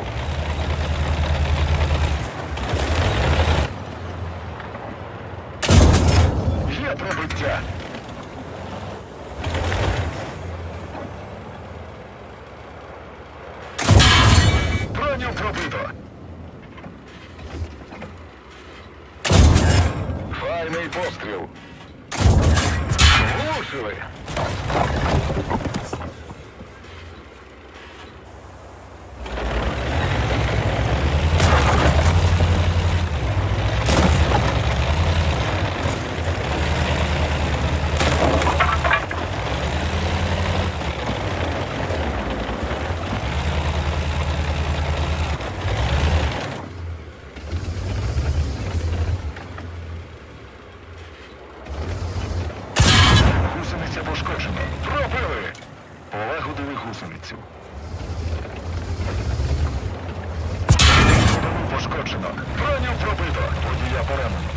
S7: Є пробиття. Броню пробито. Файний постріл. Влучили. хлопців. Тому пошкоджено. Броню пробито. Водія поранено.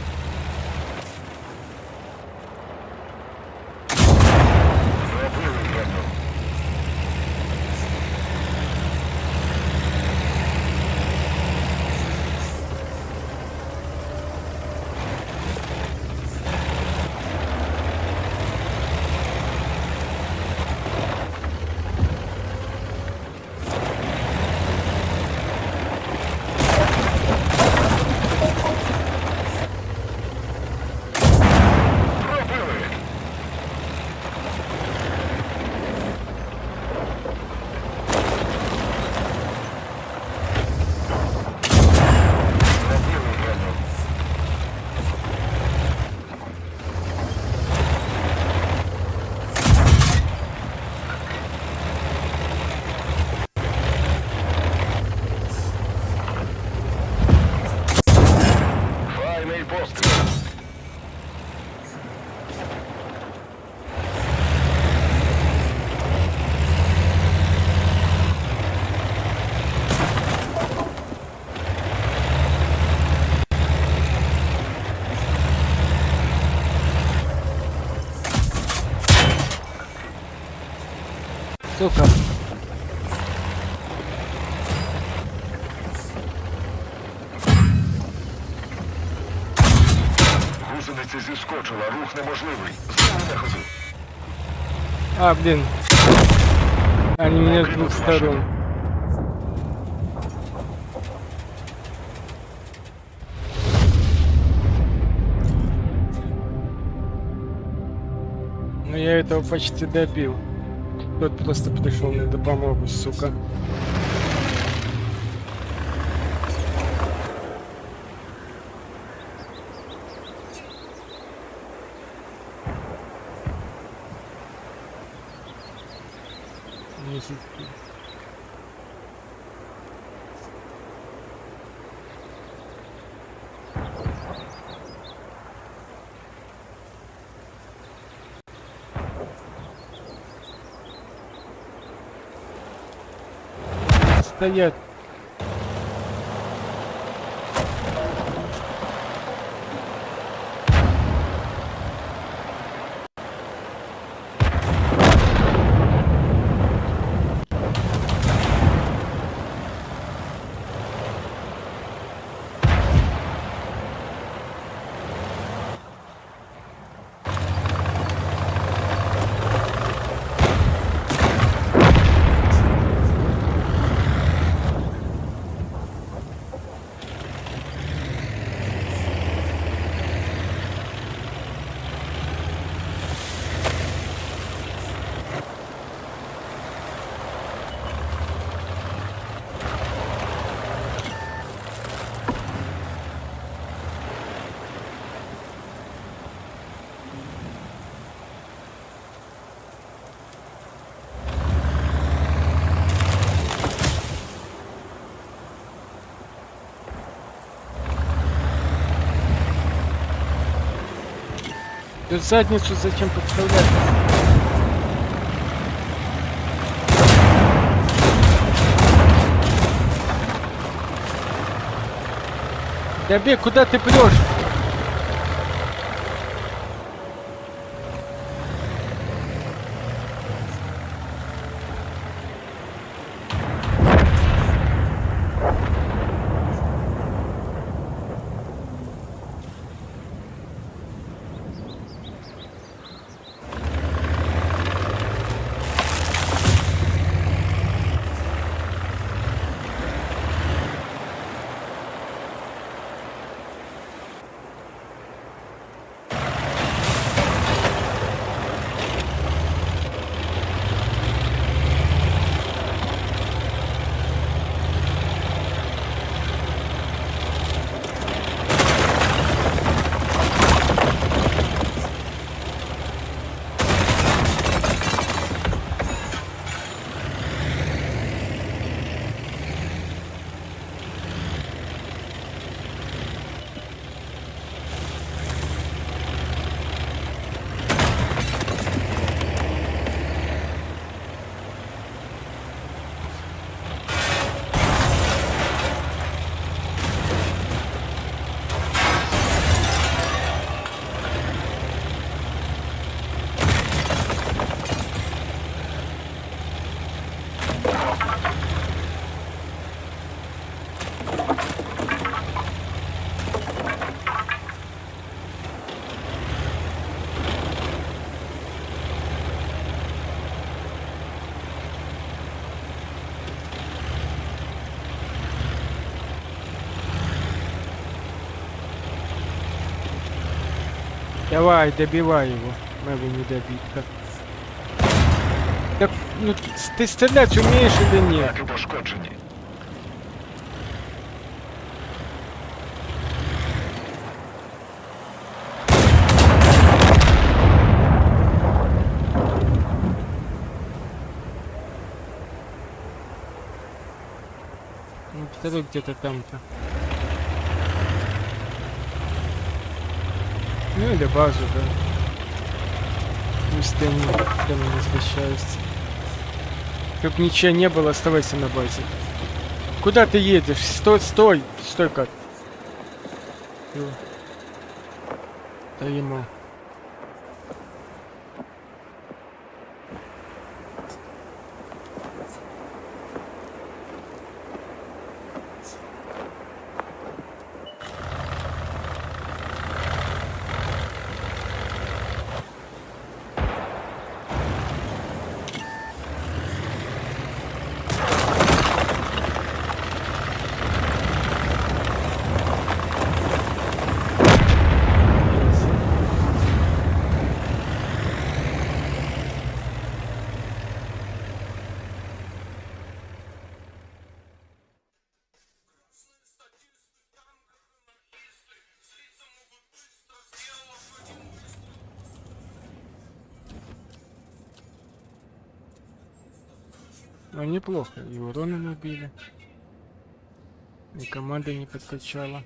S7: Зробили броню. Пробили. Зробили броню. Файний постріл.
S8: Сука.
S7: Гусениця зіскочила, рух неможливий. Знову на ходу.
S8: А, блин. Они меня с двух сторон. Но я этого почти добил. Тот просто пришел на допомогу, сука. Стоять. Ты задницу зачем подставлять? Ябек, куда ты прешь? Давай, добивай его. Могу не добить как. Так, ну ты стрелять умеешь или нет?
S7: Знаки пошкоджені.
S8: Ну, второй где-то там-то. Ну или базу, да. Пусть они там не возвращаются. Чтоб ничего не было, оставайся на базе. Куда ты едешь? Стой, стой! Стой как. Да ему. Ну неплохо, и урона набили. И команда не подкачала.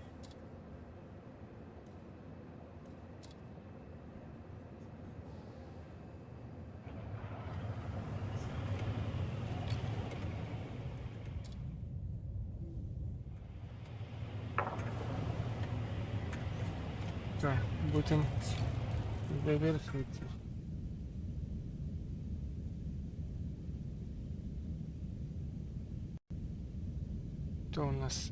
S8: Так, будем завершить. Кто у нас?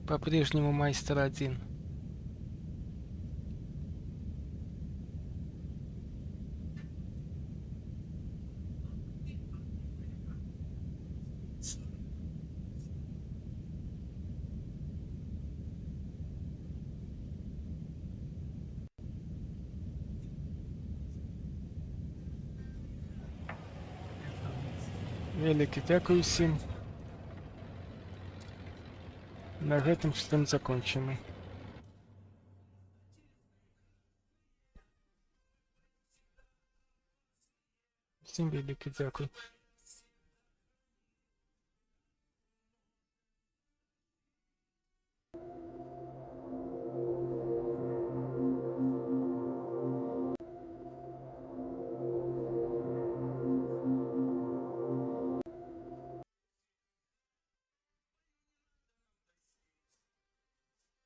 S8: По-прежнему майстер 1. Велике дякую всім. На гэтым стрим закончены. Всім велике дякую.